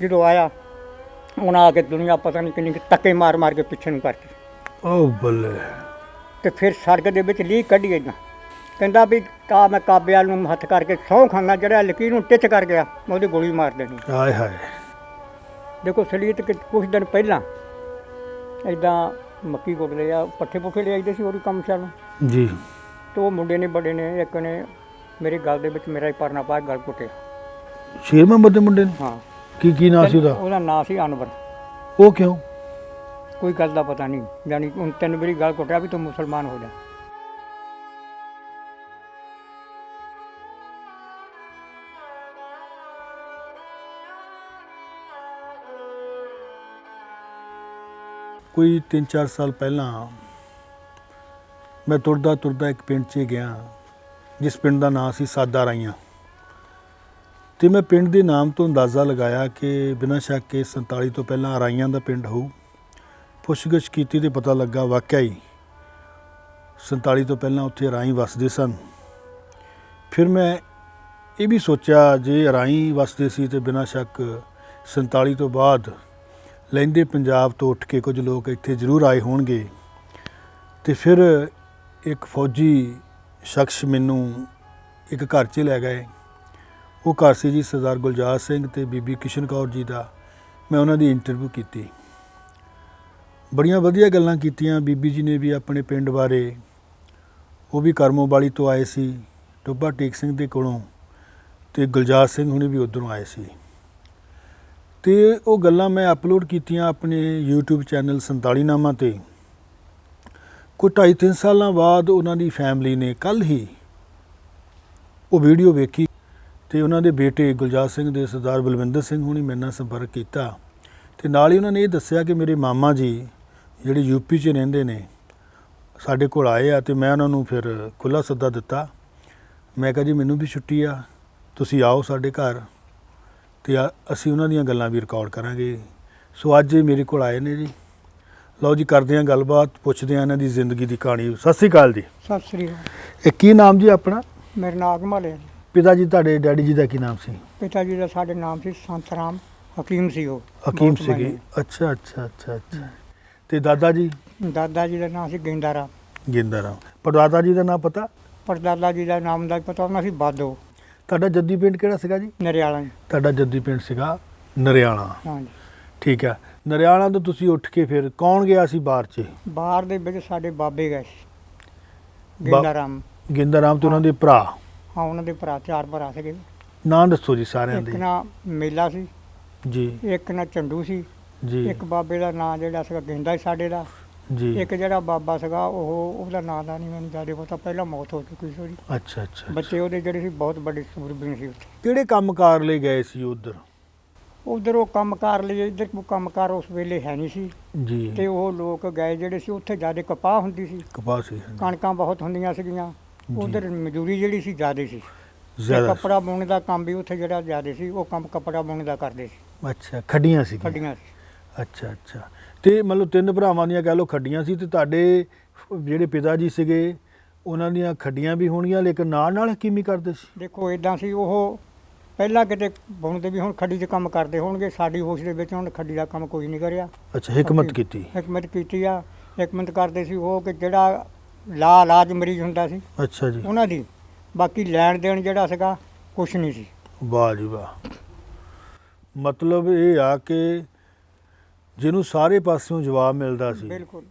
ਜਦੋਂ ਆਇਆ ਉਹਨਾਂ ਆ ਕੇ ਦੁਨੀਆ ਪਤਾ ਨਹੀਂ ਕਿੰਨੀ ਕੁ ਧੱਕੇ ਮਾਰ ਮਾਰ ਕੇ ਪਿੱਛੇ ਨੂੰ ਕਰਤੀ। ਉਹ ਬੱਲੇ। ਤੇ ਫਿਰ ਸੜਕ ਦੇ ਵਿੱਚ ਲੀਕ ਕੱਢੀ ਇੱਦਾਂ ਕਹਿੰਦਾ ਵੀ ਤਾਂ ਮੈਂ ਕਾਬੇ ਵਾਲ ਨੂੰ ਹੱਥ ਕਰਕੇ ਸਹੁੰ ਖਾਨਾ, ਜਿਹੜਾ ਲਕੀਰ ਨੂੰ ਟਿੱਚ ਕਰ ਗਿਆ ਮੈਂ ਉਹਦੀ ਗੋਲੀ ਮਾਰ ਦੇਣੀ। ਹਾਏ ਹਾਏ। ਦੇਖੋ ਸਲੀਤ ਕਿ ਕੁਛ ਦਿਨ ਪਹਿਲਾਂ ਇੱਦਾਂ ਮੱਕੀ ਕੁੱਟਦੇ ਆ, ਪੱਠੇ ਪੁੱਠੇ ਲਿਆਈਦੇ ਸੀ ਉਹਦੀ ਕੰਮ ਚਾਲੂ ਜੀ। ਤੇ ਉਹ ਮੁੰਡੇ ਨੇ ਬੜੇ ਨੇ ਇੱਕ ਨੇ ਮੇਰੀ ਗੱਲ ਦੇ ਵਿੱਚ ਮੇਰਾ ਹੀ ਪਰਨਾ ਪਾ ਕੇ ਗਲ ਕੁੱਟਿਆ। 6 ਨੰਬਰ ਦੇ ਮੁੰਡੇ ਨੇ? ਹਾਂ। ਕੀ ਨਾਂ ਸੀ ਉਹਦਾ? ਉਹਦਾ ਨਾਂ ਸੀ ਅਨਵਰ। ਉਹ ਕਿਉਂ? ਕੋਈ ਗੱਲ ਦਾ ਪਤਾ ਨਹੀਂ, ਜਾਣੀ ਹੁਣ 3 ਵਾਰੀ ਗਲ ਕੁੱਟਿਆ ਵੀ ਤੂੰ ਮੁਸਲਮਾਨ ਹੋ ਜਾ। ਕੋਈ 3-4 ਸਾਲ ਪਹਿਲਾਂ ਮੈਂ ਤੁਰਦਾ ਤੁਰਦਾ ਇੱਕ ਪਿੰਡ 'ਚ ਗਿਆ, ਜਿਸ ਪਿੰਡ ਦਾ ਨਾਂ ਸੀ ਸਾਦਾ ਰਾਈਆਂ। ਤੇ ਮੈਂ ਪਿੰਡ ਦੇ ਨਾਮ ਤੋਂ ਅੰਦਾਜ਼ਾ ਲਗਾਇਆ ਕਿ ਬਿਨਾਂ ਸ਼ੱਕ ਇਹ 47 ਤੋਂ ਪਹਿਲਾਂ ਰਾਈਆਂ ਦਾ ਪਿੰਡ ਹੋਊ। ਪੁੱਛਗਿੱਛ ਕੀਤੀ ਤੇ ਪਤਾ ਲੱਗਾ ਵਾਕਿਆ ਹੀ 47 ਤੋਂ ਪਹਿਲਾਂ ਉੱਥੇ ਰਾਈ ਵਸਦੇ ਸਨ। ਫਿਰ ਮੈਂ ਇਹ ਵੀ ਸੋਚਿਆ ਜੇ ਰਾਈ ਵਸਦੇ ਸੀ ਤੇ ਬਿਨਾਂ ਸ਼ੱਕ 47 ਤੋਂ ਬਾਅਦ ਲਹਿੰਦੇ ਪੰਜਾਬ ਤੋਂ ਉੱਠ ਕੇ ਕੁਝ ਲੋਕ ਇੱਥੇ ਜ਼ਰੂਰ ਆਏ ਹੋਣਗੇ। ਤੇ ਫਿਰ ਇੱਕ ਫੌਜੀ ਸ਼ਖਸ ਮੈਨੂੰ ਇੱਕ ਘਰ 'ਚ ਲੈ ਗਏ। ਉਹ ਘਰ ਸੀ ਜੀ ਸਰਦਾਰ ਗੁਲਜ਼ਾਰ ਸਿੰਘ ਤੇ ਬੀਬੀ ਕਿਸ਼ਨ ਕੌਰ ਜੀ ਦਾ। ਮੈਂ ਉਹਨਾਂ ਦੀ ਇੰਟਰਵਿਊ ਕੀਤੀ, ਬੜੀਆਂ ਵਧੀਆ ਗੱਲਾਂ ਕੀਤੀਆਂ। ਬੀਬੀ ਜੀ ਨੇ ਵੀ ਆਪਣੇ ਪਿੰਡ ਬਾਰੇ, ਉਹ ਵੀ ਕਰਮੋਂ ਵਾਲੀ ਤੋਂ ਆਏ ਸੀ, ਟੋਭਾ ਟੇਕ ਸਿੰਘ ਦੇ ਕੋਲੋਂ, ਤੇ ਗੁਲਜ਼ਾਰ ਸਿੰਘ ਹੁਣੇ ਵੀ ਉੱਧਰੋਂ ਆਏ ਸੀ। ਤੇ ਉਹ ਗੱਲਾਂ ਮੈਂ ਅਪਲੋਡ ਕੀਤੀਆਂ ਆਪਣੇ YouTube ਚੈਨਲ 47 ਨਾਮਾ 'ਤੇ। ਕੋਈ 2.5-3 ਸਾਲਾਂ ਬਾਅਦ ਉਹਨਾਂ ਦੀ ਫੈਮਿਲੀ ਨੇ ਕੱਲ੍ਹ ਹੀ ਉਹ ਵੀਡੀਓ ਵੇਖੀ ਤੇ ਉਹਨਾਂ ਦੇ ਬੇਟੇ ਗੁਲਜ਼ਾਰ ਸਿੰਘ ਦੇ ਸਰਦਾਰ ਬਲਵਿੰਦਰ ਸਿੰਘ ਹੁਣੀ ਮੇਰੇ ਨਾਲ ਸੰਪਰਕ ਕੀਤਾ। ਤੇ ਨਾਲ ਹੀ ਉਹਨਾਂ ਨੇ ਇਹ ਦੱਸਿਆ ਕਿ ਮੇਰੇ ਮਾਮਾ ਜੀ ਜਿਹੜੇ ਯੂਪੀ 'ਚ ਰਹਿੰਦੇ ਨੇ ਸਾਡੇ ਕੋਲ ਆਏ ਆ। ਤੇ ਮੈਂ ਉਹਨਾਂ ਨੂੰ ਫਿਰ ਖੁੱਲ੍ਹਾ ਸੱਦਾ ਦਿੱਤਾ। ਮੈਂ ਕਿਹਾ ਜੀ ਮੈਨੂੰ ਵੀ ਛੁੱਟੀ ਆ, ਤੁਸੀਂ ਆਓ ਸਾਡੇ ਘਰ ਤੇ ਅਸੀਂ ਉਹਨਾਂ ਦੀਆਂ ਗੱਲਾਂ ਵੀ ਰਿਕਾਰਡ ਕਰਾਂਗੇ। ਸੋ ਅੱਜ ਇਹ ਮੇਰੇ ਕੋਲ ਆਏ ਨੇ ਜੀ। ਲਓ ਜੀ, ਕਰਦੇ ਹਾਂ ਗੱਲਬਾਤ, ਪੁੱਛਦੇ ਹਾਂ ਇਹਨਾਂ ਦੀ ਜ਼ਿੰਦਗੀ ਦੀ ਕਹਾਣੀ। ਸਤਿ ਸ਼੍ਰੀ ਅਕਾਲ ਜੀ। ਸਤਿ ਸ੍ਰੀ ਅਕਾਲ। ਇਹ ਕੀ ਨਾਮ ਜੀ ਆਪਣਾ? ਮੇਰਾ ਨਾਮ ਅਕਮਲ ਹੈ। ਪਿਤਾ ਜੀ ਤੁਹਾਡੇ, ਡੈਡੀ ਜੀ ਦਾ ਕੀ ਨਾਮ ਸੀ? ਪਿਤਾ ਜੀ ਦਾ ਸਾਡੇ ਨਾਮ ਸੀ ਸੰਤ ਰਾਮ, ਹਕੀਮ ਸੀ ਉਹ। ਹਕੀਮ ਸੀਗੇ। ਅੱਛਾ ਅੱਛਾ ਅੱਛਾ ਅੱਛਾ। ਤੇ ਦਾਦਾ ਜੀ? ਦਾਦਾ ਜੀ ਦਾ ਨਾਮ ਸੀ ਗੇਂਦਾ ਰਾਮ। ਗੇਂਦਾ ਰਾਮ। ਪੜਦਾਦਾ ਜੀ ਦਾ ਨਾਮ ਪਤਾ? ਪੜਦਾਦਾ ਜੀ ਦਾ ਨਾਮ ਦਾ ਪਤਾ ਉਹਨਾਂ ਸੀ ਬਾਦੋ। ਤੁਹਾਡਾ ਜੱਦੀ ਪਿੰਡ ਕਿਹੜਾ ਸੀਗਾ ਜੀ? ਨਰਿਆਲਾ ਜੀ। ਤੁਹਾਡਾ ਜੱਦੀ ਪਿੰਡ ਸੀਗਾ ਨਰਿਆਲਾ। ਹਾਂਜੀ। ਠੀਕ ਆ। ਨਰਿਆਲਾ ਤੋਂ ਤੁਸੀਂ ਉੱਠ ਕੇ ਫਿਰ ਕੌਣ ਗਿਆ ਸੀ ਬਾਹਰ 'ਚ? ਬਾਹਰ ਦੇ ਵਿੱਚ ਸਾਡੇ ਬਾਬੇ ਗਏ ਸੀ, ਗੇਂਦਾ ਰਾਮ। ਗੇਂਦਾ ਰਾਮ ਤੇ ਉਹਨਾਂ ਦੇ ਭਰਾ? ਹਾਂ, ਉਹਨਾਂ ਦੇ ਭਰਾ 4 ਭਰਾ ਸੀਗੇ। ਨਾਂ ਦੱਸੋ ਜੀ ਸਾਰਿਆਂ ਇੱਕ ਦੇ। ਨਾ ਮੇਲਾ ਸੀ ਜੀ ਇੱਕ ਨਾ ਚੰਡੂ ਸੀ ਜੀ ਇੱਕ ਬਾਬੇ ਦਾ ਨਾਂ ਜਿਹੜਾ ਸੀਗਾ ਗੇਂਦਾ ਸੀ ਸਾਡੇ ਦਾ। ਜੀ। ਇੱਕ ਜਿਹੜਾ ਬਾਬਾ ਸੀਗਾ ਉਹਦਾ ਨਾਂ ਦਾ ਨਹੀਂ ਮੈਨੂੰ ਜ਼ਿਆਦਾ ਪਤਾ, ਪਹਿਲਾਂ ਮੌਤ ਹੋ ਚੁੱਕੀ ਸੀ ਉਹਦੀ। ਅੱਛਾ ਅੱਛਾ। ਬੱਚੇ ਉਹਦੇ ਜਿਹੜੇ ਸੀ ਬਹੁਤ ਵੱਡੇ ਸੂਰਬੀਨ ਸੀ ਉੱਥੇ। ਕਿਹੜੇ ਕੰਮਕਾਰ ਲਈ ਗਏ ਸੀ ਉਧਰ? ਉਧਰ ਉਹ ਕੰਮਕਾਰ ਲਈ, ਇੱਧਰ ਕੋਈ ਕੰਮਕਾਰ ਉਸ ਵੇਲੇ ਹੈ ਨਹੀਂ ਸੀ। ਜੀ। ਤੇ ਉਹ ਲੋਕ ਗਏ ਜਿਹੜੇ ਸੀ ਉੱਥੇ ਜ਼ਿਆਦਾ ਕਪਾਹ ਹੁੰਦੀ ਸੀ, ਕਪਾਹ ਸੀ। ਕਣਕਾਂ ਬਹੁਤ ਹੁੰਦੀਆਂ ਸੀਗੀਆਂ। ਉਧਰ ਮਜ਼ਦੂਰੀ ਜਿਹੜੀ ਸੀ ਜ਼ਿਆਦਾ ਸੀ। ਜ਼ਿਆਦਾ ਕੱਪੜਾ ਬੁਣਨ ਦਾ ਕੰਮ ਵੀ ਉੱਥੇ ਜਿਹੜਾ ਜ਼ਿਆਦਾ ਸੀ, ਉਹ ਕੰਮ ਕੱਪੜਾ ਬੁਣਨ ਦਾ ਕਰਦੇ ਸੀ। ਅੱਛਾ, ਖੱਡੀਆਂ ਸੀ। ਖੱਡੀਆਂ ਸੀ। ਅੱਛਾ ਅੱਛਾ। ਤੇ ਮਤਲਬ 3 ਭਰਾਵਾਂ ਦੀਆਂ ਕਹਿ ਲਓ ਖੱਡੀਆਂ ਸੀ। ਤੇ ਤੁਹਾਡੇ ਜਿਹੜੇ ਪਿਤਾ ਜੀ ਸੀਗੇ ਉਹਨਾਂ ਦੀਆਂ ਖੱਡੀਆਂ ਵੀ ਹੋਣੀਆਂ, ਲੇਕਿਨ ਨਾਲ ਹਕੀਮੀ ਕਰਦੇ ਸੀ? ਦੇਖੋ ਇਦਾਂ ਸੀ, ਉਹ ਪਹਿਲਾਂ ਕਿਤੇ ਬੁਣਦੇ ਵੀ, ਹੁਣ ਖੱਡੀ 'ਚ ਕੰਮ ਕਰਦੇ ਹੋਣਗੇ। ਸਾਡੀ ਹੋਸ਼ ਦੇ ਵਿੱਚ ਹੁਣ ਖੱਡੀ ਦਾ ਕੰਮ ਕੋਈ ਨਹੀਂ ਕਰਿਆ। ਅੱਛਾ, ਹਿਕਮਤ ਕੀਤੀ? ਹਿਕਮਤ ਕੀਤੀ ਆ। ਹਿਕਮਤ ਕਰਦੇ ਸੀ ਉਹ ਕਿ ਜਿਹੜਾ ਲਾਜ ਮਰੀਜ਼ ਹੁੰਦਾ ਸੀ ਅੱਛਾ ਜੀ। ਉਹਨਾਂ ਦੀ, ਬਾਕੀ ਲੈਣ ਦੇਣ ਜਿਹੜਾ ਸੀਗਾ ਕੁਛ ਨਹੀਂ ਸੀ। ਵਾਹ ਜੀ ਵਾਹ। ਮਤਲਬ ਇਹ ਆ ਕਿ ਜਿਹਨੂੰ ਸਾਰੇ ਪਾਸਿਓਂ ਜਵਾਬ ਮਿਲਦਾ ਸੀ ਬਿਲਕੁਲ,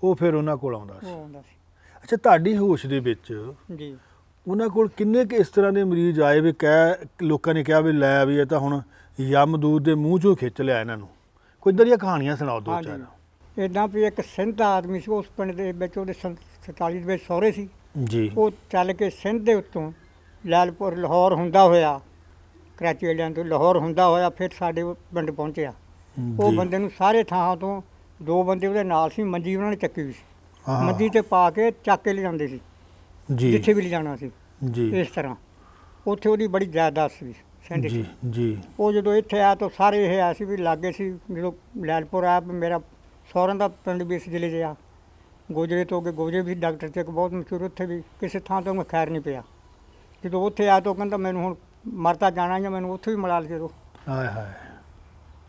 ਉਹ ਫਿਰ ਉਹਨਾਂ ਕੋਲ ਆਉਂਦਾ ਉਹ ਸੀ। ਆਉਂਦਾ ਸੀ ਅੱਛਾ, ਤੁਹਾਡੀ ਹੋਸ਼ ਦੇ ਵਿੱਚ ਜੀ। ਉਹਨਾਂ ਕੋਲ ਕਿੰਨੇ ਕੁ ਇਸ ਤਰ੍ਹਾਂ ਦੇ ਮਰੀਜ਼ ਆਏ ਵੀ ਲੋਕਾਂ ਨੇ ਕਿਹਾ ਵੀ ਲੈ ਵੀ ਇਹ ਤਾਂ ਹੁਣ ਯਮਦੂਤ ਦੇ ਮੂੰਹ 'ਚੋਂ ਖਿੱਚ ਲਿਆ ਇਹਨਾਂ ਨੂੰ? ਕੋਈ ਇੱਦਾਂ ਦੀਆਂ ਕਹਾਣੀਆਂ ਸੁਣਾਓ ਦੋ ਚਾਰ। ਇੱਦਾਂ ਵੀ ਇੱਕ ਸਿੰਧ ਦਾ ਆਦਮੀ ਸੀ ਉਸ ਪਿੰਡ ਦੇ ਵਿੱਚ, ਉਹਦੇ 47 ਦੇ ਵਿੱਚ ਸਹੁਰੇ ਸੀ ਜੀ। ਉਹ ਚੱਲ ਕੇ ਸਿੰਧ ਦੇ ਉੱਤੋਂ ਲਾਲਪੁਰ ਲਾਹੌਰ ਹੁੰਦਾ ਹੋਇਆ, ਕਰਾਚੀ ਵਾਲਿਆਂ ਤੋਂ ਲਾਹੌਰ ਹੁੰਦਾ ਹੋਇਆ ਫਿਰ ਸਾਡੇ ਪਿੰਡ ਪਹੁੰਚਿਆ। ਉਹ ਜੀ। ਬੰਦੇ ਨੂੰ ਸਾਰੇ ਥਾਂ ਤੋਂ 2 ਬੰਦੇ ਉਹਦੇ ਨਾਲ ਸੀ, ਮੰਜੀ ਉਹਨਾਂ ਨੇ ਚੱਕੀ ਹੋਈ ਸੀ। ਹਾਂ। ਮੰਜੀ ਤੇ ਪਾ ਕੇ ਚੱਕ ਕੇ ਲਿਜਾਂਦੇ ਸੀ ਜੀ। ਜਿੱਥੇ ਵੀ ਲਿਜਾਣਾ ਸੀ। ਜੀ। ਇਸ ਤਰ੍ਹਾਂ ਉੱਥੇ ਉਹਦੀ ਬੜੀ ਜਾਇਦਾਦ ਸੀ ਸਿੰਧ 'ਚ। ਜੀ ਜੀ। ਉਹ ਜਦੋਂ ਇੱਥੇ ਆਇਆ ਤਾਂ ਸਾਰੇ ਇਹ ਆਇਆ ਸੀ ਵੀ ਲਾਗੇ ਸੀ। ਜਦੋਂ ਲੈਲਪੁਰ ਆਇਆ ਮੇਰਾ ਸਹੁਰਿਆਂ ਦਾ ਪਿੰਡ ਵੀ ਇਸ ਜ਼ਿਲ੍ਹੇ 'ਚ ਆ। ਗੋਜਰੇ ਤੋਂ ਅੱਗੇ ਗੋਜਰੇ ਵੀ ਡਾਕਟਰ ਤੇ ਇੱਕ ਬਹੁਤ ਮਸ਼ਹੂਰ, ਉੱਥੇ ਵੀ ਕਿਸੇ ਥਾਂ ਤੋਂ ਮੈਂ ਖੈਰ ਨਹੀਂ ਪਿਆ। ਜਦੋਂ ਉੱਥੇ ਆਇਆ ਤਾਂ ਕਹਿੰਦਾ ਮੈਨੂੰ ਹੁਣ ਮਰਤਾ ਜਾਣਾ ਜਾਂ ਮੈਨੂੰ ਉੱਥੇ ਵੀ ਮਿਲਾ ਲਿਓ। ਹਾਏ ਹਾਏ।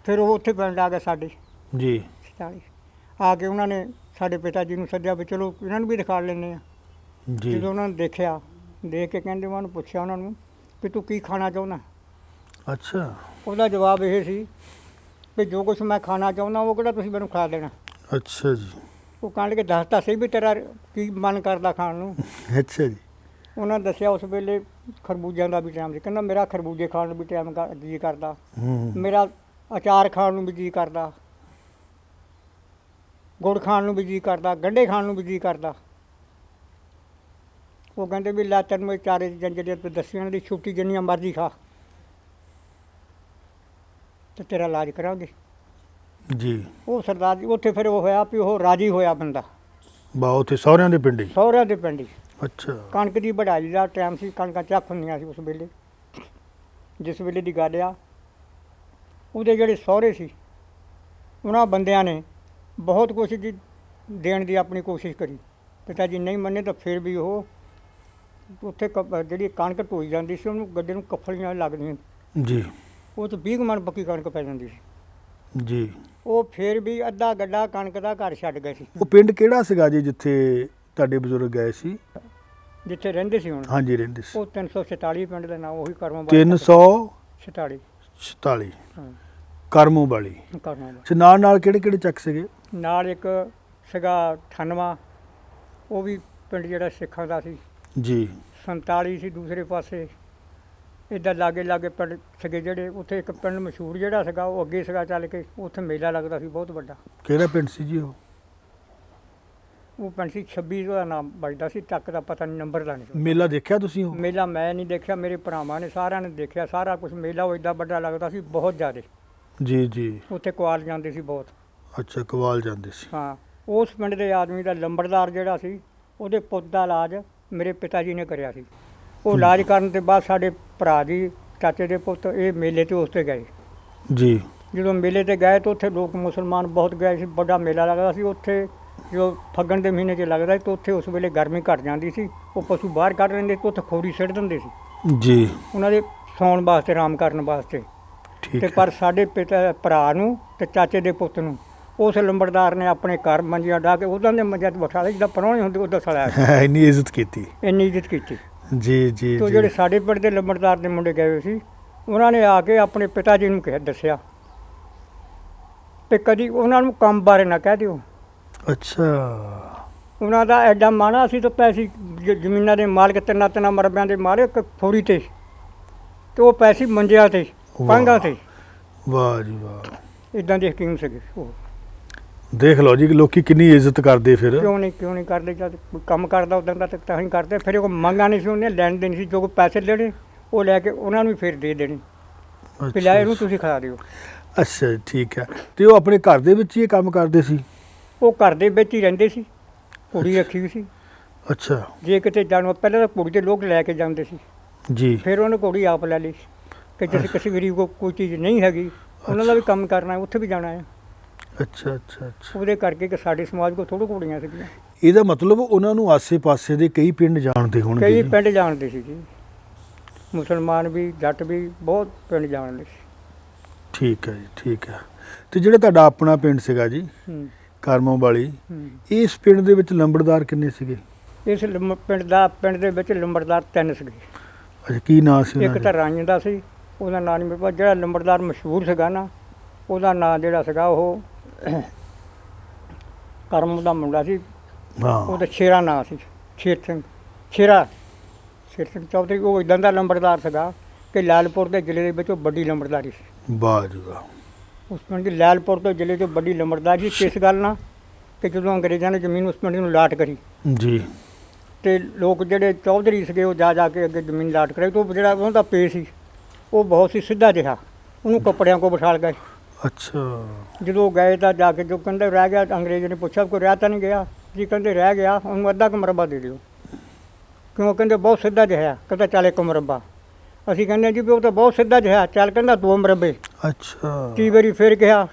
ਫਿਰ ਉਹ ਉੱਥੇ ਪਿੰਡ ਆ ਗਏ ਸਾਡੇ ਜੀ 47 ਆ ਕੇ ਉਹਨਾਂ ਨੇ ਸਾਡੇ ਪਿਤਾ ਜੀ ਨੂੰ ਸੱਦਿਆ ਵੀ ਚਲੋ ਇਹਨਾਂ ਨੂੰ ਵੀ ਦਿਖਾ ਲੈਂਦੇ ਆ। ਜੀ ਜਦੋਂ ਉਹਨਾਂ ਨੇ ਦੇਖਿਆ, ਦੇਖ ਕੇ ਕਹਿੰਦੇ ਉਹਨਾਂ ਨੂੰ ਪੁੱਛਿਆ ਉਹਨਾਂ ਨੂੰ ਵੀ ਤੂੰ ਕੀ ਖਾਣਾ ਚਾਹੁੰਦਾ। ਅੱਛਾ ਉਹਦਾ ਜਵਾਬ ਇਹ ਸੀ ਵੀ ਜੋ ਕੁਛ ਮੈਂ ਖਾਣਾ ਚਾਹੁੰਦਾ ਉਹ ਕਿਹੜਾ ਤੁਸੀਂ ਮੈਨੂੰ ਖਾ ਦੇਣਾ। ਅੱਛਾ ਜੀ ਉਹ ਕਹਿਣ ਲੱਗੇ ਦੱਸ ਤਾਂ ਸਹੀ ਵੀ ਤੇਰਾ ਕੀ ਮਨ ਕਰਦਾ ਖਾਣ ਨੂੰ। ਅੱਛਾ ਜੀ ਉਹਨਾਂ ਦੱਸਿਆ ਉਸ ਵੇਲੇ ਖਰਬੂਜਿਆਂ ਦਾ ਵੀ ਟਾਈਮ ਸੀ। ਕਹਿੰਦਾ ਮੇਰਾ ਖਰਬੂਜੇ ਖਾਣ ਨੂੰ ਵੀ ਟਾਈਮ ਜੀ ਕਰਦਾ, ਹੂੰ ਮੇਰਾ ਅਚਾਰ ਖਾਣ ਨੂੰ ਵੀ ਜੀ ਕਰਦਾ, ਗੁੜ ਖਾਣ ਨੂੰ ਵੀ ਜੀ ਕਰਦਾ, ਗੰਢੇ ਖਾਣ ਨੂੰ ਵੀ ਜੀ ਕਰਦਾ। ਉਹ ਕਹਿੰਦੇ ਵੀ ਲੈ ਤੈਨੂੰ ਇਹ ਚਾਰੇ ਚੀਜ਼ਾਂ ਜਿਹੜੀਆਂ ਤੂੰ ਦੱਸੀਆਂ ਦੀ ਛੁੱਟੀ ਜਿੰਨੀਆਂ ਮਰਜ਼ੀ ਖਾ ਤੇ ਤੇਰਾ ਇਲਾਜ ਕਰਾਂਗੇ। ਜੀ ਉਹ ਸਰਦਾਰ ਜੀ ਉੱਥੇ ਫਿਰ ਉਹ ਹੋਇਆ ਵੀ ਉਹ ਰਾਜੀ ਹੋਇਆ ਬੰਦਾ ਬਾ ਉੱਥੇ ਸਹੁਰਿਆਂ ਦੇ ਪਿੰਡ ਹੀ। ਸਹੁਰਿਆਂ ਦੇ ਪਿੰਡ ਹੀ। ਅੱਛਾ ਕਣਕ ਦੀ ਵਢਾਈ ਦਾ ਟਾਈਮ ਸੀ, ਕਣਕਾਂ ਚੱਕ ਹੁੰਦੀਆਂ ਸੀ ਉਸ ਵੇਲੇ। ਜਿਸ ਵੇਲੇ ਦੀ ਗੱਲ ਆ, ਉਹਦੇ ਜਿਹੜੇ ਸਹੁਰੇ ਸੀ ਉਹਨਾਂ ਬੰਦਿਆਂ ਨੇ ਬਹੁਤ ਕੁਛ ਜੀ ਦੇਣ ਦੀ ਆਪਣੀ ਕੋਸ਼ਿਸ਼ ਕਰੀ। ਪਿਤਾ ਜੀ ਨਹੀਂ ਮੰਨੇ ਤਾਂ ਫਿਰ ਵੀ ਉਹ ਉੱਥੇ ਜਿਹੜੀ ਕਣਕ ਢੋਈ ਜਾਂਦੀ ਸੀ ਉਹਨੂੰ ਗੱਡੇ ਨੂੰ ਕੱਫਲੀਆਂ ਲੱਗਦੀਆਂ, ਜੀ ਉਹ 'ਚ 20 ਮਣ ਪੱਕੀ ਕਣਕ ਪੈ ਜਾਂਦੀ ਸੀ। ਜੀ ਉਹ ਫਿਰ ਵੀ ਅੱਧਾ ਗੱਡਾ ਕਣਕ ਦਾ ਘਰ ਛੱਡ ਗਏ ਸੀ। ਉਹ ਪਿੰਡ ਕਿਹੜਾ ਸੀਗਾ ਜੀ ਜਿੱਥੇ ਤੁਹਾਡੇ ਬਜ਼ੁਰਗ ਗਏ ਸੀ? ਜਿੱਥੇ ਰਹਿੰਦੇ ਸੀ ਹੁਣ ਹਾਂਜੀ ਰਹਿੰਦੇ ਸੀ। ਉਹ 346 ਪਿੰਡ ਦਾ ਨਾਮ ਉਹੀ ਕਰਮੋਂ 346 46 ਹਾਂ ਕਰਮੋਂ ਵਾਲੀ। ਕਰਮੋਂ ਅੱਛਾ ਨਾਲ ਨਾਲ ਕਿਹੜੇ ਕਿਹੜੇ ਚੱਕ ਸੀਗੇ? ਨਾਲ ਇੱਕ ਸੀਗਾ 98, ਉਹ ਵੀ ਪਿੰਡ ਜਿਹੜਾ ਸਿੱਖਾਂ ਦਾ ਸੀ। ਜੀ 47 ਸੀ ਦੂਸਰੇ ਪਾਸੇ। ਇੱਦਾਂ ਲਾਗੇ ਲਾਗੇ ਪਿੰਡ ਸੀਗੇ ਜਿਹੜੇ। ਉੱਥੇ ਇੱਕ ਪਿੰਡ ਮਸ਼ਹੂਰ ਜਿਹੜਾ ਸੀਗਾ ਉਹ ਅੱਗੇ ਸੀਗਾ ਚੱਲ ਕੇ, ਉੱਥੇ ਮੇਲਾ ਲੱਗਦਾ ਸੀ ਬਹੁਤ ਵੱਡਾ। ਕਿਹੜਾ ਪਿੰਡ ਸੀ ਜੀ ਉਹ? ਉਹ ਪਿੰਡ ਸੀ 26 ਦਾ ਨਾਮ ਵੱਜਦਾ ਸੀ, ਚੱਕ ਦਾ ਪਤਾ ਨਹੀਂ, ਨੰਬਰ ਦਾ ਨਹੀਂ। ਮੇਲਾ ਦੇਖਿਆ ਤੁਸੀਂ ਉਹ? ਮੇਲਾ ਮੈਂ ਨਹੀਂ ਦੇਖਿਆ, ਮੇਰੇ ਭਰਾਵਾਂ ਨੇ ਸਾਰਿਆਂ ਨੇ ਦੇਖਿਆ ਸਾਰਾ ਕੁਝ। ਮੇਲਾ ਉਹ ਇੱਦਾਂ ਵੱਡਾ ਲੱਗਦਾ ਸੀ, ਬਹੁਤ ਜ਼ਿਆਦਾ। ਜੀ ਜੀ ਉੱਥੇ ਕੁਆਲ ਜਾਂਦੇ ਸੀ ਬਹੁਤ। ਅੱਛਾ ਕਵਾਲ ਜਾਂਦੇ ਸੀ। ਹਾਂ ਉਸ ਪਿੰਡ ਦੇ ਆਦਮੀ ਦਾ ਲੰਬੜਦਾਰ ਜਿਹੜਾ ਸੀ, ਉਹਦੇ ਪੁੱਤ ਦਾ ਇਲਾਜ ਮੇਰੇ ਪਿਤਾ ਜੀ ਨੇ ਕਰਿਆ ਸੀ। ਉਹ ਇਲਾਜ ਕਰਨ ਤੋਂ ਬਾਅਦ ਸਾਡੇ ਭਰਾ ਜੀ ਚਾਚੇ ਦੇ ਪੁੱਤ ਇਹ ਮੇਲੇ 'ਤੇ ਉਸ 'ਤੇ ਗਏ। ਜੀ ਜਦੋਂ ਮੇਲੇ 'ਤੇ ਗਏ ਤਾਂ ਉੱਥੇ ਲੋਕ ਮੁਸਲਮਾਨ ਬਹੁਤ ਗਏ ਸੀ। ਵੱਡਾ ਮੇਲਾ ਲੱਗਦਾ ਸੀ ਉੱਥੇ, ਜੋ ਫੱਗਣ ਦੇ ਮਹੀਨੇ 'ਚ ਲੱਗਦਾ ਸੀ। ਤਾਂ ਉੱਥੇ ਉਸ ਵੇਲੇ ਗਰਮੀ ਘੱਟ ਜਾਂਦੀ ਸੀ, ਉਹ ਪਸ਼ੂ ਬਾਹਰ ਕੱਢ ਲੈਂਦੇ ਤੇ ਉੱਥੇ ਖੋਰੀ ਸਿੱਟ ਦਿੰਦੇ ਸੀ ਜੀ ਉਹਨਾਂ ਦੇ ਸੌਣ ਵਾਸਤੇ, ਆਰਾਮ ਕਰਨ ਵਾਸਤੇ। ਠੀਕ ਤੇ ਹੈ। ਪਰ ਸਾਡੇ ਪਿਤਾ ਭਰਾ ਨੂੰ ਤੇ ਚਾਚੇ ਦੇ ਪੁੱਤ ਨੂੰ ਉਸ ਲੰਬੜਦਾਰ ਨੇ ਆਪਣੇ ਘਰ ਮੰਜੀਆਂ ਢਾਹ ਕੇ ਉਹਨਾਂ ਦੇ ਮੰਜਿਆਂ 'ਤੇ ਬਿਠਾ ਲਿਆ, ਜਿੱਦਾਂ ਪ੍ਰਾਹੁਣੇ ਹੁੰਦੇ ਉੱਦਾਂ ਸੜਾਇਆ। ਇੰਨੀ ਇੱਜ਼ਤ ਕੀਤੀ। ਇੰਨੀ ਇੱਜ਼ਤ ਕੀਤੀ। ਜੀ ਜੀ ਤੋ ਜੀ ਜਿਹੜੇ ਸਾਡੇ ਪਿੰਡ ਦੇ ਲੰਬੜਦਾਰ ਦੇ ਮੁੰਡੇ ਗਏ ਹੋਏ ਸੀ, ਉਹਨਾਂ ਨੇ ਆ ਕੇ ਆਪਣੇ ਪਿਤਾ ਜੀ ਨੂੰ ਦੱਸਿਆ ਤੇ ਕਦੀ ਉਹਨਾਂ ਨੂੰ ਕੰਮ ਬਾਰੇ ਨਾ ਕਹਿ ਦਿਓ। ਅੱਛਾ ਉਹਨਾਂ ਦਾ ਐਡਾ ਮਾਣਾ ਸੀ ਤਾਂ ਪੈਸੇ ਜ਼ਮੀਨਾਂ ਦੇ ਮਾਲਕ, ਤਿੰਨਾਂ ਮਰਬਿਆਂ ਦੇ ਮਾਲਕ ਫੌਰੀ ਤੇ ਉਹ ਪੈਸੇ ਮੰਜਿਆਂ ਤੇ, ਪਾਂਘਾਂ ਤੇ। ਵਾਹ ਜੀ ਵਾਹ। ਇਦਾਂ ਦੀ ਹਕੀਮ ਸੀਗੇ ਉਹ। ਦੇਖ ਲਓ ਜੀ ਲੋਕੀ ਕਿੰਨੀ ਇੱਜ਼ਤ ਕਰਦੇ ਫਿਰ। ਕਿਉਂ ਨਹੀਂ ਕਰਦੇ? ਜਦ ਕੋਈ ਕੰਮ ਕਰਦਾ ਉਦੋਂ ਦਾ ਤਾਂ ਹੀ ਕਰਦੇ। ਫਿਰ ਉਹ ਮੰਗਾਂ ਨਹੀਂ ਸੀ, ਉਹਨੇ ਲੈਣ ਦੇਣੀ ਸੀ। ਜੋ ਕੋਈ ਪੈਸੇ ਲੈਣੇ ਉਹ ਲੈ ਕੇ ਉਹਨਾਂ ਨੂੰ ਫਿਰ ਦੇ ਦੇਣੀ ਵੀ ਲੈ ਇਹਨੂੰ ਤੁਸੀਂ ਖਾ ਦਿਓ। ਅੱਛਾ ਠੀਕ ਹੈ। ਤੇ ਉਹ ਆਪਣੇ ਘਰ ਦੇ ਵਿੱਚ ਹੀ ਇਹ ਕੰਮ ਕਰਦੇ ਸੀ? ਉਹ ਘਰ ਦੇ ਵਿੱਚ ਹੀ ਰਹਿੰਦੇ ਸੀ, ਕੁੜੀ ਰੱਖੀ ਹੋਈ ਸੀ। ਅੱਛਾ ਜੇ ਕਿਤੇ ਜਾਣਾ ਪਹਿਲਾਂ ਤਾਂ ਕੁੜੀ ਦੇ ਲੋਕ ਲੈ ਕੇ ਜਾਂਦੇ ਸੀ, ਜੀ ਫਿਰ ਉਹਨੇ ਕੁੜੀ ਆਪ ਲੈ ਲਈ ਕਿ ਜੇ ਕਿਸੇ ਗਰੀਬ ਕੋਲ ਕੋਈ ਚੀਜ਼ ਨਹੀਂ ਹੈਗੀ, ਉਹਨਾਂ ਦਾ ਵੀ ਕੰਮ ਕਰਨਾ ਹੈ, ਉੱਥੇ ਵੀ ਜਾਣਾ ਹੈ। ਅੱਛਾ ਅੱਛਾ ਅੱਛਾ। ਉਹਦੇ ਕਰਕੇ ਕਿ ਸਾਡੇ ਸਮਾਜ ਕੋਲ ਥੋੜ੍ਹੀ ਕੁੜੀਆਂ ਸੀਗੀਆਂ। ਇਹਦਾ ਮਤਲਬ ਉਹਨਾਂ ਨੂੰ ਆਸੇ-ਪਾਸੇ ਦੇ ਕਈ ਪਿੰਡ ਜਾਣਦੇ ਹੋਣਗੇ? ਕਈ ਪਿੰਡ ਜਾਣਦੇ ਸੀ ਜੀ, ਮੁਸਲਮਾਨ ਵੀ, ਜੱਟ ਵੀ, ਬਹੁਤ ਪਿੰਡ ਜਾਣਦੇ ਸੀ। ਠੀਕ ਹੈ ਜੀ ਠੀਕ ਹੈ। ਤੇ ਜਿਹੜਾ ਤੁਹਾਡਾ ਆਪਣਾ ਪਿੰਡ ਸੀਗਾ ਜੀ ਕਰਮੋਂ ਵਾਲੀ, ਇਸ ਪਿੰਡ ਦੇ ਵਿੱਚ ਲੰਬੜਦਾਰ ਕਿੰਨੇ ਸੀਗੇ? ਇਸ ਪਿੰਡ ਦੇ ਵਿੱਚ ਲੰਬੜਦਾਰ 3 ਸੀਗੇ। ਅੱਛਾ ਕੀ ਨਾਂ ਸੀ ਉਹਨਾਂ ਇੱਕ ਦਾ? ਤਾਂ ਰਾਂਝ ਦਾ ਸੀ, ਉਹਦਾ ਨਾਂ ਨਹੀਂ ਮੇਰੇ ਕੋਲ। ਜਿਹੜਾ ਲੰਬੜਦਾਰ ਮਸ਼ਹੂਰ ਸੀਗਾ ਨਾ, ਉਹਦਾ ਨਾਂ ਜਿਹੜਾ ਸੀਗਾ ਉਹ ਕਰਮ ਦਾ ਮੁੰਡਾ ਸੀ। ਹਾਂ ਉਹਦਾ ਸ਼ੇਰਾ ਨਾਂ ਸੀ, ਸ਼ੇਰ ਸਿੰਘ ਚੌਧਰੀ। ਉਹ ਇਦਾਂ ਦਾ ਲੰਬੜਦਾਰ ਸੀਗਾ ਕਿ ਲਾਲਪੁਰ ਦੇ ਜ਼ਿਲ੍ਹੇ ਦੇ ਵਿੱਚ ਉਹ ਵੱਡੀ ਲੰਬੜਦਾਰੀ ਸੀ। ਵਾਹ ਜੀ ਵਾਹ। ਉਸ ਪਿੰਡ ਦੀ ਲਾਲਪੁਰ ਤੋਂ ਜ਼ਿਲ੍ਹੇ 'ਚ ਵੱਡੀ ਲੰਬੜਦਾਰੀ। ਕਿਸ ਗੱਲ ਨਾਲ ਕਿ ਜਦੋਂ ਅੰਗਰੇਜ਼ਾਂ ਨੇ ਜ਼ਮੀਨ ਉਸ ਪਿੰਡ ਨੂੰ ਲਾਟ ਕਰੀ ਜੀ ਤੇ ਲੋਕ ਜਿਹੜੇ ਚੌਧਰੀ ਸੀਗੇ ਉਹ ਜਾ ਕੇ ਅੱਗੇ ਜ਼ਮੀਨ ਲਾਟ ਕਰਾਈ। ਤਾਂ ਜਿਹੜਾ ਉਹਨਾਂ ਦਾ ਪੇ ਸੀ ਉਹ ਬਹੁਤ ਸੀ ਸਿੱਧਾ ਜਿਹਾ, ਉਹਨੂੰ ਕੱਪੜਿਆਂ ਕੋਲ ਬਿਠਾ ਗਏ। ਅੱਛਾ ਜਦੋਂ ਗਏ ਤਾਂ ਜਾ ਕੇ ਜੋ ਕਹਿੰਦੇ ਰਹਿ ਗਿਆ, ਅੰਗਰੇਜ਼ ਨੇ ਪੁੱਛਿਆ ਕੋਈ ਰਹਿ ਤਾਂ ਨਹੀਂ ਗਿਆ ਜੀ? ਕਹਿੰਦੇ ਰਹਿ ਗਿਆ, ਉਹਨੂੰ ਅੱਧਾ ਕੁ ਮਰਬਾ ਦੇ ਦਿਓ। ਕਿਉਂ? ਕਹਿੰਦੇ ਬਹੁਤ ਸਿੱਧਾ ਜਿਹਾ। ਕਹਿੰਦਾ ਚੱਲ 1 ਮਰਬਾ। ਅਸੀਂ ਕਹਿੰਦੇ ਜੀ ਵੀ ਉਹ ਤਾਂ ਬਹੁਤ ਸਿੱਧਾ ਜਿਹਾ, ਚੱਲ ਕਹਿੰਦਾ 2 ਮਰਬੇ। ਅੱਛਾ 30 ਵਾਰੀ ਫਿਰ ਕਿਹਾ,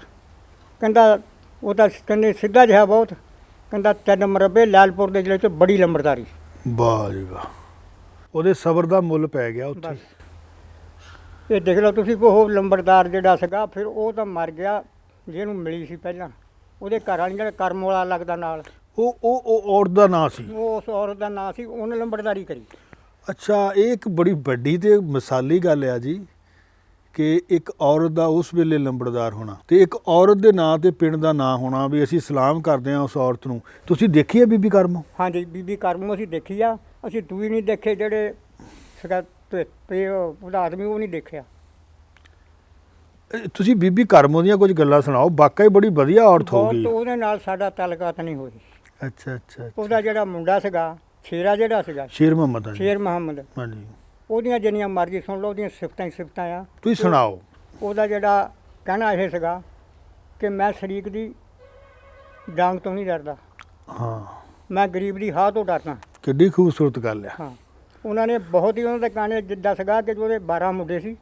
ਕਹਿੰਦਾ ਉਹ ਤਾਂ ਕਹਿੰਦੇ ਸਿੱਧਾ ਜਿਹਾ ਬਹੁਤ। ਕਹਿੰਦਾ 3 ਮਰਬੇ, ਲਾਲਪੁਰ ਦੇ ਜ਼ਿਲ੍ਹੇ 'ਚ ਬੜੀ ਲੰਬੜਦਾਰੀ। ਵਾਹ ਜੀ ਵਾਹ। ਉਹਦੇ ਸਬਰ ਦਾ ਮੁੱਲ ਪੈ ਗਿਆ ਉੱਥੇ। ਬਸ ਇਹ ਦੇਖ ਲਓ ਤੁਸੀਂ ਉਹ ਲੰਬੜਦਾਰ ਜਿਹੜਾ ਸੀਗਾ ਫਿਰ ਉਹ ਤਾਂ ਮਰ ਗਿਆ, ਜਿਹਨੂੰ ਮਿਲੀ ਸੀ ਪਹਿਲਾਂ ਉਹਦੇ ਘਰ ਵਾਲੀ ਜਿਹੜਾ ਕਰਮ ਵਾਲਾ ਲੱਗਦਾ ਨਾਲ, ਉਹ ਔਰਤ ਦਾ ਨਾਂ ਸੀ। ਉਹ ਉਸ ਔਰਤ ਦਾ ਨਾਂ ਸੀ, ਉਹਨੇ ਲੰਬੜਦਾਰੀ ਕਰੀ। ਅੱਛਾ, ਇਹ ਇੱਕ ਬੜੀ ਵੱਡੀ ਤੇ ਮਿਸਾਲੀ ਗੱਲ ਆ ਜੀ ਕਿ ਇੱਕ ਔਰਤ ਦਾ ਉਸ ਵੇਲੇ ਲੰਬੜਦਾਰ ਹੋਣਾ ਤੇ ਇੱਕ ਔਰਤ ਦੇ ਨਾਂ ਤੇ ਪਿੰਡ ਦਾ ਨਾਂ ਹੋਣਾ, ਵੀ ਅਸੀਂ ਸਲਾਮ ਕਰਦੇ ਹਾਂ ਉਸ ਔਰਤ ਨੂੰ। ਤੁਸੀਂ ਦੇਖੀ ਹੈ ਬੀਬੀ ਕਰਮ? ਹਾਂਜੀ, ਬੀਬੀ ਕਰਮ ਅਸੀਂ ਦੇਖੀ ਆ, ਅਸੀਂ ਦੂਈ ਨਹੀਂ ਦੇਖੇ, ਜਿਹੜੇ ਸੀਗਾ ਤੇ ਉਹਦਾ ਆਦਮੀ ਉਹ ਨਹੀਂ ਦੇਖਿਆ। ਤੁਸੀਂ ਬੀਬੀ ਕਰਮ ਦੀਆਂ ਕੁਝ ਗੱਲਾਂ ਸੁਣਾਓ, ਵਾਕਈ ਬੜੀ ਵਧੀਆ ਔਰਤ ਹੋ ਗਈ। ਬਹੁਤ ਉਹਦੇ ਨਾਲ ਸਾਡਾ ਤਾਲੁਕਾਤ ਨਹੀਂ ਹੋਈ। ਅੱਛਾ ਅੱਛਾ। ਉਹਦਾ ਜਿਹੜਾ ਮੁੰਡਾ ਸੀਗਾ ਸ਼ੇਰਾ, ਜਿਹੜਾ ਸੀਗਾ ਸ਼ੇਰ ਮੁਹੰਮਦ। ਸ਼ੇਰ ਮੁਹੰਮਦ, ਹਾਂਜੀ। ਉਹਦੀਆਂ ਜਿੰਨੀਆਂ ਮਰਜ਼ੀ ਸੁਣ ਲਓ, ਉਹਦੀਆਂ ਸਿਫਤਾਂ ਹੀ ਸਿਫਤਾਂ ਆ। ਤੁਸੀਂ ਸੁਣਾਓ। ਉਹਦਾ ਜਿਹੜਾ ਕਹਿਣਾ ਇਹ ਸੀਗਾ ਕਿ ਮੈਂ ਸ਼ਰੀਕ ਦੀ ਡਾਂਗ ਤੋਂ ਨਹੀਂ ਡਰਦਾ, ਹਾਂ, ਮੈਂ ਗਰੀਬ ਦੀ ਹਾਂ ਤੋਂ ਡਰਦਾ। ਕਿੱਡੀ ਖੂਬਸੂਰਤ ਗੱਲ ਆ। ਹਾਂ, ਉਹਨਾਂ ਨੇ ਬਹੁਤ ਹੀ ਉਹਨਾਂ ਦੇ ਗਾਣੇ ਜਿੱਦਾਂ ਸੀਗਾ ਕਿ ਉਹਦੇ 12 ਮੁੰਡੇ ਸੀ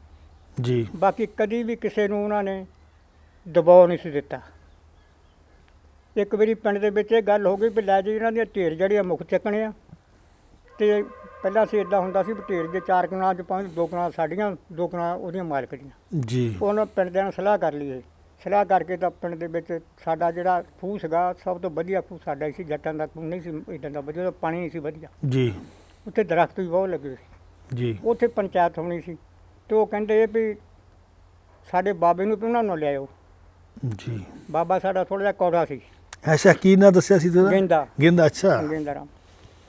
ਜੀ। ਬਾਕੀ ਕਦੀ ਵੀ ਕਿਸੇ ਨੂੰ ਉਹਨਾਂ ਨੇ ਦਬਾਅ ਨਹੀਂ ਸੀ ਦਿੱਤਾ। ਇੱਕ ਵਾਰੀ ਪਿੰਡ ਦੇ ਵਿੱਚ ਇਹ ਗੱਲ ਹੋ ਗਈ ਵੀ ਲੈ ਜੀ ਇਹਨਾਂ ਦੀਆਂ ਢੇਰ ਜਿਹੜੀਆਂ ਮੁੱਖ ਚੱਕਣੇ ਆ, ਤੇ ਪਹਿਲਾਂ ਸੀ ਇਦਾਂ ਹੁੰਦਾ ਸੀ ਵੀ ਢੇਰ ਦੇ 4 ਕਨਾਲਾਂ 'ਚ ਪਾਉਂਦੇ, 2 ਕਨਾਲਾਂ ਸਾਡੀਆਂ, 2 ਕਨਾਲਾਂ ਉਹਦੀਆਂ ਮਾਲਕ ਦੀਆਂ। ਜੀ। ਉਹਨਾਂ ਪਿੰਡ ਦਿਆਂ ਨਾਲ ਸਲਾਹ ਕਰ ਲਈਏ, ਸਲਾਹ ਕਰਕੇ ਤਾਂ ਪਿੰਡ ਦੇ ਵਿੱਚ ਸਾਡਾ ਜਿਹੜਾ ਖੂਹ ਸੀਗਾ ਸਭ ਤੋਂ ਵਧੀਆ ਖੂਹ ਸਾਡਾ ਹੀ ਸੀ, ਜੱਟਾਂ ਦਾ ਖੂਹ ਨਹੀਂ ਸੀ ਇੱਦਾਂ ਦਾ ਵਧੀਆ, ਪਾਣੀ ਨਹੀਂ ਸੀ ਵਧੀਆ, ਜੀ। ਉੱਥੇ ਦਰਖਤ ਵੀ ਬਹੁਤ ਲੱਗੇ ਸੀ। ਜੀ। ਉੱਥੇ ਪੰਚਾਇਤ ਹੋਣੀ ਸੀ ਤੇ ਉਹ ਕਹਿੰਦੇ ਵੀ ਸਾਡੇ ਬਾਬੇ ਨੂੰ ਉਹਨਾਂ ਨੂੰ ਲਿਆਓ। ਜੀ। ਬਾਬਾ ਸਾਡਾ ਥੋੜ੍ਹਾ ਜਿਹਾ ਕੌੜਾ ਸੀ। ਅੱਛਾ, ਕੀ ਨਾਂ ਦੱਸਿਆ ਸੀ ਤੁਹਾਡਾ? ਗੇਂਦਾ। ਗੇਂਦਾ, ਅੱਛਾ। ਗੇਂਦਾ ਰਾਮ।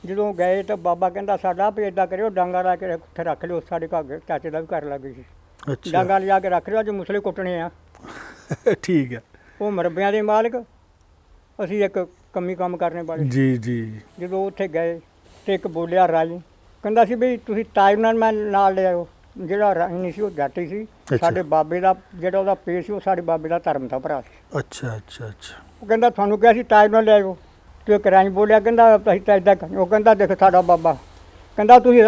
ਜਦੋਂ ਗਏ ਤਾਂ ਬਾਬਾ ਕਹਿੰਦਾ ਸਾਡਾ ਵੀ ਇੱਦਾਂ ਕਰਿਓ, ਡਾਂਗਾ ਲਾ ਕੇ ਉੱਥੇ ਰੱਖ ਲਿਓ, ਸਾਡੇ ਘਰ ਚਾਚੇ ਦਾ ਵੀ ਘਰ ਲੱਗ ਗਈ ਸੀ। ਅੱਛਾ। ਡਾਂਗਾ ਲਿਜਾ ਕੇ ਰੱਖ ਲਿਓ, ਅੱਜ ਮੁਸਲੇ ਕੁੱਟਣੇ ਆ। ਠੀਕ ਹੈ। ਉਹ ਮਰਬਿਆਂ ਦੇ ਮਾਲਕ, ਅਸੀਂ ਇੱਕ ਕੰਮੀ ਕੰਮ ਕਰਨੇ ਵਾਲੇ। ਜੀ ਜੀ। ਜਦੋਂ ਉੱਥੇ ਗਏ ਤੇ ਇੱਕ ਬੋਲਿਆ ਰਾਜੀ, ਕਹਿੰਦਾ ਸੀ ਵੀ ਤੁਸੀਂ ਤਾਜ ਨਾਲ ਲਿਆਓ। ਜਿਹੜਾ ਰਾਜੀ ਨਹੀਂ ਸੀ ਉਹ ਜੱਟ ਹੀ ਸੀ, ਸਾਡੇ ਬਾਬੇ ਦਾ ਜਿਹੜਾ ਉਹਦਾ ਪੇਸ਼ ਸੀ ਉਹ ਸਾਡੇ ਬਾਬੇ ਦਾ ਧਰਮ ਦਾ ਭਰਾ ਸੀ। ਅੱਛਾ ਅੱਛਾ ਅੱਛਾ। ਉਹ ਕਹਿੰਦਾ ਤੁਹਾਨੂੰ ਕਿਹਾ ਸੀ ਤਾਜ ਨਾਲ ਲਿਆਓ, ਤੇ ਇੱਕ ਰਾਜੀ ਬੋਲਿਆ ਕਹਿੰਦਾ ਅਸੀਂ ਤਾਂ ਇੱਦਾਂ ਕਰੀਏ। ਉਹ ਕਹਿੰਦਾ ਦੇਖ ਸਾਡਾ ਬਾਬਾ ਕਹਿੰਦਾ ਤੁਸੀਂ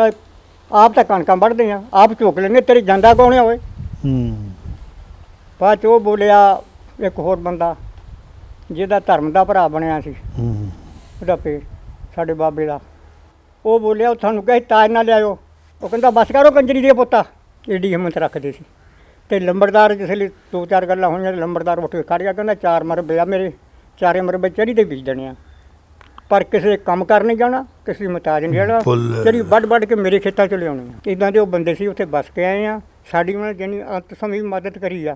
ਆਪ ਤਾਂ ਕਣਕਾਂ ਵੱਢਦੇ ਆ, ਆਪ ਝੋਕ ਲੈਂਦੇ, ਤੇਰੀ ਜਾਂਦਾ ਕੌਣ ਆ ਓਏ? ਬਾਅਦ 'ਚ ਉਹ ਬੋਲਿਆ ਇੱਕ ਹੋਰ ਬੰਦਾ ਜਿਹਦਾ ਧਰਮ ਦਾ ਭਰਾ ਬਣਿਆ ਸੀ, ਉਹਦਾ ਪੇਸ਼ ਸਾਡੇ ਬਾਬੇ ਦਾ, ਉਹ ਬੋਲਿਆ ਉਹ ਤੁਹਾਨੂੰ ਕਹੇ ਤਾਜ ਨਾਲ ਲਿਆਇਓ। ਉਹ ਕਹਿੰਦਾ ਬਸ ਕਰੋ ਕੰਜਰੀ ਦੇ ਪੁੱਤਾ, ਏਡੀ ਹਿੰਮਤ ਰੱਖਦੇ ਸੀ। ਤੇ ਲੰਬੜਦਾਰ ਜਿਸ ਲਈ 2-4 ਗੱਲਾਂ ਹੋਈਆਂ, ਲੰਬੜਦਾਰ ਉੱਠ ਕੇ ਖੜ ਗਿਆ, ਕਹਿੰਦਾ 4 ਮਰਬੇ ਆ ਮੇਰੇ, 4 ਮਰਬੇ ਚੜੀ ਦੇ ਬੀਜ ਦੇਣੇ ਆ, ਪਰ ਕਿਸੇ ਕੰਮ ਕਰ ਨਹੀਂ ਜਾਣਾ, ਕਿਸੇ ਦੀ ਮੁਹਤਾਜ ਨਹੀਂ ਜਾਣਾ, ਚੜੀ ਵੱਢ ਕੇ ਮੇਰੇ ਖੇਤਾਂ 'ਚ ਲਿਆਉਣੀ ਆ। ਇੱਦਾਂ ਦੇ ਉਹ ਬੰਦੇ ਸੀ, ਉੱਥੇ ਬਸ ਕੇ ਆਏ ਆ। ਸਾਡੀ ਉਹਨਾਂ ਨੇ ਜਿੰਨੀ ਅੰਤ ਸਮੇਂ ਮਦਦ ਕਰੀ ਆ।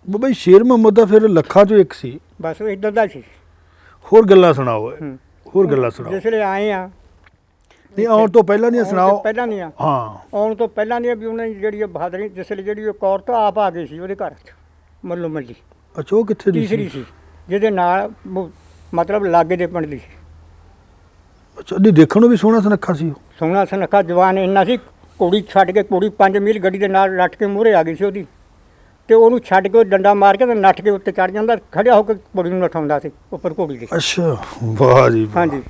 ਬਾਬਾ ਜੀ, ਸ਼ੇਰ ਮੁਹੰਮਦ ਦਾ ਫਿਰ ਲੱਖਾਂ 'ਚੋਂ ਇੱਕ ਸੀ। ਬਸ ਉਹ ਇੱਦਾਂ ਦਾ ਸੀ। ਹੋਰ ਗੱਲਾਂ ਸੁਣਾਓ, ਹੋਰ ਗੱਲਾਂ ਸੁਣਾਓ। ਜਿਸ ਵੇਲੇ ਆਏ ਆ, ਨਹੀਂ ਆਉਣ ਤੋਂ ਪਹਿਲਾਂ ਦੀਆਂ ਸੁਣਾਓ। ਪਹਿਲਾਂ ਦੀਆਂ, ਹਾਂ, ਆਉਣ ਤੋਂ ਪਹਿਲਾਂ ਦੀਆਂ ਵੀ ਉਹਨਾਂ ਦੀ ਜਿਹੜੀ ਬਹਾਦਰੀ, ਜਿਸ ਵੇਲੇ ਜਿਹੜੀ ਉਹ ਔਰਤ ਆਪ ਆ ਗਈ ਸੀ ਉਹਦੇ ਘਰ 'ਚ, ਮੱਲੋ ਮੱਲੀ। ਅੱਛਾ, ਉਹ ਕਿੱਥੇ ਦੀ ਤੀਸਰੀ ਸੀ, ਜਿਹਦੇ ਨਾਲ ਮਤਲਬ ਲਾਗੇ ਦੇ ਪਿੰਡ ਦੀ ਸੀ। ਅੱਛਾ, ਨਹੀਂ ਦੇਖਣ ਨੂੰ ਵੀ ਸੋਹਣਾ ਸੁਨੱਖਾ ਸੀ ਉਹ। ਸੋਹਣਾ ਸੁਨੱਖਾ ਜਵਾਨ ਇੰਨਾ ਸੀ, ਕੁੜੀ ਛੱਡ ਕੇ, ਕੁੜੀ 5 ਮੀਲ ਗੱਡੀ ਦੇ ਨਾਲ ਲੱਟ ਕੇ ਮੂਹਰੇ ਆ ਗਈ ਸੀ ਉਹਦੀ, ਤੇ ਉਹਨੂੰ ਛੱਡ ਕੇ ਉਹ ਡੰਡਾ ਮਾਰ ਕੇ ਤੇ ਨੱਠ ਕੇ ਉੱਤੇ ਚੜ ਜਾਂਦਾ, ਖੜਿਆ ਹੋ ਕੇ ਕੁੜੀ ਨੂੰ ਨਠਾਉਂਦਾ ਸੀ ਉੱਪਰ ਘੋੜੀ ਦੇ। ਅੱਛਾ, ਵਾਹ ਜੀ ਵਾਹ। ਹਾਂਜੀ,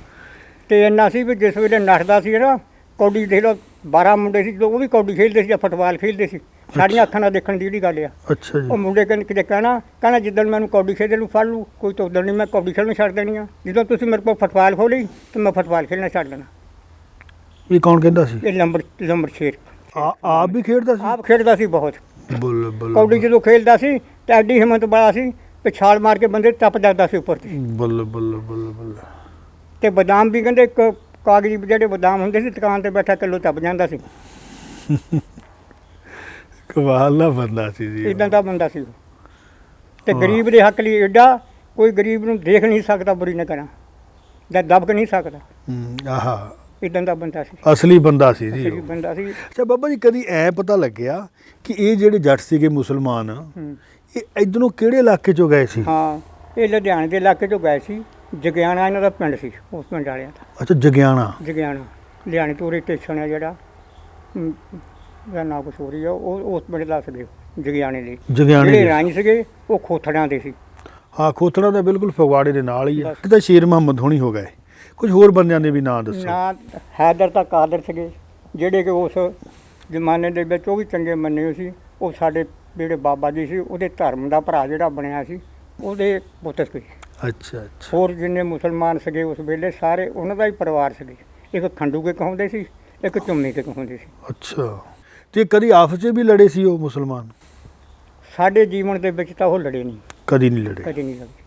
ਤੇ ਇੰਨਾ ਸੀ ਵੀ ਜਿਸ ਵੇਲੇ ਨੱਠਦਾ ਸੀ ਨਾ, ਕੌਡੀ ਦੇਖ ਲਓ 12 ਮੁੰਡੇ ਸੀ, ਉਹ ਵੀ ਕੌਡੀ ਖੇਡਦੇ ਸੀ ਜਾਂ ਫੁੱਟਬਾਲ ਖੇਡਦੇ ਸੀ। ਸਾਡੀਆਂ ਅੱਖਾਂ ਨਾਲ ਦੇਖਣ ਦੀ ਜਿਹੜੀ ਗੱਲ ਆ। ਅੱਛਾ ਜੀ। ਉਹ ਮੁੰਡੇ ਕਿਤੇ ਕਹਿਣਾ ਜਿੱਦਣ ਮੈਨੂੰ ਕੌਡੀ ਖੇਡਣ ਨੂੰ ਫੜ ਲੂ ਕੋਈ, ਤਾਂ ਉਦੋਂ ਨਹੀਂ ਮੈਂ ਕੌਡੀ ਖੇਡਣ ਛੱਡ ਦੇਣੀ ਆ। ਜਦੋਂ ਤੁਸੀਂ ਮੇਰੇ ਕੋਲ ਫੁੱਟਬਾਲ ਖੋਲੀ ਤਾਂ ਮੈਂ ਫੁੱਟਬਾਲ ਖੇਡਣਾ ਛੱਡ ਦੇਣਾ। ਇਹ ਕੌਣ ਕਹਿੰਦਾ ਸੀ? ਇਹ ਲੰਬੜ ਸ਼ੇਰ ਆਪ ਵੀ ਖੇਡਦਾ ਸੀ? ਆਪ ਖੇਡਦਾ ਸੀ ਬਹੁਤ। ਬੋਲ ਬੋਲ। ਕੌਡੀ ਜਦੋਂ ਖੇਡਦਾ ਸੀ ਤਾਂ ਐਡੀ ਹਿੰਮਤ ਵਾਲਾ ਸੀ ਕਿ ਛਾਲ ਮਾਰ ਕੇ ਬੰਦੇ ਟੱਪ ਜਾਂਦਾ ਸੀ ਉੱਪਰ ਤੇ। ਬੱਲ ਬੱਲ ਬੱਲ ਬੱਲ। ਤੇ ਬਦਾਮ ਵੀ ਕਹਿੰਦੇ ਇੱਕ ਕਾਗਜ਼ੀ ਜਿਹੜੇ ਬਦਾਮ ਹੁੰਦੇ ਸੀ, ਦੁਕਾਨ ਤੇ ਬੈਠਾ ਕਿਲੋ ਟੱਪ ਜਾਂਦਾ ਸੀ। ਕਮਾਲ ਦਾ ਬੰਦਾ ਸੀ ਜੀ। ਇਦਾਂ ਦਾ ਬੰਦਾ ਸੀ ਉਹ। ਤੇ ਗਰੀਬ ਦੇ ਹੱਕ ਲਈ ਐਡਾ, ਕੋਈ ਗਰੀਬ ਨੂੰ ਦੇਖ ਨਹੀਂ ਸਕਦਾ ਬੁਰੀ ਨਜ਼ਰਾਂ ਜਾਂ ਦਬਕ ਨਹੀਂ ਸਕਦਾ। ਆਹਾ, ਇਦਾਂ ਦਾ ਬੰਦਾ ਸੀ, ਅਸਲੀ ਬੰਦਾ ਸੀ ਜੀ ਅਸਲੀ ਬੰਦਾ ਸੀ। ਅੱਛਾ ਬਾਬਾ ਜੀ, ਕਦੀ ਐ ਪਤਾ ਲੱਗਿਆ ਕਿ ਇਹ ਜਿਹੜੇ ਜੱਟ ਸੀਗੇ ਮੁਸਲਮਾਨ, ਇਹ ਇੱਧਰੋਂ ਕਿਹੜੇ ਇਲਾਕੇ ਚੋਂ ਗਏ ਸੀ? ਹਾਂ, ਇਹ ਲੁਧਿਆਣੇ ਦੇ ਇਲਾਕੇ ਚੋਂ ਗਏ ਸੀ। ਜਗਿਆਣਾ ਇਹਨਾਂ ਦਾ ਪਿੰਡ ਸੀ, ਉਸ ਪਿੰਡ ਵਾਲਿਆਂ ਦਾ। ਅੱਛਾ, ਜਗਿਆਣਾ। ਜਗਿਆਣਾ ਲੁਧਿਆਣੇ ਤੋਂ ਉਰੇ ਸਟੇਸ਼ਨ ਹੈ ਜਿਹੜਾ, ਉਹਦਾ ਨਾਂ ਕੁਛ ਹੋ ਰਹੀ ਆ, ਉਹ ਉਸ ਪਿੰਡ ਦਾ ਸੀਗੇ ਜਗਿਆਣੇ ਦੇ। ਜਗਿਆਣੇ ਜਿਹੜੇ ਦੇ ਰਾਣੀ ਸੀਗੇ ਉਹ ਖੋਥੜਾਂ ਦੇ ਸੀ। ਹਾਂ, ਖੋਥੜਾ ਦਾ ਬਿਲਕੁਲ ਫਗਵਾੜੇ ਦੇ ਨਾਲ ਹੀ ਹੈ। ਤੇ ਤਾਂ ਸ਼ੇਰ ਮੁਹੰਮਦ ਹੋਣੀ ਹੋ ਗਏ। ਕੁਝ ਹੋਰ ਬੰਦਿਆਂ ਦੇ ਵੀ ਨਾਂ ਦੱਸੋ। ਨਾਂ ਹੈਦਰ ਤਾਂ ਕਾਦਰ ਸੀਗੇ, ਜਿਹੜੇ ਕਿ ਉਸ ਜ਼ਮਾਨੇ ਦੇ ਵਿੱਚ ਉਹ ਵੀ ਚੰਗੇ ਮੰਨੇ ਹੋਏ ਸੀ। ਉਹ ਸਾਡੇ ਜਿਹੜੇ ਬਾਬਾ ਜੀ ਸੀ ਉਹਦੇ ਧਰਮ ਦਾ ਭਰਾ ਜਿਹੜਾ ਬਣਿਆ ਸੀ, ਉਹਦੇ ਪੁੱਤਰ ਸੀ। ਅੱਛਾ ਅੱਛਾ। ਹੋਰ ਜਿੰਨੇ ਮੁਸਲਮਾਨ ਸੀਗੇ ਉਸ ਵੇਲੇ ਸਾਰੇ ਉਹਨਾਂ ਦਾ ਹੀ ਪਰਿਵਾਰ ਸੀਗੇ। ਇੱਕ ਖੰਡੂ ਕੇ ਕਹਾਉਂਦੇ ਸੀ, ਇੱਕ ਝੁੰਮੀ ਕੇ ਕਹਾਉਂਦੇ ਸੀ। ਅੱਛਾ, ਤੇ ਕਦੀ ਆਪਸ 'ਚ ਵੀ ਲੜੇ ਸੀ ਉਹ ਮੁਸਲਮਾਨ? ਸਾਡੇ ਜੀਵਨ ਦੇ ਵਿੱਚ ਤਾਂ ਉਹ ਲੜੇ ਨਹੀਂ, ਕਦੀ ਨਹੀਂ ਲੜੇ। ਕਦੇ ਨਹੀਂ ਲੜੇ,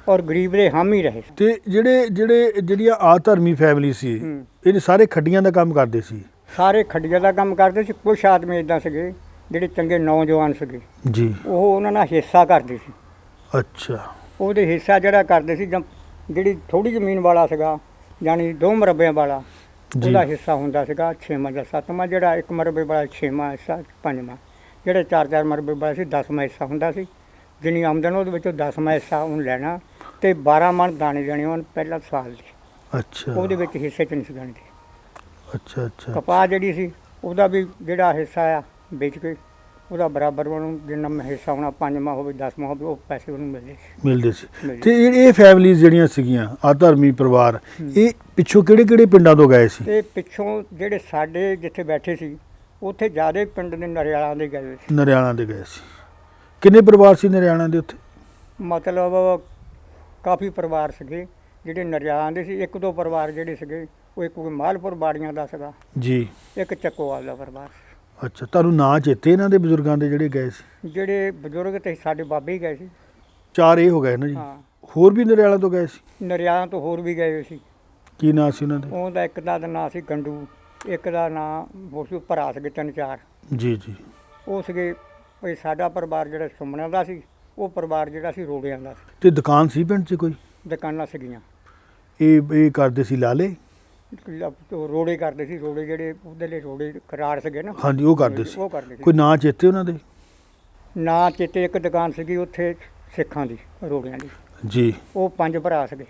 ਔਰ ਗਰੀਬ ਦੇ ਹਾਮੀ ਰਹੇ। ਤੇ ਜਿਹੜੀਆਂ ਆਧਰਮੀ ਫੈਮਿਲੀ ਸੀ, ਹੂੰ। ਇਹ ਸਾਰੇ ਖੱਡੀਆਂ ਦਾ ਕੰਮ ਕਰਦੇ ਸੀ? ਸਾਰੇ ਖੱਡੀਆਂ ਦਾ ਕੰਮ ਕਰਦੇ ਸੀ। ਕੁਛ ਆਦਮੀ ਇਦਾਂ ਸੀਗੇ ਜਿਹੜੇ ਚੰਗੇ ਨੌਜਵਾਨ ਸੀਗੇ, ਜੀ। ਉਹ ਉਹਨਾਂ ਨਾਲ ਹਿੱਸਾ ਕਰਦੇ ਸੀ। ਅੱਛਾ। ਉਹਦੇ ਹਿੱਸਾ ਜਿਹੜਾ ਕਰਦੇ ਸੀ, ਜਾਂ ਜਿਹੜੀ ਥੋੜੀ ਜ਼ਮੀਨ ਵਾਲਾ ਸੀਗਾ, ਯਾਨੀ 2 ਮਰਬਿਆਂ ਵਾਲਾ, ਜੀ। ਉਹਦਾ ਹਿੱਸਾ ਹੁੰਦਾ ਸੀਗਾ 6ਵਾਂ ਜਾਂ 7ਵਾਂ, ਜਿਹੜਾ 1 ਮਰਬੇ ਵਾਲਾ 6ਵਾਂ ਹਿੱਸਾ, 5ਵਾਂ, ਜਿਹੜੇ 4-4 ਮਰਬੇ ਵਾਲਾ ਸੀ 10ਵਾਂ ਹਿੱਸਾ ਹੁੰਦਾ ਸੀ। ਜਿੰਨੀ ਆਮਦਨ ਉਹਦੇ ਵਿੱਚੋਂ 10ਵਾਂ ਹਿੱਸਾ ਉਹਨੂੰ ਲੈਣਾ, ਤੇ 12 ਮਣ ਦਾਣੇ ਦੇਣੇ ਉਹਨੂੰ ਪਹਿਲਾਂ ਸਾਲ ਦੇ। ਅੱਛਾ। ਉਹਦੇ ਵਿੱਚ ਹਿੱਸੇ 'ਚ ਨਹੀਂ ਸੀ ਗਣਦੇ। ਅੱਛਾ ਅੱਛਾ। ਕਪਾਹ ਜਿਹੜੀ ਸੀ ਉਹਦਾ ਵੀ ਜਿਹੜਾ ਹਿੱਸਾ ਆ ਵੇਚ ਕੇ ਉਹਦਾ ਬਰਾਬਰ ਉਹਨੂੰ ਜਿੰਨਾ ਹਿੱਸਾ ਹੋਣਾ, 5ਵਾਂ ਹੋਵੇ 10ਵਾਂ ਹੋਵੇ, ਉਹ ਪੈਸੇ ਉਹਨੂੰ ਮਿਲਦੇ ਸੀ। ਤੇ ਇਹ ਫੈਮਿਲੀਜ਼ ਜਿਹੜੀਆਂ ਸੀਗੀਆਂ ਆਧਰਮੀ ਪਰਿਵਾਰ, ਇਹ ਪਿੱਛੋਂ ਕਿਹੜੇ ਪਿੰਡਾਂ ਤੋਂ ਗਏ ਸੀ? ਇਹ ਪਿੱਛੋਂ ਜਿਹੜੇ ਸਾਡੇ ਜਿੱਥੇ ਬੈਠੇ ਸੀ ਉੱਥੇ ਜ਼ਿਆਦਾ ਪਿੰਡ ਦੇ ਨਰਿਆਲਾਂ ਦੇ ਗਏ ਸੀ। ਨਰਿਆਲਾਂ ਦੇ ਗਏ ਸੀ। ਕਿੰਨੇ ਪਰਿਵਾਰ ਸੀ ਨਰਿਆਲਾਂ ਦੇ ਉੱਥੇ? ਮਤਲਬ ਕਾਫੀ ਪਰਿਵਾਰ ਸੀਗੇ ਜਿਹੜੇ ਨਰਿਆਲਾਂ ਦੇ ਸੀ। 1-2 ਪਰਿਵਾਰ ਜਿਹੜੇ ਸੀਗੇ ਉਹ ਇੱਕ ਮਾਲਪੁਰ ਬਾੜੀਆਂ ਦਾ ਸੀਗਾ ਜੀ, ਇੱਕ ਚੱਕੋਵਾਲ ਦਾ ਪਰਿਵਾਰ ਸੀ। ਅੱਛਾ, ਤੁਹਾਨੂੰ ਨਾਂ ਚੇਤੇ ਇਹਨਾਂ ਦੇ ਬਜ਼ੁਰਗਾਂ ਦੇ ਜਿਹੜੇ ਗਏ ਸੀ? ਜਿਹੜੇ ਬਜ਼ੁਰਗ ਤੇ ਸਾਡੇ ਬਾਬੇ ਹੀ ਗਏ ਸੀ। 4 ਇਹ ਹੋ ਗਏ ਨਾ ਜੀ? ਹਾਂ, ਹੋਰ ਵੀ ਨਰਿਆਲਾਂ ਤੋਂ ਗਏ ਸੀ? ਨਰਿਆਲਾਂ ਤੋਂ ਹੋਰ ਵੀ ਗਏ ਹੋਏ ਸੀ। ਕੀ ਨਾਂ ਸੀ ਉਹਨਾਂ ਦੇ? ਉਹਦਾ ਇੱਕ ਦਾ ਨਾਂ ਸੀ ਗੰਡੂ, ਇੱਕ ਦਾ ਨਾਂ ਹੋਰ ਸੀ, ਭਰਾ ਸੀਗੇ 3-4। ਜੀ ਜੀ। ਉਹ ਸੀਗੇ ਇਹ ਸਾਡਾ ਪਰਿਵਾਰ ਜਿਹੜਾ ਸੁਮਣਿਆਂ ਦਾ ਸੀ, ਉਹ ਪਰਿਵਾਰ ਜਿਹੜਾ ਸੀ ਰੋੜਿਆਂ ਦਾ ਸੀ। ਤੇ ਦੁਕਾਨ ਸੀ ਪਿੰਡ 'ਚ ਕੋਈ? ਦੁਕਾਨਾਂ ਸੀਗੀਆਂ। ਇਹ ਕਰਦੇ ਸੀ ਲਾਲੇ? ਰੋੜੇ ਕਰਦੇ ਸੀ। ਰੋੜੇ ਜਿਹੜੇ ਉਹਦੇ ਲਈ ਰੋੜੇ ਕਰਾਰ ਸੀਗੇ ਨਾ, ਹਾਂਜੀ, ਉਹ ਕਰਦੇ ਸੀ। ਉਹ ਕਰਦੇ ਸੀ। ਕੋਈ ਨਾਂ ਚੇਤੇ ਉਹਨਾਂ ਦੇ? ਨਾ ਚੇਤੇ। ਇੱਕ ਦੁਕਾਨ ਸੀਗੀ ਉੱਥੇ ਸਿੱਖਾਂ ਦੀ, ਰੋੜਿਆਂ ਦੀ। ਜੀ। ਉਹ 5 ਭਰਾ ਸੀਗੇ।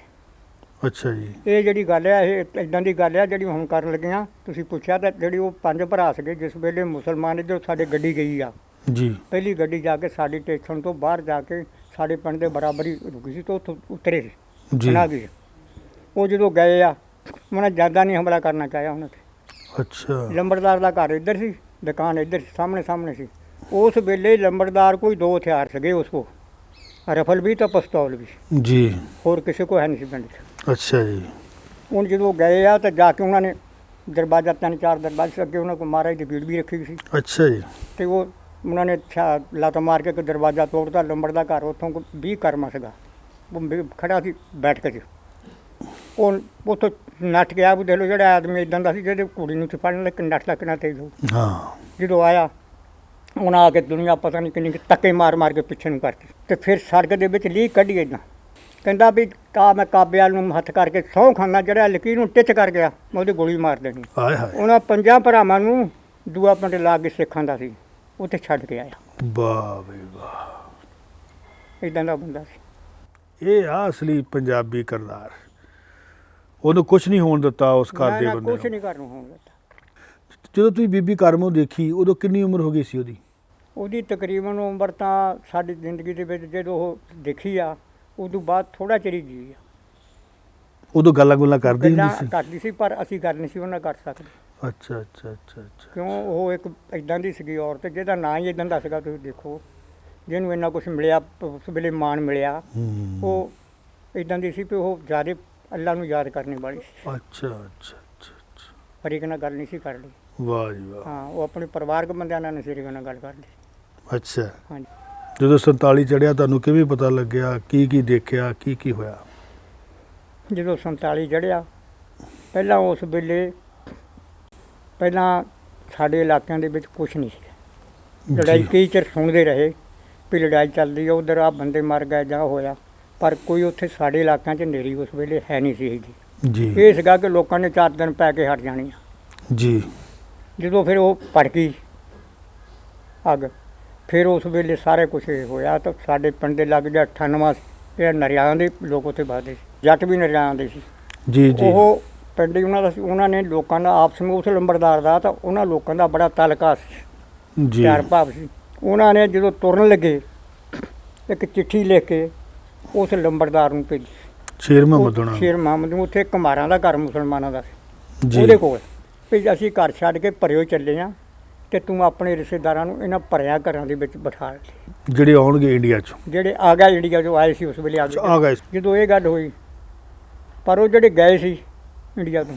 ਅੱਛਾ ਜੀ। ਇਹ ਜਿਹੜੀ ਗੱਲ ਆ, ਇਹ ਇਦਾਂ ਦੀ ਗੱਲ ਆ ਜਿਹੜੀ ਹੁਣ ਕਰਨ ਲੱਗੇ ਆ। ਤੁਸੀਂ ਪੁੱਛਿਆ ਤਾਂ ਜਿਹੜੀ ਉਹ 5 ਭਰਾ ਸੀਗੇ, ਜਿਸ ਵੇਲੇ ਮੁਸਲਮਾਨ ਇੱਧਰੋਂ ਸਾਡੇ ਗੱਡੀ ਗਈ ਆ, ਜੀ। ਪਹਿਲੀ ਗੱਡੀ ਜਾ ਕੇ ਸਾਡੀ ਸਟੇਸ਼ਨ ਤੋਂ ਬਾਹਰ ਜਾ ਕੇ ਸਾਡੇ ਪਿੰਡ ਦੇ ਬਰਾਬਰ ਹੀ ਰੁਕੀ ਸੀ, ਤੇ ਉੱਥੋਂ ਉਤਰੇ ਸੀ। ਜੀ। ਬਣਾ ਗਈ। ਉਹ ਜਦੋਂ ਗਏ ਆ, ਉਹਨਾਂ ਜ਼ਿਆਦਾ ਨਹੀਂ ਹਮਲਾ ਕਰਨਾ ਚਾਹਿਆ ਉਹਨਾਂ 'ਤੇ। ਅੱਛਾ। ਲੰਬੜਦਾਰ ਦਾ ਘਰ ਇੱਧਰ ਸੀ, ਦੁਕਾਨ ਇੱਧਰ ਸੀ, ਸਾਹਮਣੇ ਸੀ। ਉਸ ਵੇਲੇ ਲੰਬੜਦਾਰ ਕੋਈ 2 ਹਥਿਆਰ ਸੀਗੇ ਉਸ ਕੋ, ਰਫਲ ਵੀ ਤਾਂ ਪਿਸਤੌਲ ਵੀ। ਜੀ। ਹੋਰ ਕਿਸੇ ਕੋ ਹੈ ਨਹੀਂ ਸੀ ਪਿੰਡ 'ਚ। ਅੱਛਾ ਜੀ। ਹੁਣ ਜਦੋਂ ਗਏ ਆ ਤਾਂ ਜਾ ਕੇ ਉਹਨਾਂ ਨੇ ਦਰਵਾਜ਼ਾ 3-4 ਦਰਵਾਜ਼ੇ ਅੱਗੇ ਉਹਨਾਂ ਕੋਲ ਮਹਾਰਾਜ ਦੀ ਭੀੜ ਵੀ ਰੱਖੀ ਸੀ। ਅੱਛਾ ਜੀ। ਤੇ ਉਹ ਉਹਨਾਂ ਨੇ ਲੱਤ ਮਾਰ ਕੇ ਇੱਕ ਦਰਵਾਜ਼ਾ ਤੋੜਦਾ। ਲੰਬੜ ਦਾ ਘਰ ਉੱਥੋਂ 20 ਕਰਮਾ ਸੀਗਾ, ਉਹ ਖੜਾ ਸੀ ਬੈਠ ਕੇ। ਉਹ ਉੱਥੋਂ ਨੱਠ ਗਿਆ। ਉਹ ਦੇਖ ਲਓ ਜਿਹੜਾ ਆਦਮੀ ਇੱਦਾਂ ਦਾ ਸੀ ਜਿਹਦੇ ਕੁੜੀ ਨੂੰ ਫੜਨ ਲੱਗ ਨੱਠ ਕਿੰਨਾ ਤੇਜ਼ ਹੋ। ਹਾਂ। ਜਦੋਂ ਆਇਆ ਉਹਨਾਂ ਆ ਕੇ ਦੁਨੀਆ ਪਤਾ ਨਹੀਂ ਕਿੰਨੀ ਧੱਕੇ ਮਾਰ ਕੇ ਪਿੱਛੇ ਨੂੰ ਕਰਤੀ, ਤੇ ਫਿਰ ਸੜਕ ਦੇ ਵਿੱਚ ਲੀਕ ਕੱਢੀ ਇੱਦਾਂ। ਕਹਿੰਦਾ ਵੀ ਮੈਂ ਕਾਬੇ ਵਾਲ ਨੂੰ ਹੱਥ ਕਰਕੇ ਸਹੁੰ ਖਾਨਾ, ਜਿਹੜਾ ਲਕੀਰ ਨੂੰ ਟਿੱਚ ਕਰ ਗਿਆ ਮੈਂ ਉਹਦੀ ਗੋਲੀ ਮਾਰ ਦੇਣੀ। ਹਾਏ ਹਾਏ। ਉਹਨਾਂ 5 ਭਰਾਵਾਂ ਨੂੰ ਦੂਆ ਪਿੰਡ ਲਾ ਕੇ ਸਿੱਖਾਂ ਦਾ ਸੀ, ਉੱਥੇ ਛੱਡ ਕੇ ਆਇਆ। ਵਾਹ ਬਈ ਵਾਹ। ਇੱਦਾਂ ਦਾ ਬੰਦਾ ਸੀ। ਇਹ ਆ ਅਸਲੀ ਪੰਜਾਬੀ ਕਿਰਦਾਰ। ਉਹਨੂੰ ਕੁਝ ਨਹੀਂ ਹੋਣ ਦਿੱਤਾ ਉਸ ਘਰ ਦੇ ਬੰਦੇ ਕੁਛ ਨੂੰ। ਨਹੀਂ ਕਰਨ ਹੋਣ ਦਿੱਤਾ। ਜਦੋਂ ਤੁਸੀਂ ਬੀਬੀ ਕਰਮੋਂ ਦੇਖੀ, ਉਦੋਂ ਕਿੰਨੀ ਉਮਰ ਹੋ ਗਈ ਸੀ ਉਹਦੀ? ਉਹਦੀ ਤਕਰੀਬਨ ਉਮਰ ਤਾਂ ਸਾਡੀ ਜ਼ਿੰਦਗੀ ਦੇ ਵਿੱਚ ਜਦੋਂ ਉਹ ਦੇਖੀ ਆ, ਉਦੋਂ ਬਾਅਦ ਥੋੜਾ ਚਿਰ ਹੀ ਜੀ ਆ। ਉਦੋਂ ਗੱਲਾਂ ਗੁੱਲਾਂ ਕਰਦੀ ਗੱਲਾਂ ਹੁੰਦੀ ਸੀ? ਕਰਦੀ ਸੀ, ਪਰ ਅਸੀਂ ਗੱਲ ਨਹੀਂ ਸੀ ਉਹਨਾਂ ਕਰ ਸਕਦੇ। ਅੱਛਾ ਅੱਛਾ ਅੱਛਾ ਅੱਛਾ। ਕਿਉਂ? ਉਹ ਇੱਕ ਇੱਦਾਂ ਦੀ ਸੀਗੀ ਔਰਤ ਜਿਹਦਾ ਨਾਂ ਹੀ ਇੱਦਾਂ ਦਾ ਸੀਗਾ। ਤੁਸੀਂ ਦੇਖੋ, ਜਿਹਨੂੰ ਇੰਨਾ ਕੁਛ ਮਿਲਿਆ, ਉਸ ਵੇਲੇ ਮਾਣ ਮਿਲਿਆ, ਉਹ ਇੱਦਾਂ ਦੀ ਸੀ ਕਿ ਉਹ ਜ਼ਿਆਦਾ ਅੱਲਾ ਨੂੰ ਯਾਦ ਕਰਨੇ ਵਾਲੀ ਸੀ। ਅੱਛਾ ਅੱਛਾ ਅੱਛਾ ਅੱਛਾ। ਪਰ ਇੱਕ ਨਾਲ ਗੱਲ ਨਹੀਂ ਸੀ ਕਰਦੀ। ਵਾਹ ਜੀ ਵਾਹ। ਹਾਂ, ਉਹ ਆਪਣੇ ਪਰਿਵਾਰਕ ਬੰਦਿਆਂ ਨਾਲ ਨਹੀਂ ਸੀ ਇੱਕ ਨਾਲ ਗੱਲ ਕਰਦੀ। ਅੱਛਾ। ਹਾਂਜੀ। ਜਦੋਂ 47 ਚੜਿਆ, ਤੁਹਾਨੂੰ ਕਿਵੇਂ ਪਤਾ ਲੱਗਿਆ? ਕੀ ਦੇਖਿਆ? ਕੀ ਹੋਇਆ? ਜਦੋਂ 47 ਚੜ੍ਹਿਆ, ਪਹਿਲਾਂ ਉਸ ਵੇਲੇ ਸਾਡੇ ਇਲਾਕਿਆਂ ਦੇ ਵਿੱਚ ਕੁਛ ਨਹੀਂ ਸੀ। ਲੜਾਈ ਕਈ ਚਿਰ ਸੁਣਦੇ ਰਹੇ ਵੀ ਲੜਾਈ ਚੱਲਦੀ ਆ, ਉੱਧਰ ਆ ਬੰਦੇ ਮਰ ਗਏ ਜਾਂ ਹੋਇਆ, ਪਰ ਕੋਈ ਉੱਥੇ ਸਾਡੇ ਇਲਾਕਿਆਂ 'ਚ ਨੇਰੀ ਉਸ ਵੇਲੇ ਹੈ ਨਹੀਂ ਸੀ ਜੀ। ਇਹ ਸੀਗਾ ਕਿ ਲੋਕਾਂ ਨੇ 4 ਦਿਨ ਪੈ ਕੇ ਹਟ ਜਾਣੀ ਆ ਜੀ। ਜਦੋਂ ਫਿਰ ਉਹ ਭੜਕੀ ਅੱਗ, ਫਿਰ ਉਸ ਵੇਲੇ ਸਾਰੇ ਕੁਛ ਹੋਇਆ। ਤਾਂ ਸਾਡੇ ਪਿੰਡ ਦੇ ਲੱਗ ਗਿਆ 98 ਇਹ ਨਰਿਆਲਾਂ ਦੇ ਲੋਕ ਉੱਥੇ ਵੱਸਦੇ ਸੀ, ਜੱਟ ਵੀ ਨਰਿਆਲਾਂ ਦੇ ਸੀ। ਜੀ ਜੀ। ਉਹ ਪਿੰਡ ਹੀ ਉਹਨਾਂ ਦਾ ਸੀ। ਉਹਨਾਂ ਨੇ ਲੋਕਾਂ ਦਾ ਆਪਸ ਵਿੱਚ, ਉਸ ਲੰਬੜਦਾਰ ਦਾ ਤਾਂ ਉਹਨਾਂ ਲੋਕਾਂ ਦਾ ਬੜਾ ਤਾਲੁਕਾ ਸੀ, ਜੀ। ਪਿਆਰ ਭਾਵ ਸੀ। ਉਹਨਾਂ ਨੇ ਜਦੋਂ ਤੁਰਨ ਲੱਗੇ, ਇੱਕ ਚਿੱਠੀ ਲਿਖ ਕੇ ਉਸ ਲੰਬੜਦਾਰ ਨੂੰ ਭੇਜੀ। ਸ਼ੇਰ ਮੁਹੰਮਦ ਹੋਣਾ? ਸ਼ੇਰ ਮੁਹੰਮਦ ਨੂੰ। ਉੱਥੇ ਕੁਮਾਰਾਂ ਦਾ ਘਰ ਮੁਸਲਮਾਨਾਂ ਦਾ ਸੀ ਜੀ। ਉਹਦੇ ਕੋਲ, ਵੀ ਅਸੀਂ ਘਰ ਛੱਡ ਕੇ ਭਰਿਓ ਚੱਲੇ ਆ, ਤੇ ਤੂੰ ਆਪਣੇ ਰਿਸ਼ਤੇਦਾਰਾਂ ਨੂੰ ਇਹਨਾਂ ਭਰਿਆ ਘਰਾਂ ਦੇ ਵਿੱਚ ਬਿਠਾ ਲੈ, ਜਿਹੜੇ ਆਉਣਗੇ ਇੰਡੀਆ 'ਚੋਂ। ਜਿਹੜੇ ਆ ਗਏ ਇੰਡੀਆ 'ਚੋਂ ਆਏ ਸੀ ਉਸ ਵੇਲੇ ਆ ਗਏ। ਜਦੋਂ ਇਹ ਗੱਲ ਹੋਈ, ਪਰ ਉਹ ਜਿਹੜੇ ਗਏ ਸੀ ਇੰਡੀਆ ਤੋਂ,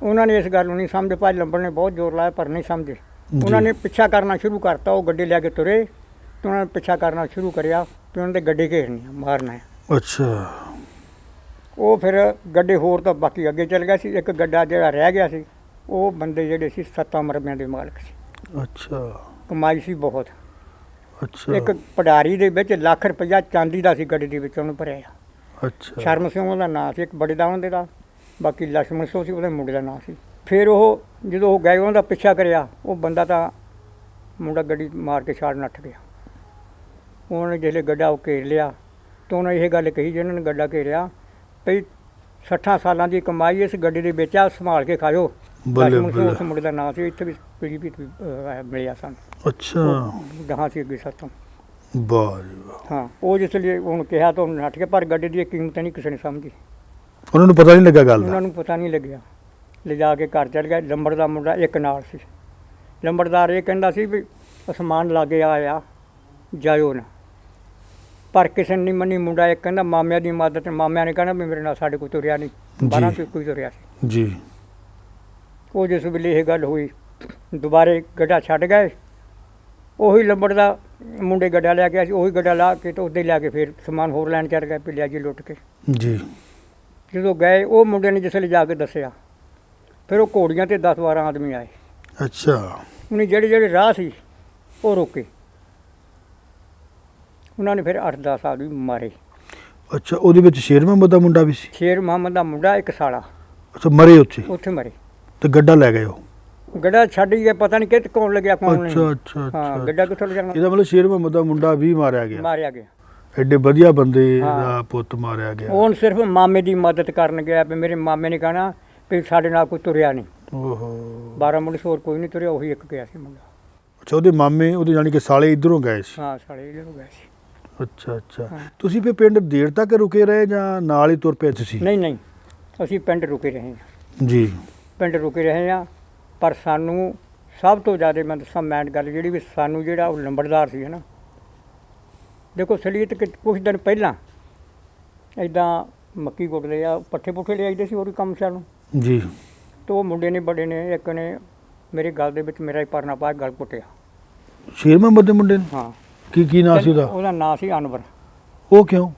ਉਹਨਾਂ ਨੇ ਇਸ ਗੱਲ ਨੂੰ ਨਹੀਂ ਸਮਝੇ। ਭਾਈ ਲੰਬੜ ਨੇ ਬਹੁਤ ਜ਼ੋਰ ਲਾਇਆ ਪਰ ਨਹੀਂ ਸਮਝੇ। ਉਹਨਾਂ ਨੇ ਪਿੱਛਾ ਕਰਨਾ ਸ਼ੁਰੂ ਕਰਤਾ। ਉਹ ਗੱਡੀ ਲੈ ਕੇ ਤੁਰੇ ਤੇ ਉਹਨਾਂ ਨੇ ਪਿੱਛਾ ਕਰਨਾ ਸ਼ੁਰੂ ਕਰਿਆ ਤੇ ਉਹਨਾਂ ਦੇ ਗੱਡੀ ਘੇਰਨੀ ਆ, ਮਾਰਨਾ ਹੈ। ਅੱਛਾ। ਉਹ ਫਿਰ ਗੱਡੇ ਹੋਰ ਤਾਂ ਬਾਕੀ ਅੱਗੇ ਚੱਲ ਗਿਆ ਸੀ। ਇੱਕ ਗੱਡਾ ਜਿਹੜਾ ਰਹਿ ਗਿਆ ਸੀ, ਉਹ ਬੰਦੇ ਜਿਹੜੇ ਸੀ 7 ਮਰਮਿਆਂ ਦੇ ਮਾਲਕ ਸੀ। ਅੱਛਾ ਕਮਾਈ ਸੀ ਬਹੁਤ। ਅੱਛਾ। ਇੱਕ ਪੜਾਰੀ ਦੇ ਵਿੱਚ ਲੱਖ ਰੁਪਈਆ ਚਾਂਦੀ ਦਾ ਸੀ ਗੱਡੀ ਦੇ ਵਿੱਚ ਉਹਨੂੰ ਭਰਿਆ। ਅੱਛਾ। ਸ਼ਰਮ ਸਿੰਘ ਉਹਦਾ ਨਾਂ ਸੀ, ਇੱਕ ਬੜੇ ਦਾ ਉਹਦੇ ਦਾ। ਬਾਕੀ ਲక్ష్మణ ਸਿੰਘ ਸੀ ਉਹਦੇ ਮੁੰਡੇ ਦਾ ਨਾਂ ਸੀ। ਫਿਰ ਉਹ ਜਦੋਂ ਉਹ ਗਏ ਉਹਨਾਂ ਦਾ ਪਿੱਛਾ ਕਰਿਆ, ਉਹ ਬੰਦਾ ਤਾਂ ਮੁੰਡਾ ਗੱਡੀ ਮਾਰ ਕੇ ਛਾੜ ਨੱਠ ਗਿਆ। ਉਹਨੇ ਜਿਹੜੇ ਗੱਡਾ ਉਹ ਘੇਰ ਲਿਆ ਤਾਂ ਉਹਨੇ ਇਹ ਗੱਲ ਕਹੀ ਜਿਹਨਾਂ ਨੇ ਗੱਡਾ ਘੇਰਿਆ ਭਈ 60 ਸਾਲਾਂ ਦੀ ਕਮਾਈ ਇਸ ਗੱਡੀ ਦੇ ਵਿੱਚ ਆ, ਸੰਭਾਲ ਕੇ ਖਾਇਓ। ਬੱਲੇ ਲక్ష్మణ ਸਿੰਘ ਉਸ ਬੱਲੇ। ਮੁੰਡੇ ਦਾ ਨਾਂ ਸੀ। ਇੱਥੇ ਵੀ ਪੀੜੀ ਵੀ ਮਿਲਿਆ ਸਾਨੂੰ। ਅੱਛਾ। ਗਾਹਾਂ ਸੀ ਅੱਗੇ ਸਾਤੋਂ। ਵਾਹ ਜੀ ਵਾਹ। ਹਾਂ, ਉਹ ਜਿਸ ਲਈ ਉਹਨੂੰ ਕਿਹਾ ਤਾਂ ਉਹਨੇ ਨੱਠ ਕੇ, ਪਰ ਗੱਡੀ ਦੀ ਕੀਮਤ ਨਹੀਂ ਕਿਸੇ ਨੇ ਸਮਝੀ। ਉਹਨਾਂ ਨੂੰ ਪਤਾ ਨਹੀਂ ਲੱਗਾ ਗੱਲ ਦਾ। ਉਹਨਾਂ ਨੂੰ ਪਤਾ ਨਹੀਂ ਲੱਗਿਆ। ਲਿਜਾ ਕੇ ਘਰ ਚਲ ਗਿਆ। ਲੰਬੜ ਦਾ ਮੁੰਡਾ ਇੱਕ ਨਾਲ ਸੀ। ਲੰਬੜਦਾਰ ਇਹ ਕਹਿੰਦਾ ਸੀ ਵੀ ਅਸਮਾਨ ਲਾਗੇ ਆਇਆ, ਜਾਇਓ ਨਾ। ਪਰ ਕਿਸੇ ਨੇ ਨਹੀਂ ਮੰਨੀ। ਮੁੰਡਾ ਇੱਕ ਕਹਿੰਦਾ ਮਾਮਿਆਂ ਦੀ ਮਦਦ। ਮਾਮਿਆਂ ਨੇ ਕਹਿਣਾ ਵੀ ਮੇਰੇ ਨਾਲ ਸਾਡੇ ਕੋਲ ਤੁਰਿਆ ਨਹੀਂ, 12 ਤੋਂ ਕੋਈ ਤੁਰਿਆ ਸੀ। ਜੀ। ਉਹ ਜਿਸ ਵੇਲੇ ਇਹ ਗੱਲ ਹੋਈ, ਦੁਬਾਰੇ ਗੱਡਾ ਛੱਡ ਗਏ। ਉਹੀ ਲੰਬੜ ਦਾ ਮੁੰਡੇ ਗੱਡਾ ਲੈ ਕੇ ਸੀ, ਉਹੀ ਗੱਡਾ ਲਾ ਕੇ ਤੇ ਉੱਦੇ ਲਿਆ ਕੇ ਫਿਰ ਸਮਾਨ ਹੋਰ ਲੈਣ ਚੱਲ ਗਏ, ਪਿਲਿਆ ਜੀ ਲੁੱਟ ਕੇ। ਜੀ। ਜਦੋਂ ਗਏ ਉਹ ਮੁੰਡੇ ਨੇ ਜਿਸ ਵੇਲੇ ਜਾ ਕੇ ਦੱਸਿਆ, ਫਿਰ ਉਹ ਘੋੜੀਆਂ ਤੇ 10-12 ਆਦਮੀ ਆਏ। ਅੱਛਾ। ਉਹਨੇ ਜਿਹੜੇ ਰਾਹ ਸੀ ਉਹ ਰੋਕੇ। ਉਹਨਾਂ ਨੇ ਫਿਰ 8-10 ਆਦਮੀ ਮਾਰੇ। ਅੱਛਾ। ਉਹਦੇ ਵਿੱਚ ਸ਼ੇਰ ਮੁਹੰਮਦ ਦਾ ਮੁੰਡਾ ਵੀ ਸੀ? ਸ਼ੇਰ ਮੁਹੰਮਦ ਦਾ ਮੁੰਡਾ ਇੱਕ ਸਾਲਾ ਅੱਛਾ। ਮਰੇ ਉੱਥੇ? ਉੱਥੇ ਮਰੇ। ਤੇ ਗੱਡਾ ਲੈ ਗਏ ਉਹ? ਗੱਡਾ ਛੱਡ ਹੀ ਗਿਆ, ਪਤਾ ਨਹੀਂ ਕਿ ਕੌਣ ਲੱਗਿਆ ਕੌਣ ਨਹੀਂ। ਅੱਛਾ ਅੱਛਾ ਹਾਂ, ਅੱਛਾ। ਗੱਡਾ ਕਿੱਥੋਂ ਲਿਜਾਣਾ। ਇਹਦਾ ਮਤਲਬ ਸ਼ੇਰ ਮੁਹੰਮਦ ਦਾ ਮੁੰਡਾ ਵੀ ਮਾਰਿਆ ਗਿਆ? ਮਾਰਿਆ ਗਿਆ। ਐਡੇ ਵਧੀਆ ਬੰਦੇ ਹਾਂ। ਦਾ ਪੁੱਤ ਮਾਰਿਆ ਗਿਆ। ਉਹ ਸਿਰਫ ਮਾਮੇ ਦੀ ਮਦਦ ਕਰਨ ਗਿਆ ਵੀ ਮੇਰੇ ਮਾਮੇ ਨੇ ਕਹਿਣਾ ਕਿ ਸਾਡੇ ਨਾਲ ਕੋਈ ਤੁਰਿਆ ਨਹੀਂ। ਓਹੋ। 12 ਮੁੰਡੇ ਹੋਰ ਕੋਈ ਨਹੀਂ ਤੁਰਿਆ, ਉਹੀ ਇੱਕ ਗਿਆ ਸੀ ਮੁੰਡਾ। ਅੱਛਾ। ਉਹਦੇ ਮਾਮੇ, ਉਹਦੇ ਜਾਨੀ ਕਿ ਸਾਲੇ ਇਧਰੋਂ ਗਏ ਸੀ? ਹਾਂ, ਸਾਲੇ ਜਿਹੜੇ ਗਏ ਸੀ। ਅੱਛਾ ਅੱਛਾ। ਹਾਂ। ਤੁਸੀਂ ਫਿਰ ਪਿੰਡ ਦੇਰ ਤੱਕ ਰੁਕੇ ਰਹੇ ਜਾਂ ਨਾਲ ਹੀ ਤੁਰ ਪਏ ਤੁਸੀਂ? ਨਹੀਂ, ਅਸੀਂ ਪਿੰਡ ਰੁਕੇ ਰਹੇ ਹਾਂ। ਜੀ। ਪਿੰਡ ਰੁਕੇ ਰਹੇ ਹਾਂ। ਪਰ ਸਾਨੂੰ ਸਭ ਤੋਂ ਜ਼ਿਆਦਾ ਮੈਂ ਦੱਸਾਂ ਮੈਂਡ ਗੱਲ ਜਿਹੜੀ ਵੀ ਸਾਨੂੰ ਜਿਹੜਾ ਉਹ ਲੰਬੜਦਾਰ ਸੀ ਨਾ, ਦੇਖੋ ਸਲੀਤ ਕਿ ਕੁਛ ਦਿਨ ਪਹਿਲਾਂ ਇੱਦਾਂ ਮੱਕੀ ਕੁੱਟਦੇ ਆ, ਪੱਠੇ ਪੁੱਠੇ ਲਿਆਈਦੇ ਸੀ, ਹੋਰ ਵੀ ਕੰਮ ਸਾਨੂੰ। ਜੀ। ਤੇ ਉਹ ਮੁੰਡੇ ਨੇ ਬੜੇ ਨੇ ਇੱਕ ਨੇ ਮੇਰੇ ਗਲ ਦੇ ਵਿੱਚ ਮੇਰਾ ਹੀ ਪਰਨਾ ਪਾ ਕੇ ਗਲ ਕੁੱਟਿਆ। ਸ਼ੇਰ ਮੁਹੰਮਦ ਦੇ ਮੁੰਡੇ ਨੇ? ਹਾਂ। ਕੀ ਨਾਂ ਸੀ ਉਹਦਾ? ਉਹਦਾ ਨਾਂ ਸੀ ਅਨਵਰ। ਉਹ ਕਿਉਂ?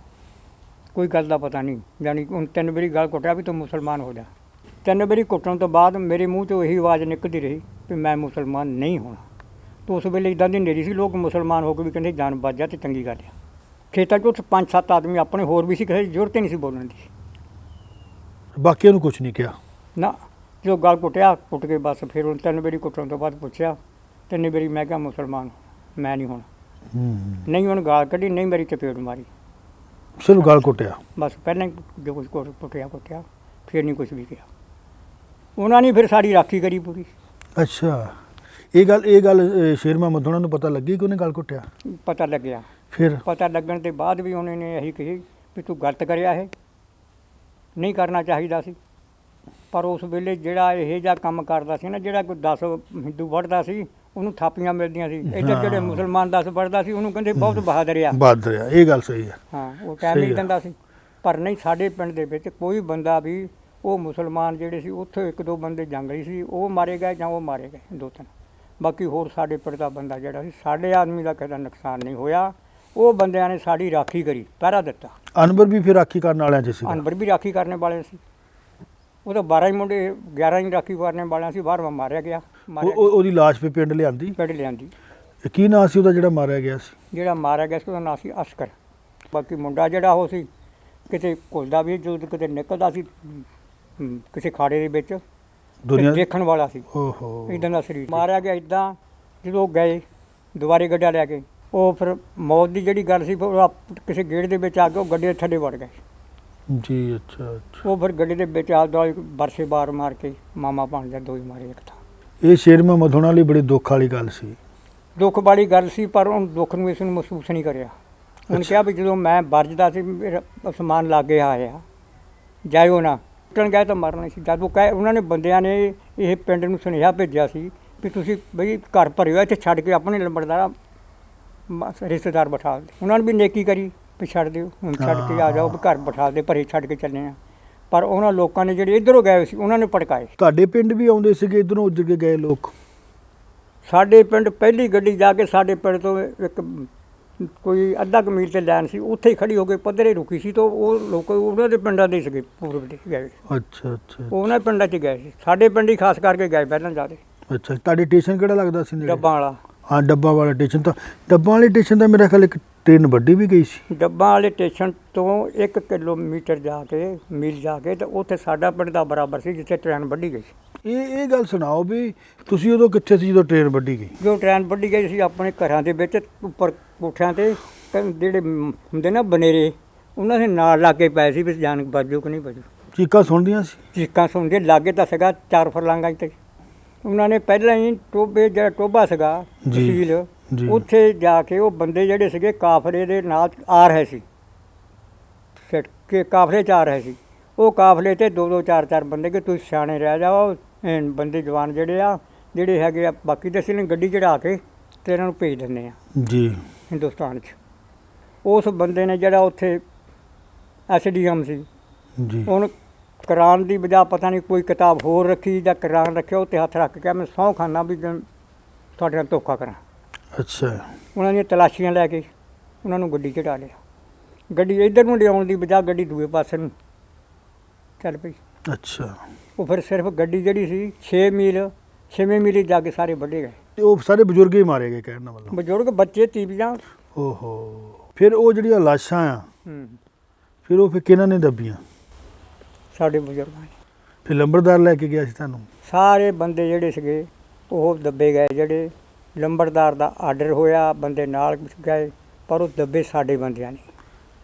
ਕੋਈ ਗੱਲ ਦਾ ਪਤਾ ਨਹੀਂ। ਜਾਣੀ ਹੁਣ 3 ਵਾਰੀ ਗਲ ਕੁੱਟਿਆ ਵੀ ਤੂੰ ਮੁਸਲਮਾਨ ਹੋ ਜਾ। 3 ਵਾਰੀ ਕੁੱਟਣ ਤੋਂ ਬਾਅਦ ਮੇਰੇ ਮੂੰਹ 'ਚੋਂ ਇਹੀ ਆਵਾਜ਼ ਨਿਕਲਦੀ ਰਹੀ ਵੀ ਮੈਂ ਮੁਸਲਮਾਨ ਨਹੀਂ ਹੋਣਾ। ਤਾਂ ਉਸ ਵੇਲੇ ਇੱਦਾਂ ਦੀ ਹਨੇਰੀ ਸੀ, ਲੋਕ ਮੁਸਲਮਾਨ ਹੋ ਕੇ ਵੀ ਕਹਿੰਦੇ ਜਾਨ ਬਚ ਜਾ ਤੇ ਚੰਗੀ ਗੱਲ ਆ। ਖੇਤਾਂ 'ਚ ਉੱਥੇ 5-7 ਆਦਮੀ ਆਪਣੇ ਹੋਰ ਵੀ ਸੀ, ਕਿਸੇ ਦੀ ਜ਼ਰੂਰਤ ਹੀ ਨਹੀਂ ਸੀ ਬੋਲਣ ਦੀ। ਬਾਕੀਆਂ ਨੂੰ ਕੁਝ ਨਹੀਂ ਕਿਹਾ? ਨਾ, ਜਦੋਂ ਗਲ ਕੁੱਟਿਆ, ਕੁੱਟ ਕੇ ਬਸ ਫਿਰ ਹੁਣ 3 ਵਾਰੀ ਕੁੱਟਣ ਤੋਂ ਬਾਅਦ ਪੁੱਛਿਆ, 3 ਵਾਰੀ ਮੈਂ ਕਿਹਾ ਮੁਸਲਮਾਨ ਮੈਂ ਨਹੀਂ ਹੋਣਾ। ਨਹੀਂ ਹੁਣ ਗਾਲ ਕੱਢੀ, ਨਹੀਂ ਮੇਰੀ ਚਪੇੜ ਮਾਰੀ। ਸਿਰਫ ਗਾਲ ਕੁੱਟਿਆ? ਬਸ ਪਹਿਲਾਂ ਹੀ ਜੋ ਕੁਛ ਕੁੱਟਿਆ ਫਿਰ ਨਹੀਂ ਕੁਛ ਵੀ ਕਿਹਾ। ਉਹਨਾਂ ਨੇ ਫਿਰ ਸਾਡੀ ਰਾਖੀ ਕਰੀ ਪੂਰੀ। ਅੱਛਾ। ਇਹ ਗੱਲ ਸ਼ੇਰ ਮੁਹੰਮਦ ਉਹਨਾਂ ਨੂੰ ਪਤਾ ਲੱਗੀ ਕਿ ਉਹਨੇ ਗਾਲ ਕੁੱਟਿਆ? ਪਤਾ ਲੱਗਿਆ। ਫਿਰ? ਪਤਾ ਲੱਗਣ ਦੇ ਬਾਅਦ ਵੀ ਉਹਨਾਂ ਨੇ ਇਹੀ ਕਹੀ ਵੀ ਤੂੰ ਗਲਤ ਕਰਿਆ, ਇਹ ਨਹੀਂ ਕਰਨਾ ਚਾਹੀਦਾ ਸੀ। ਪਰ ਉਸ ਵੇਲੇ ਜਿਹੜਾ ਇਹ ਜਿਹਾ ਕੰਮ ਕਰਦਾ ਸੀ ਨਾ, ਜਿਹੜਾ ਕੋਈ 10 ਹਿੰਦੂ ਵੜਦਾ ਸੀ ਉਹਨੂੰ ਥਾਪੀਆਂ ਮਿਲਦੀਆਂ ਸੀ। ਇੱਧਰ ਜਿਹੜੇ ਮੁਸਲਮਾਨ 10 ਵੜਦਾ ਸੀ ਉਹਨੂੰ ਕਹਿੰਦੇ ਬਹੁਤ ਬਹਾਦਰ ਆ। ਬਹਾਦਰ ਆ, ਇਹ ਗੱਲ ਸਹੀ ਹੈ। ਹਾਂ, ਉਹ ਟਾਈਮ ਨਹੀਂ ਦਿੰਦਾ ਸੀ। ਪਰ ਨਹੀਂ, ਸਾਡੇ ਪਿੰਡ ਦੇ ਵਿੱਚ ਕੋਈ ਬੰਦਾ ਵੀ ਉਹ ਮੁਸਲਮਾਨ ਜਿਹੜੇ ਸੀ ਉੱਥੇ 1-2 ਬੰਦੇ ਜੰਗਲੀ ਸੀ, ਉਹ ਮਾਰੇ ਗਏ ਜਾਂ ਉਹ ਮਾਰੇ ਗਏ 2-3। ਬਾਕੀ ਹੋਰ ਸਾਡੇ ਪਿੰਡ ਦਾ ਬੰਦਾ ਜਿਹੜਾ ਸੀ, ਸਾਡੇ ਆਦਮੀ ਦਾ ਕਿਸੇ ਦਾ ਨੁਕਸਾਨ ਨਹੀਂ ਹੋਇਆ। ਉਹ ਬੰਦਿਆਂ ਨੇ ਸਾਡੀ ਰਾਖੀ ਕਰੀ, ਪਹਿਰਾ ਦਿੱਤਾ। ਅਨਵਰ ਵੀ ਫਿਰ ਰਾਖੀ ਕਰਨ ਵਾਲਿਆਂ 'ਚ ਸੀ? ਅਨਵਰ ਵੀ ਰਾਖੀ ਕਰਨ ਵਾਲੇ ਸੀ। ਉਹ ਤਾਂ 12 ਹੀ ਮੁੰਡੇ, 11 ਹੀ ਰਾਖੀ ਕਰਨ ਵਾਲਿਆਂ ਸੀ। 12ਵਾਂ ਮਾਰਿਆ ਗਿਆ। ਉਹਦੀ ਲਾਸ਼ ਵੀ ਪਿੰਡ ਲਿਆਂਦੀ? ਪਿੰਡ ਲਿਆਂਦੀ। ਕੀ ਨਾਂ ਸੀ ਉਹਦਾ ਜਿਹੜਾ ਮਾਰਿਆ ਗਿਆ ਸੀ? ਜਿਹੜਾ ਮਾਰਿਆ ਗਿਆ ਸੀ ਉਹਦਾ ਨਾਂ ਸੀ ਅਸਕਰ। ਬਾਕੀ ਮੁੰਡਾ ਜਿਹੜਾ ਉਹ ਸੀ ਕਿਤੇ ਘੁਲਦਾ ਵੀ, ਜਦੋਂ ਕਿਤੇ ਨਿਕਲਦਾ ਸੀ ਕਿਸੇ ਖਾੜੇ ਦੇ ਵਿੱਚ, ਦੁਨੀਆ ਦੇਖਣ ਵਾਲਾ ਸੀ। ਓਹੋ। ਇੱਦਾਂ ਦਾ ਸਰੀਰ ਮਾਰਿਆ ਗਿਆ। ਇੱਦਾਂ ਜਦੋਂ ਗਏ ਦੁਬਾਰੇ ਗੱਡਾ ਲੈ ਕੇ, ਉਹ ਫਿਰ ਮੌਤ ਦੀ ਜਿਹੜੀ ਗੱਲ ਸੀ, ਫਿਰ ਉਹ ਕਿਸੇ ਗੇੜ ਦੇ ਵਿੱਚ ਆ ਕੇ ਉਹ ਗੱਡੇ ਦੇ ਥੱਲੇ ਵੜ ਗਏ। ਜੀ। ਅੱਛਾ ਅੱਛਾ। ਉਹ ਫਿਰ ਗੱਡੇ ਦੇ ਵਿੱਚ ਆਪ ਦਾ ਬਰਸੇ ਬਾਰ ਮਾਰ ਕੇ ਮਾਮਾ ਭਾਣਜਾ 2 ਹੀ ਮਾਰੇ ਇੱਕ ਥਾਂ। ਇਹ ਸ਼ੇਰ ਮੁਹੰਮਦ ਹੋਣਾ ਲਈ ਬੜੀ ਦੁੱਖ ਵਾਲੀ ਗੱਲ ਸੀ। ਦੁੱਖ ਵਾਲੀ ਗੱਲ ਸੀ, ਪਰ ਉਹ ਦੁੱਖ ਨੂੰ ਇਸ ਨੂੰ ਮਹਿਸੂਸ ਨਹੀਂ ਕਰਿਆ। ਉਹਨੇ ਕਿਹਾ ਵੀ ਜਦੋਂ ਮੈਂ ਵਰਜਦਾ ਸੀ ਮੇਰਾ ਅਸਮਾਨ ਲਾਗੇ ਆਇਆ, ਜਾਇਓ ਨਾ। ਟੁੱਟਣ ਗਏ ਤਾਂ ਮਰਨਾ ਸੀ। ਜਦ ਉਹ ਉਹਨਾਂ ਨੇ ਬੰਦਿਆਂ ਨੇ ਇਹ ਪਿੰਡ ਨੂੰ ਸੁਨੇਹਾ ਭੇਜਿਆ ਸੀ ਵੀ ਤੁਸੀਂ ਬਈ ਘਰ ਭਰਿਓ, ਇੱਥੇ ਛੱਡ ਕੇ ਆਪਣੇ ਲੰਬੜਦਾਰ ਰਿਸ਼ਤੇਦਾਰ ਬਿਠਾ ਦੇ। ਉਹਨਾਂ ਨੇ ਵੀ ਨੇਕੀ ਕਰੀ ਵੀ ਛੱਡ ਦਿਓ, ਹੁਣ ਛੱਡ ਕੇ ਆ ਜਾਓ, ਵੀ ਘਰ ਬਿਠਾ ਦੇ, ਭਰੇ ਛੱਡ ਕੇ ਚੱਲੇ ਆ। ਪਰ ਉਹਨਾਂ ਲੋਕਾਂ ਨੇ ਜਿਹੜੇ ਇੱਧਰੋਂ ਗਏ ਸੀ ਉਹਨਾਂ ਨੇ ਭੜਕਾਏ। ਤੁਹਾਡੇ ਪਿੰਡ ਵੀ ਆਉਂਦੇ ਸੀਗੇ ਇਧਰੋਂ ਉੱਜੜ ਕੇ ਗਏ ਲੋਕ? ਸਾਡੇ ਪਿੰਡ ਪਹਿਲੀ ਗੱਡੀ ਜਾ ਕੇ ਸਾਡੇ ਪਿੰਡ ਤੋਂ ਇੱਕ ਕੋਈ ਅੱਧਾ ਕੁ ਮੀਲ ਤੇ ਲਾਈਨ ਸੀ, ਉੱਥੇ ਹੀ ਖੜੀ ਹੋ ਕੇ ਪੱਧਰੇ ਰੁਕੀ ਸੀ। ਤਾਂ ਉਹ ਲੋਕ ਉਹਨਾਂ ਦੇ ਪਿੰਡਾਂ ਦੇ ਸੀਗੇ, ਪੂਰਬ ਦੇ ਗਏ। ਅੱਛਾ ਅੱਛਾ ਉਹ ਉਹਨਾਂ ਪਿੰਡਾਂ 'ਚ ਗਏ ਸੀ, ਸਾਡੇ ਪਿੰਡ ਹੀ ਖਾਸ ਕਰਕੇ ਗਏ ਪਹਿਲਾਂ ਜ਼ਿਆਦਾ। ਅੱਛਾ, ਤੁਹਾਡੇ ਸਟੇਸ਼ਨ ਕਿਹੜਾ ਲੱਗਦਾ ਸੀ ਨੇੜੇ? ਡੱਬਾਂ ਵਾਲਾ। ਹਾਂ, ਡੱਬਾ ਵਾਲਾ ਸਟੇਸ਼ਨ। ਤਾਂ ਡੱਬਾ ਵਾਲੇ ਸਟੇਸ਼ਨ ਦਾ ਮੇਰਾ ਖਿਆਲ ਇੱਕ ਟ੍ਰੇਨ ਵੱਡੀ ਵੀ ਗਈ ਸੀ। ਡੱਬਾਂ ਵਾਲੇ ਸਟੇਸ਼ਨ ਤੋਂ 1 ਕਿਲੋਮੀਟਰ ਜਾ ਕੇ, ਮੀਲ ਜਾ ਕੇ, ਤੇ ਉੱਥੇ ਸਾਡਾ ਪਿੰਡ ਦਾ ਬਰਾਬਰ ਸੀ ਜਿੱਥੇ ਟ੍ਰੇਨ ਵੱਢੀ ਗਈ ਸੀ। ਇਹ ਗੱਲ ਸੁਣਾਓ ਵੀ ਤੁਸੀਂ ਉਦੋਂ ਕਿੱਥੇ ਸੀ ਜਦੋਂ ਟ੍ਰੇਨ ਵੱਢੀ ਗਈ? ਜੋ ਟ੍ਰੇਨ ਵੱਢੀ ਗਈ ਸੀ ਆਪਣੇ ਘਰਾਂ ਦੇ ਵਿੱਚ ਉੱਪਰ ਕੋਠਿਆਂ ਤੇ ਜਿਹੜੇ ਹੁੰਦੇ ਨਾ ਬਨੇਰੇ, ਉਹਨਾਂ ਦੇ ਨਾਲ ਲਾਗੇ ਪਏ ਸੀ ਵੀ ਜਾਨ ਬਾਜੂ ਕਿ ਨਹੀਂ ਬਾਜੂ। ਚੀਕਾਂ ਸੁਣਦੀਆਂ ਸੀ? ਚੀਕਾਂ ਸੁਣਦੇ ਲਾਗੇ ਤਾਂ ਸੀਗਾ 4 ਫਰਲਾਂਗਾਂ 'ਤੇ। ਉਹਨਾਂ ਨੇ ਪਹਿਲਾਂ ਹੀ ਟੋਬੇ, ਜਿਹੜਾ ਟੋਬਾ ਸੀਗਾ ਤਹਿਸੀਲ, ਜੀ। ਉੱਥੇ ਜਾ ਕੇ ਉਹ ਬੰਦੇ ਜਿਹੜੇ ਸੀਗੇ ਕਾਫਲੇ ਦੇ ਨਾਲ ਆ ਰਹੇ ਸੀ, ਸਿੱਟ ਕੇ ਕਾਫਲੇ 'ਚ ਆ ਰਹੇ ਸੀ। ਉਹ ਕਾਫਲੇ 'ਤੇ 2-2 4-4 ਬੰਦੇ ਕਿ ਤੁਸੀਂ ਸਿਆਣੇ ਰਹਿ ਜਾਓ, ਬੰਦੇ ਜਵਾਨ ਜਿਹੜੇ ਹੈਗੇ ਆ, ਬਾਕੀ ਤਾਂ ਅਸੀਂ ਗੱਡੀ ਚੜਾ ਕੇ ਤੇ ਇਹਨਾਂ ਨੂੰ ਭੇਜ ਦਿੰਦੇ ਆ ਜੀ ਹਿੰਦੁਸਤਾਨ 'ਚ। ਉਸ ਬੰਦੇ ਨੇ ਜਿਹੜਾ ਉੱਥੇ SDM ਸੀ, ਜੀ, ਉਹਨੂੰ ਕੁਰਾਨ ਦੀ ਬਜਾ ਪਤਾ ਨਹੀਂ ਕੋਈ ਕਿਤਾਬ ਹੋਰ ਰੱਖੀ ਜਾਂ ਕੁਰਾਨ ਰੱਖਿਆ, ਉੱਤੇ ਹੱਥ ਰੱਖ ਕੇ ਮੈਂ ਸਹੁੰ ਖਾਨਾ ਵੀ ਤੁਹਾਡੇ ਨਾਲ ਧੋਖਾ ਕਰਾਂ। ਅੱਛਾ। ਉਹਨਾਂ ਦੀਆਂ ਤਲਾਸ਼ੀਆਂ ਲੈ ਕੇ ਉਹਨਾਂ ਨੂੰ ਗੱਡੀ ਚੜਾ ਲਿਆ। ਗੱਡੀ ਇੱਧਰ ਨੂੰ ਲਿਆਉਣ ਦੀ ਬਜਾ ਗੱਡੀ ਦੂਏ ਪਾਸੇ ਨੂੰ ਚੱਲ ਪਈ। ਅੱਛਾ। ਉਹ ਫਿਰ ਸਿਰਫ ਗੱਡੀ ਜਿਹੜੀ ਸੀ 6 ਮੀਲ 6ਵੇਂ ਮੀਲ ਹੀ ਜਾ ਕੇ ਸਾਰੇ ਵੱਢੇ ਗਏ। ਤੇ ਉਹ ਸਾਰੇ ਬਜ਼ੁਰਗ ਹੀ ਮਾਰੇ ਗਏ ਕਹਿਣ ਦਾ ਮਤਲਬ? ਬਜ਼ੁਰਗ, ਬੱਚੇ, ਤੀਵੀਆਂ। ਓਹੋ। ਫਿਰ ਉਹ ਜਿਹੜੀਆਂ ਲਾਸ਼ਾਂ ਆ, ਫਿਰ ਉਹ ਕਿਹਨਾਂ ਨੇ ਦੱਬੀਆਂ? ਸਾਡੇ ਬਜ਼ੁਰਗਾਂ ਨੇ। ਫਿਰ ਲੰਬੜਦਾਰ ਲੈ ਕੇ ਗਿਆ ਸੀ ਤੁਹਾਨੂੰ? ਸਾਰੇ ਬੰਦੇ ਜਿਹੜੇ ਸੀਗੇ ਉਹ ਦੱਬੇ ਗਏ। ਜਿਹੜੇ ਲੰਬੜਦਾਰ ਦਾ ਆਰਡਰ ਹੋਇਆ, ਬੰਦੇ ਨਾਲ ਗਏ, ਪਰ ਉਹ ਦੱਬੇ ਸਾਡੇ ਬੰਦਿਆਂ ਨੇ।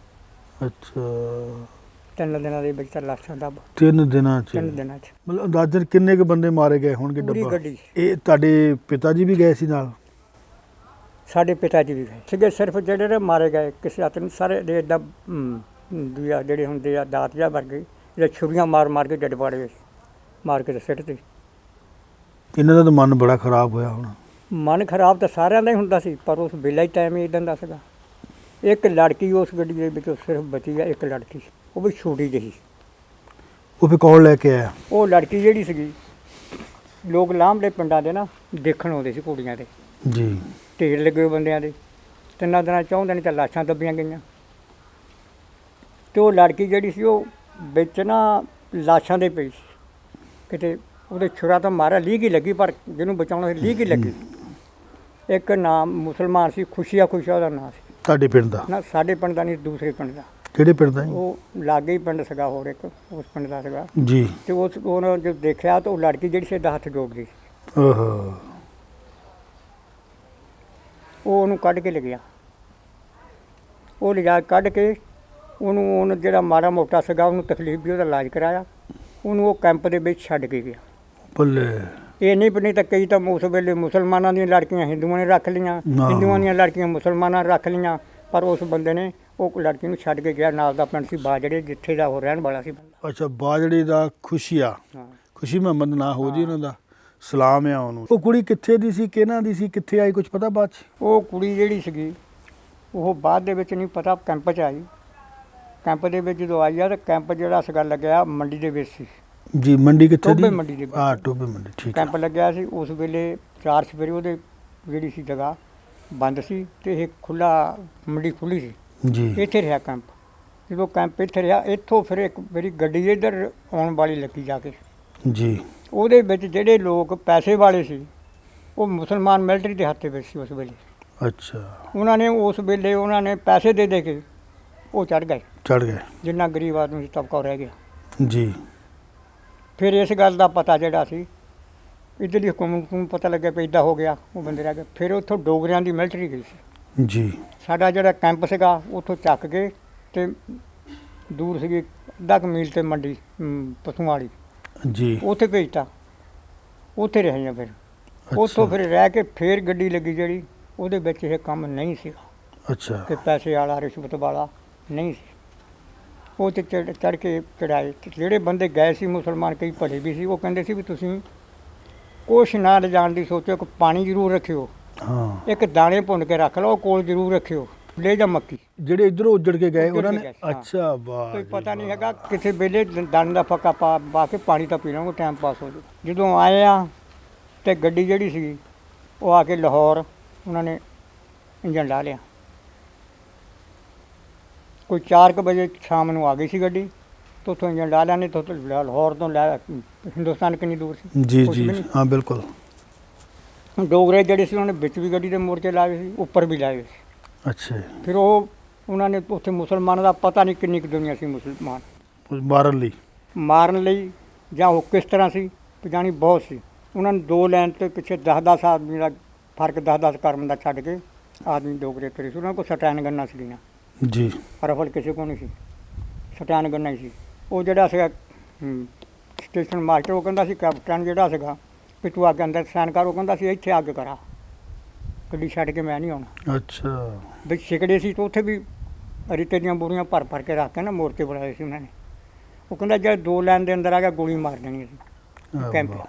ਅੱਛਾ। 3 ਦਿਨਾਂ ਦੇ ਵਿੱਚ ਤਾਂ ਲਾਸ਼ਾਂ ਦੱਬ। 3 ਦਿਨਾਂ 'ਚ? 3 ਦਿਨਾਂ 'ਚ ਮਤਲਬ ਅੰਦਾਜ਼ਨ ਕਿੰਨੇ ਕੁ ਬੰਦੇ ਮਾਰੇ ਗਏ ਹੋਣਗੇ? ਪੂਰੀ ਡੱਬਾ ਗੱਡੀ। ਇਹ ਤੁਹਾਡੇ ਪਿਤਾ ਜੀ ਵੀ ਗਏ ਸੀ ਨਾਲ? ਸਾਡੇ ਪਿਤਾ ਜੀ ਵੀ ਗਏ ਸੀਗੇ। ਸਿਰਫ ਜਿਹੜੇ ਨੇ ਮਾਰੇ ਗਏ ਕਿਸੇ ਹੱਥ ਨਹੀਂ, ਸਾਰੇ ਦੇ ਇੱਦਾਂ ਜਿਹੜੇ ਹੁੰਦੇ ਆ ਦਾਤ ਜਾਂ ਵਰਗੇ, ਜਿਹੜੇ ਛੁਰੀਆਂ ਮਾਰ ਕੇ ਡੱਡ ਪਾੜੇ ਮਾਰ ਕੇ ਤੇ ਸਿੱਟ ਤੇ। ਇਹਨਾਂ ਦਾ ਤਾਂ ਮਨ ਬੜਾ ਖਰਾਬ ਹੋਇਆ ਹੋਣਾ। ਮਨ ਖਰਾਬ ਤਾਂ ਸਾਰਿਆਂ ਦਾ ਹੀ ਹੁੰਦਾ ਸੀ, ਪਰ ਉਸ ਵੇਲੇ ਹੀ ਟਾਈਮ ਹੀ ਇਦਾਂ ਦਾ ਸੀਗਾ। ਇੱਕ ਲੜਕੀ ਉਸ ਗੱਡੀ ਦੇ ਵਿੱਚੋਂ ਸਿਰਫ ਬਚੀ ਆ, ਇੱਕ ਲੜਕੀ, ਉਹ ਵੀ ਛੋਟੀ ਜਿਹੀ। ਉਹ ਫਿਰ ਕੌਣ ਲੈ ਕੇ ਆਇਆ? ਉਹ ਲੜਕੀ ਜਿਹੜੀ ਸੀਗੀ, ਲੋਕ ਲਾਂਭਲੇ ਪਿੰਡਾਂ ਦੇ ਨਾ ਦੇਖਣ ਆਉਂਦੇ ਸੀ ਕੁੜੀਆਂ ਦੇ, ਜੀ। ਢੇਰ ਲੱਗੇ ਹੋਏ ਬੰਦਿਆਂ ਦੇ। 3 ਦਿਨਾਂ 4 ਦਿਨ ਤਾਂ ਲਾਸ਼ਾਂ ਦੱਬੀਆਂ ਗਈਆਂ। ਅਤੇ ਉਹ ਲੜਕੀ ਜਿਹੜੀ ਸੀ ਉਹ ਵਿੱਚ ਨਾ ਲਾਸ਼ਾਂ ਦੇ ਪਈ ਸੀ। ਕਿਤੇ ਉਹਦੇ ਛੁਰਾ ਤਾਂ ਮਾਰਿਆ, ਲੀਕ ਹੀ ਲੱਗੀ, ਪਰ ਜਿਹਨੂੰ ਬਚਾਉਣਾ ਸੀ ਲੀਕ ਹੀ ਲੱਗੀ। ਇੱਕ ਨਾਮ ਮੁਸਲਮਾਨ ਸੀ, ਖੁਸ਼ੀਆ ਉਹਦਾ ਨਾਂ ਸੀ। ਤੁਹਾਡੇ ਪਿੰਡ ਦਾ? ਨਾ, ਸਾਡੇ ਪਿੰਡ ਦਾ ਨਹੀਂ, ਦੂਸਰੇ ਪਿੰਡ ਦਾ। ਕਿਹੜੇ ਪਿੰਡ ਦਾ? ਉਹ ਲਾਗੇ ਹੀ ਪਿੰਡ ਸੀਗਾ, ਹੋਰ ਇੱਕ ਉਸ ਪਿੰਡ ਦਾ ਸੀਗਾ ਜੀ। ਅਤੇ ਉਹਨੇ ਜਦ ਦੇਖਿਆ ਤਾਂ ਉਹ ਲੜਕੀ ਜਿਹੜੀ ਸੀ ਇਹਦਾ ਹੱਥ ਜੋੜ ਗਈ। ਓਹੋ। ਉਹ ਉਹਨੂੰ ਕੱਢ ਕੇ ਲਿਆ। ਉਹ ਲਿਜਾ ਕੱਢ ਕੇ ਉਹਨੂੰ ਜਿਹੜਾ ਮਾੜਾ ਮੋਟਾ ਸੀਗਾ ਉਹਨੂੰ ਤਕਲੀਫ ਵੀ, ਉਹਦਾ ਇਲਾਜ ਕਰਾਇਆ। ਉਹਨੂੰ ਉਹ ਕੈਂਪ ਦੇ ਵਿੱਚ ਛੱਡ ਕੇ ਗਿਆ। ਬੱਲੇ। ਇਹ ਨਹੀਂ ਤਾਂ ਕਈ ਤਾਂ ਉਸ ਵੇਲੇ ਮੁਸਲਮਾਨਾਂ ਦੀਆਂ ਲੜਕੀਆਂ ਹਿੰਦੂਆਂ ਨੇ ਰੱਖ ਲਈਆਂ, ਹਿੰਦੂਆਂ ਦੀਆਂ ਲੜਕੀਆਂ ਮੁਸਲਮਾਨਾਂ ਨੇ ਰੱਖ ਲਈਆਂ, ਪਰ ਉਸ ਬੰਦੇ ਨੇ ਉਹ ਲੜਕੀ ਨੂੰ ਛੱਡ ਕੇ ਗਿਆ। ਨਾਲ ਦਾ ਪਿੰਡ ਸੀ ਬਾਜੜੇ, ਜਿੱਥੇ ਦਾ ਉਹ ਰਹਿਣ ਵਾਲਾ ਸੀ ਬੰਦਾ। ਅੱਛਾ, ਬਾਜੜੇ ਦਾ ਖੁਸ਼ੀਆ। ਹਾਂ, ਖੁਸ਼ੀ ਮੁਹੰਮਦ ਨਾਂ ਹੋ ਜੀ ਉਹਨਾਂ ਦਾ। ਸਲਾਮ ਆ ਉਹਨੂੰ। ਉਹ ਕੁੜੀ ਕਿੱਥੇ ਦੀ ਸੀ, ਕਿਹਨਾਂ ਦੀ ਸੀ, ਕਿੱਥੇ ਆਈ, ਕੁਝ ਪਤਾ ਬਾਅਦ 'ਚ? ਉਹ ਕੁੜੀ ਜਿਹੜੀ ਸੀਗੀ ਉਹ ਬਾਅਦ ਦੇ ਵਿੱਚ ਨਹੀਂ ਪਤਾ, ਕੈਂਪ 'ਚ ਆਈ। ਕੈਂਪ ਦੇ ਵਿੱਚ ਜਦੋਂ ਆਈ ਆ ਤਾਂ ਕੈਂਪ ਜਿਹੜਾ ਸੀਗਾ ਲੱਗਿਆ ਮੰਡੀ ਦੇ ਵਿੱਚ ਸੀ। ਜੀ। ਮੰਡੀ ਕਿੱਥੇ ਦੀ? ਟੋਬੇ ਮੰਡੀ ਦੇ ਵਿੱਚ। ਹਾਂ, ਟੋਬੇ ਮੰਡੀ, ਠੀਕ ਹੈ। ਕੈਂਪ ਲੱਗਿਆ ਸੀ ਉਸ ਵੇਲੇ 4 ਸਵੇਰੇ। ਉਹਦੇ ਜਿਹੜੀ ਸੀ ਜਗ੍ਹਾ ਬੰਦ ਸੀ ਅਤੇ ਇਹ ਖੁੱਲ੍ਹਾ, ਮੰਡੀ ਖੁੱਲ੍ਹੀ ਸੀ। ਜੀ। ਇੱਥੇ ਰਿਹਾ ਕੈਂਪ। ਜਦੋਂ ਕੈਂਪ ਇੱਥੇ ਰਿਹਾ, ਇੱਥੋਂ ਫਿਰ ਇੱਕ ਮੇਰੀ ਗੱਡੀ ਇੱਧਰ ਆਉਣ ਵਾਲੀ ਲੱਗੀ ਜਾ ਕੇ। ਜੀ। ਉਹਦੇ ਵਿੱਚ ਜਿਹੜੇ ਲੋਕ ਪੈਸੇ ਵਾਲੇ ਸੀ ਉਹ ਮੁਸਲਮਾਨ ਮਿਲਟਰੀ ਦੇ ਹੱਥ ਵਿੱਚ ਸੀ ਉਸ ਵੇਲੇ। ਅੱਛਾ। ਉਹਨਾਂ ਨੇ ਉਸ ਵੇਲੇ ਪੈਸੇ ਦੇ ਕੇ ਉਹ ਚੜ੍ਹ ਗਏ, ਚੜ ਗਏ। ਜਿੰਨਾ ਗਰੀਬ ਆਦਮੀ ਸੀ ਤਬਕਾ ਰਹਿ ਗਿਆ। ਜੀ। ਫਿਰ ਇਸ ਗੱਲ ਦਾ ਪਤਾ ਜਿਹੜਾ ਸੀ ਇੱਧਰਲੀ ਹਕੂਮਤ ਨੂੰ ਪਤਾ ਲੱਗਿਆ ਵੀ ਇੱਦਾਂ ਹੋ ਗਿਆ, ਉਹ ਬੰਦੇ ਰਹਿ ਗਏ। ਫਿਰ ਉੱਥੋਂ ਡੋਗਰਿਆਂ ਦੀ ਮਿਲਟਰੀ ਗਈ ਸੀ। ਜੀ। ਸਾਡਾ ਜਿਹੜਾ ਕੈਂਪ ਸੀਗਾ ਉੱਥੋਂ ਚੱਕ ਕੇ ਅਤੇ ਦੂਰ ਸੀਗੀ ਅੱਧਾ ਕੁ ਮੀਲ 'ਤੇ ਮੰਡੀ ਪਸ਼ੂਆਂ ਵਾਲੀ, ਜੀ। ਉੱਥੇ ਭੇਜਤਾ। ਉੱਥੇ ਰਹੇ ਹਾਂ ਫਿਰ। ਉੱਥੋਂ ਫਿਰ ਰਹਿ ਕੇ ਫਿਰ ਗੱਡੀ ਲੱਗੀ ਜਿਹੜੀ ਉਹਦੇ ਵਿੱਚ ਇਹ ਕੰਮ ਨਹੀਂ ਸੀਗਾ ਅੱਛਾ। ਕਿ ਪੈਸੇ ਵਾਲਾ, ਰਿਸ਼ਵਤ ਵਾਲਾ ਨਹੀਂ ਸੀ। ਉਹ 'ਤੇ ਚੜ੍ਹ ਕੇ ਚੜਾਏ। ਜਿਹੜੇ ਬੰਦੇ ਗਏ ਸੀ ਮੁਸਲਮਾਨ, ਕਈ ਭਲੇ ਵੀ ਸੀ, ਉਹ ਕਹਿੰਦੇ ਸੀ ਵੀ ਤੁਸੀਂ ਕੁਛ ਨਾ ਲਿਜਾਣ ਦੀ ਸੋਚੋ, ਇੱਕ ਪਾਣੀ ਜ਼ਰੂਰ ਰੱਖਿਓ, ਹਾਂ। ਇੱਕ ਦਾਣੇ ਭੁੰਨ ਕੇ ਰੱਖ ਲਓ ਕੋਲ ਜ਼ਰੂਰ ਰੱਖਿਓ। ਲੈ ਜਾਂ ਮੱਕੀ ਜਿਹੜੇ ਇਧਰੋਂ ਉੱਜੜ ਕੇ ਗਏ ਉੱਜੜ ਉਹਨਾਂ ਕੇ ਨੇ ਗਏ, ਹਾਂ। ਅੱਛਾ ਵਾਹ ਕੋਈ ਜੀ ਪਤਾ ਨਹੀਂ ਵਾਹ। ਹੈਗਾ ਕਿਸੇ ਵੇਲੇ ਦਾਣੇ ਦਾ ਫੱਕਾ ਪਾ ਕੇ ਪਾਣੀ ਤਾਂ ਪੀ ਲਵਾਂਗੇ, ਟਾਈਮ ਪਾਸ ਹੋ ਜਾਊ। ਜਦੋਂ ਆਏ ਆ ਤੇ ਗੱਡੀ ਜਿਹੜੀ ਸੀ ਉਹ ਆ ਕੇ ਲਾਹੌਰ ਉਹਨਾਂ ਨੇ ਇੰਜਣ ਲਾ ਲਿਆ। ਕੋਈ 4 ਵਜੇ ਸ਼ਾਮ ਨੂੰ ਆ ਗਈ ਸੀ ਗੱਡੀ, ਤੇ ਉੱਥੋਂ ਇੰਜਣ ਲਾ ਲਿਆ। ਨਹੀਂ ਤਾਂ ਲਾਹੌਰ ਤੋਂ ਲੈ ਹਿੰਦੁਸਤਾਨ ਕਿੰਨੀ ਦੂਰ ਸੀ, ਜੀ ਕੁਛ ਜੀ ਵੀ ਨਹੀਂ। ਹਾਂ ਬਿਲਕੁਲ। ਡੋਗਰੇ ਜਿਹੜੇ ਸੀ ਉਹਨਾਂ ਨੇ ਵਿੱਚ ਵੀ ਗੱਡੀ ਦੇ ਮੋਰਚੇ ਲਾਏ ਸੀ, ਉੱਪਰ ਵੀ ਲਾਏ ਸੀ। ਅੱਛਾ ਜੀ। ਫਿਰ ਉਹ ਉਹਨਾਂ ਨੇ ਉੱਥੇ ਮੁਸਲਮਾਨਾਂ ਦਾ ਪਤਾ ਨਹੀਂ ਕਿੰਨੀ ਕੁ ਦੁਨੀਆ ਸੀ ਮੁਸਲਮਾਨ ਕੁਝ ਮਾਰਨ ਲਈ। ਮਾਰਨ ਲਈ ਜਾਂ ਉਹ ਕਿਸ ਤਰ੍ਹਾਂ ਸੀ, ਜਾਣੀ ਬਹੁਤ ਸੀ। ਉਹਨਾਂ ਨੇ 2 ਲਾਈਨ ਤੇ ਪਿੱਛੇ 10-10 ਆਦਮੀ ਦਾ ਫਰਕ 10-10 ਕਰਮ ਦਾ ਛੱਡ ਕੇ ਆਦਮੀ ਡੋਗਰੇ ਤੁਰੇ ਸੀ। ਉਹਨਾਂ ਕੋਲ ਸਟੈਨ ਗੰਨਾਂ ਸੀਗੀਆਂ, ਜੀ ਰਫਲ ਕਿਸੇ ਕੋਲ ਨਹੀਂ ਸੀ, ਸਟੈਨ ਗੰਨਾਂ ਹੀ ਸੀ। ਉਹ ਜਿਹੜਾ ਸੀਗਾ ਸਟੇਸ਼ਨ ਮਾਸਟਰ, ਉਹ ਕਹਿੰਦਾ ਸੀ ਕੈਪਟਨ ਜਿਹੜਾ ਸੀਗਾ ਵੀ ਤੂੰ ਅੱਗੇ ਅੰਦਰ ਸਟੈਨ ਕਰ। ਉਹ ਕਹਿੰਦਾ ਸੀ ਇੱਥੇ ਅੱਗ ਕਰਾ, ਗੱਡੀ ਛੱਡ ਕੇ ਮੈਂ ਨਹੀਂ ਆਉਣਾ। ਅੱਛਾ ਵਿੱਚ ਛਿਕੜੇ ਸੀ ਤਾਂ ਉੱਥੇ ਵੀ ਰੇਤੇ ਦੀਆਂ ਬੋਰੀਆਂ ਭਰ ਕੇ ਰੱਖ ਕੇ ਨਾ ਮੋਰਚੇ ਬਣਾਏ ਸੀ ਉਹਨਾਂ ਨੇ। ਉਹ ਕਹਿੰਦਾ ਜੇ 2 ਲਾਈਨ ਦੇ ਅੰਦਰ ਆ ਗਿਆ ਗੋਲੀ ਮਾਰ ਦੇਣੀ ਸੀ ਆਹ ਕੈਂਪ। ਵਾਹ।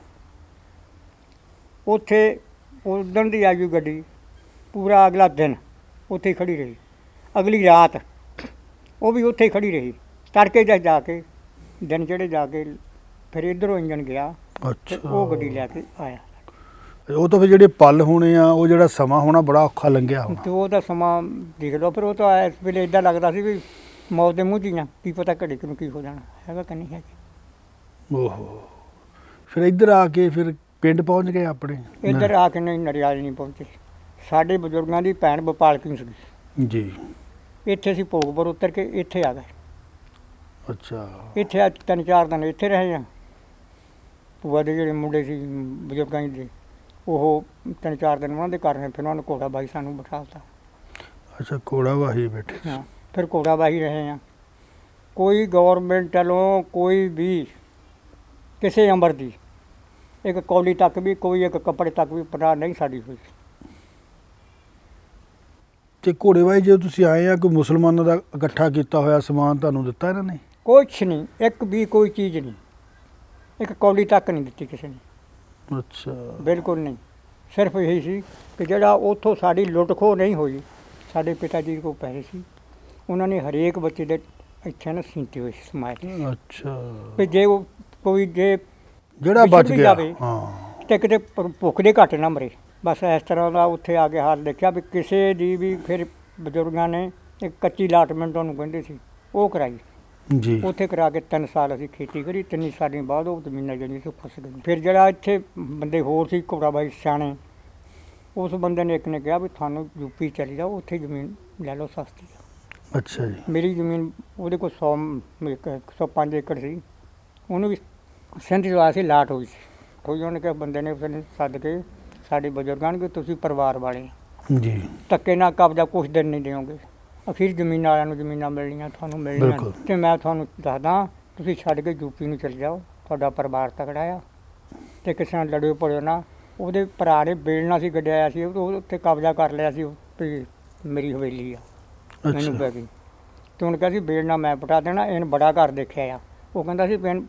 ਉੱਥੇ ਉਦਣ ਦੀ ਆਈ ਗੱਡੀ ਪੂਰਾ ਅਗਲਾ ਦਿਨ ਉੱਥੇ ਹੀ ਖੜੀ ਰਹੀ। ਅਗਲੀ ਰਾਤ ਉਹ ਵੀ ਉੱਥੇ ਹੀ ਖੜੀ ਰਹੀ। ਤੜਕੇ ਜਾ ਕੇ ਦਿਨ ਜਿਹੜੇ ਜਾ ਕੇ ਫਿਰ ਇੱਧਰੋਂ ਇੰਜਣ ਗਿਆ ਤੇ ਅੱਛਾ ਉਹ ਗੱਡੀ ਲੈ ਕੇ ਆਇਆ। ਉਹ ਤਾਂ ਫਿਰ ਜਿਹੜੇ ਪਲ ਹੋਣੇ ਆ, ਉਹ ਜਿਹੜਾ ਸਮਾਂ ਹੋਣਾ ਬੜਾ ਔਖਾ ਲੰਘਿਆ ਹੋਣਾ। ਤੇ ਉਹਦਾ ਸਮਾਂ ਦੇਖ ਲਓ। ਫਿਰ ਉਹ ਤਾਂ ਇਸ ਵੇਲੇ ਇੱਦਾਂ ਲੱਗਦਾ ਸੀ ਵੀ ਮੌਤ ਦੇ ਮੂੰਹ 'ਚ ਹੀ ਆ, ਕੀ ਪਤਾ ਘੜੀ ਕੁ ਨੂੰ ਕੀ ਹੋ ਜਾਣਾ ਹੈਗਾ ਕਿ ਨਹੀਂ ਹੈਗਾ। ਓਹੋ। ਫਿਰ ਇੱਧਰ ਆ ਕੇ ਫਿਰ ਪਿੰਡ ਪਹੁੰਚ ਗਏ ਆਪਣੇ। ਇੱਧਰ ਆ ਕੇ ਨਹੀਂ ਨਰਿਆਲ ਨਹੀਂ ਪਹੁੰਚੇ। ਸਾਡੇ ਬਜ਼ੁਰਗਾਂ ਦੀ ਭੈਣ ਬਪਾਲ ਸਿੰਘ ਸੀਗੀ, ਜੀ ਇੱਥੇ ਅਸੀਂ ਭੋਗਪੁਰ ਉਤਰ ਕੇ ਇੱਥੇ ਆ ਗਏ। ਅੱਛਾ ਇੱਥੇ ਆ 3-4 ਦਿਨ ਇੱਥੇ ਰਹੇ ਆ। ਭੂਆ ਦੇ ਜਿਹੜੇ ਮੁੰਡੇ ਸੀ ਬਜ਼ੁਰਗਾਂ ਦੇ, ਉਹ 3-4 ਦਿਨ ਉਹਨਾਂ ਦੇ ਘਰ ਨੇ। ਫਿਰ ਉਹਨਾਂ ਨੂੰ ਘੋੜਾ ਬਾਈ ਸਾਨੂੰ ਬਿਠਾਤਾ। ਅੱਛਾ ਘੋੜਾ ਵਾਹੀ ਬੈਠੇ। ਹਾਂ, ਫਿਰ ਘੋੜਾ ਬਾਈ ਰਹੇ ਆ। ਕੋਈ ਗੌਰਮੈਂਟ ਵੱਲੋਂ ਕੋਈ ਵੀ ਕਿਸੇ ਅੰਬਰ ਦੀ ਇੱਕ ਕੌਲੀ ਤੱਕ ਵੀ, ਕੋਈ ਇੱਕ ਕੱਪੜੇ ਤੱਕ ਵੀ ਪਨਾਹ ਨਹੀਂ ਸਾਡੀ ਹੋਈ। ਤੇ ਘੋੜੇ ਵਾਹੀ ਜਦੋਂ ਤੁਸੀਂ ਆਏ ਆ, ਕੋਈ ਮੁਸਲਮਾਨਾਂ ਦਾ ਇਕੱਠਾ ਕੀਤਾ ਹੋਇਆ ਸਮਾਨ ਤੁਹਾਨੂੰ ਦਿੱਤਾ ਇਹਨਾਂ ਨੇ? ਕੁਛ ਨਹੀਂ, ਇੱਕ ਵੀ ਕੋਈ ਚੀਜ਼ ਨਹੀਂ, ਇੱਕ ਕੌਲੀ ਤੱਕ ਨਹੀਂ ਦਿੱਤੀ ਕਿਸੇ ਨੇ। ਅੱਛਾ ਬਿਲਕੁਲ ਨਹੀਂ। ਸਿਰਫ ਇਹੀ ਸੀ ਕਿ ਜਿਹੜਾ ਉੱਥੋਂ ਸਾਡੀ ਲੁੱਟ ਖੋਹ ਨਹੀਂ ਹੋਈ। ਸਾਡੇ ਪਿਤਾ ਜੀ ਕੋਲ ਪੈਸੇ ਸੀ, ਉਹਨਾਂ ਨੇ ਹਰੇਕ ਬੱਚੇ ਦੇ ਇੱਥੇ ਨਾ ਸੀਂਤੇ ਹੋਏ ਸੀ ਸਮਾਏ। ਅੱਛਾ ਵੀ ਜੇ ਉਹ ਕੋਈ ਜੇ ਜਿਹੜਾ ਵਿਛੜ ਬਚ ਵੀ ਗਿਆ। ਜਾਵੇ ਹਾਂ ਤੇ ਕਿਤੇ ਭੁੱਖ ਦੇ ਘੱਟ ਨਾ ਮਰੇ। ਬਸ ਇਸ ਤਰ੍ਹਾਂ ਦਾ ਉੱਥੇ ਆ ਕੇ ਹਾਲ ਦੇਖਿਆ ਵੀ ਕਿਸੇ ਦੀ ਵੀ। ਫਿਰ ਬਜ਼ੁਰਗਾਂ ਨੇ ਇੱਕ ਕੱਚੀ ਲਾਟਮੈਂਟ ਉਹਨੂੰ ਕਹਿੰਦੇ ਸੀ, ਉਹ ਕਰਾਈ। ਜੀ ਉੱਥੇ ਕਰਾ ਕੇ 3 ਸਾਲ ਅਸੀਂ ਖੇਤੀ ਕਰੀ। 3 ਸਾਲਾਂ ਬਾਅਦ ਉਹ ਜ਼ਮੀਨਾਂ ਜਿਹੜੀਆਂ ਸੀ ਫਸ ਗਈਆਂ। ਫਿਰ ਜਿਹੜਾ ਇੱਥੇ ਬੰਦੇ ਹੋਰ ਸੀ ਘੋੜਾ ਬਾਈ ਸਿਆਣੇ, ਉਸ ਬੰਦੇ ਨੇ ਇੱਕ ਨੇ ਕਿਹਾ ਵੀ ਤੁਹਾਨੂੰ ਯੂਪੀ ਚਲੀ ਜਾਓ, ਉੱਥੇ ਜ਼ਮੀਨ ਲੈ ਲਓ ਸਸਤੀ ਆ। ਅੱਛਾ ਜੀ। ਮੇਰੀ ਜ਼ਮੀਨ ਉਹਦੇ ਕੋਲ 105 ਏਕੜ ਸੀ। ਉਹਨੂੰ ਵੀ ਸਿੰਧ ਜਵਾ ਸੀ, ਲਾਟ ਹੋਈ ਸੀ। ਕੋਈ ਉਹਨੇ ਕਿਹਾ ਬੰਦੇ ਨੇ ਫਿਰ ਸੱਦ ਕੇ ਸਾਡੇ ਬਜ਼ੁਰਗਾਂ ਨੂੰ ਕਿ ਤੁਸੀਂ ਪਰਿਵਾਰ ਵਾਲੇ ਆ, ਜੀ ਧੱਕੇ ਨਾਲ ਕਬਜ਼ਾ ਕੁਛ ਦਿਨ ਨਹੀਂ ਦਿਓਗੇ। ਅਖੀਰ ਜ਼ਮੀਨ ਵਾਲਿਆਂ ਨੂੰ ਜ਼ਮੀਨਾਂ ਮਿਲਣੀਆਂ, ਤੁਹਾਨੂੰ ਮਿਲਣੀਆਂ। ਬਿਲਕੁਲ। ਤੇ ਮੈਂ ਤੁਹਾਨੂੰ ਦੱਸਦਾ ਤੁਸੀਂ ਛੱਡ ਕੇ ਯੂਪੀ ਨੂੰ ਚਲੇ ਜਾਓ, ਤੁਹਾਡਾ ਪਰਿਵਾਰ ਤਕੜਾ ਆ ਤੇ ਕਿਸੇ ਨਾਲ ਲੜਿਓ ਪੜਿਓ ਨਾ। ਉਹਦੇ ਭਰਾ ਨੇ ਬੇਲਣਾ ਸੀ ਗੱਡਿਆ ਸੀ, ਉਹ ਉੱਤੇ ਕਬਜ਼ਾ ਕਰ ਲਿਆ ਸੀ ਵੀ ਮੇਰੀ ਹਵੇਲੀ ਆ, ਮੈਨੂੰ ਪੈ ਗਈ। ਤੇ ਉਹਨੇ ਕਿਹਾ ਸੀ ਬੇਲਣਾ ਮੈਂ ਪਟਾ ਦੇਣਾ। ਇਹਨੇ ਬੜਾ ਘਰ ਦੇਖਿਆ ਆ। ਉਹ ਕਹਿੰਦਾ ਸੀ ਪਿੰਡ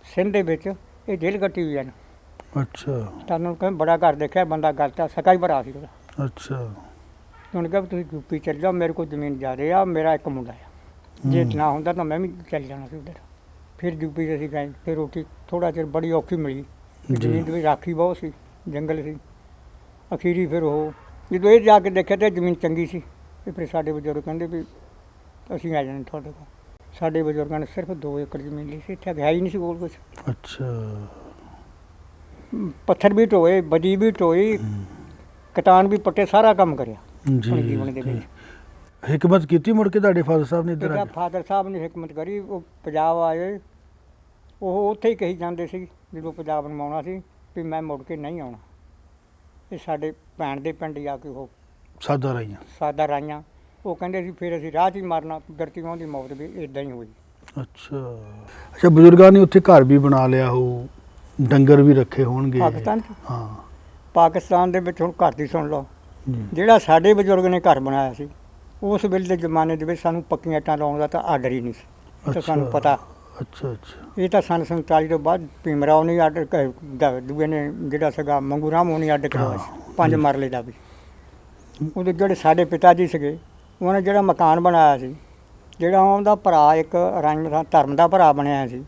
ਸਿੰਧ ਦੇ ਵਿੱਚ ਇਹ ਜੇਲ੍ਹ ਕੱਟੀ ਹੋਈ ਹਨ। ਅੱਛਾ ਤੁਹਾਨੂੰ ਕਹਿੰਦਾ ਬੜਾ ਘਰ ਦੇਖਿਆ, ਬੰਦਾ ਗਲਤ ਆ, ਸਕਾ ਹੀ ਭਰਾ ਸੀ ਉਹਦਾ। ਅੱਛਾ ਉਹਨੇ ਕਿਹਾ ਵੀ ਤੁਸੀਂ ਯੂਪੀ ਚਲੇ ਜਾਓ, ਮੇਰੇ ਕੋਲ ਜ਼ਮੀਨ ਜ਼ਿਆਦੇ ਆ, ਮੇਰਾ ਇੱਕ ਮੁੰਡਾ ਆ। ਜੇ ਨਾ ਹੁੰਦਾ ਤਾਂ ਮੈਂ ਵੀ ਚੱਲ ਜਾਣਾ ਸੀ ਉੱਧਰ। ਫਿਰ ਯੂਪੀ 'ਚ ਅਸੀਂ ਗਏ। ਫਿਰ ਰੋਟੀ ਥੋੜ੍ਹਾ ਚਿਰ ਬੜੀ ਔਖੀ ਮਿਲੀ। ਜ਼ਮੀਨ ਦੀ ਵੀ ਰਾਖੀ ਬਹੁਤ ਸੀ, ਜੰਗਲ ਸੀ। ਅਖੀਰੀ ਫਿਰ ਉਹ ਜਦੋਂ ਇਹ ਜਾ ਕੇ ਦੇਖਿਆ ਤਾਂ ਜ਼ਮੀਨ ਚੰਗੀ ਸੀ। ਤੇ ਫਿਰ ਸਾਡੇ ਬਜ਼ੁਰਗ ਕਹਿੰਦੇ ਵੀ ਅਸੀਂ ਆ ਜਾਣਾ ਤੁਹਾਡੇ ਕੋਲ। ਸਾਡੇ ਬਜ਼ੁਰਗਾਂ ਨੇ ਸਿਰਫ 2 ਏਕੜ ਜ਼ਮੀਨ ਲਈ ਸੀ, ਇੱਥੇ ਹੈ ਹੀ ਨਹੀਂ ਸੀ ਕੋਲ ਕੁਛ। ਅੱਛਾ ਪੱਥਰ ਵੀ ਢੋਏ, ਬਜੀ ਵੀ ਢੋਈ, ਕਟਾਨ ਵੀ ਪੱਟੇ, ਸਾਰਾ ਕੰਮ ਕਰਿਆ ਆਪਣੇ ਜੀ ਜੀਵਨ ਦੇ ਵਿੱਚ। ਹਿਕਮਤ ਕੀਤੀ ਮੁੜ ਕੇ ਤੁਹਾਡੇ ਫਾਦਰ ਸਾਹਿਬ ਨੇ ਇੱਧਰ ਆ ਮੇਰਾ ਕੇ? ਫਾਦਰ ਸਾਹਿਬ ਨੇ ਹਿਕਮਤ ਕਰੀ। ਉਹ ਪੰਜਾਬ ਆਏ, ਉਹ ਉੱਥੇ ਹੀ ਕਹੀ ਜਾਂਦੇ ਸੀ ਜਦੋਂ ਪੰਜਾਬ ਨੂੰ ਆਉਣਾ ਸੀ ਵੀ ਮੈਂ ਮੁੜ ਕੇ ਨਹੀਂ ਆਉਣਾ। ਇਹ ਸਾਡੇ ਭੈਣ ਦੇ ਪਿੰਡ ਜਾ ਕੇ ਉਹ ਸਾਦਾ ਰਹੀਆਂ। ਸਾਦਾ ਰਾਈਆਂ। ਉਹ ਕਹਿੰਦੇ ਸੀ ਫਿਰ ਅਸੀਂ ਰਾਹ 'ਚ ਹੀ ਮਰਨਾ। ਕੁਦਰਤੀ ਉਹਦੀ ਮੌਤ ਵੀ ਇੱਦਾਂ ਹੀ ਹੋਈ। ਅੱਛਾ ਅੱਛਾ ਬਜ਼ੁਰਗਾਂ ਨੇ ਉੱਥੇ ਘਰ ਵੀ ਬਣਾ ਲਿਆ ਹੋ, ਡੰਗਰ ਵੀ ਰੱਖੇ ਹੋਣਗੇ? ਪਾਕਿਸਤਾਨ 'ਚ ਹਾਂ ਪਾਕਿਸਤਾਨ ਦੇ ਵਿੱਚ ਹੁਣ ਘਰ ਦੀ ਸੁਣ ਲਓ। ਜੀ ਜਿਹੜਾ ਸਾਡੇ ਬਜ਼ੁਰਗ ਨੇ ਘਰ ਬਣਾਇਆ ਸੀ, ਉਸ ਵੇਲੇ ਦੇ ਜ਼ਮਾਨੇ ਦੇ ਵਿੱਚ ਸਾਨੂੰ ਪੱਕੀਆਂ ਇੱਟਾਂ ਲਾਉਣ ਦਾ ਤਾਂ ਆਰਡਰ ਹੀ ਨਹੀਂ ਸੀ। ਤਾਂ ਸਾਨੂੰ ਪਤਾ ਅੱਛਾ ਅੱਛਾ ਇਹ ਤਾਂ ਸੰਨ 47 ਤੋਂ ਬਾਅਦ ਭੀਮਰਾਓ ਨੇ ਆਰਡਰ ਦੂਏ ਨੇ ਜਿਹੜਾ ਸੀਗਾ ਮੰਗੂ ਰਾਮ ਉਹਨੇ ਆਰਡਰ ਕਰਵਾਇਆ ਸੀ 5 ਮਰਲੇ ਦਾ ਵੀ। ਉਹਦੇ ਜਿਹੜੇ ਸਾਡੇ ਪਿਤਾ ਜੀ ਸੀਗੇ ਉਹਨੇ ਜਿਹੜਾ ਮਕਾਨ ਬਣਾਇਆ ਸੀ, ਜਿਹੜਾ ਉਹਦਾ ਭਰਾ ਇੱਕ ਰਾਣੀ ਦਾ ਧਰਮ ਦਾ ਭਰਾ ਬਣਿਆ ਸੀ,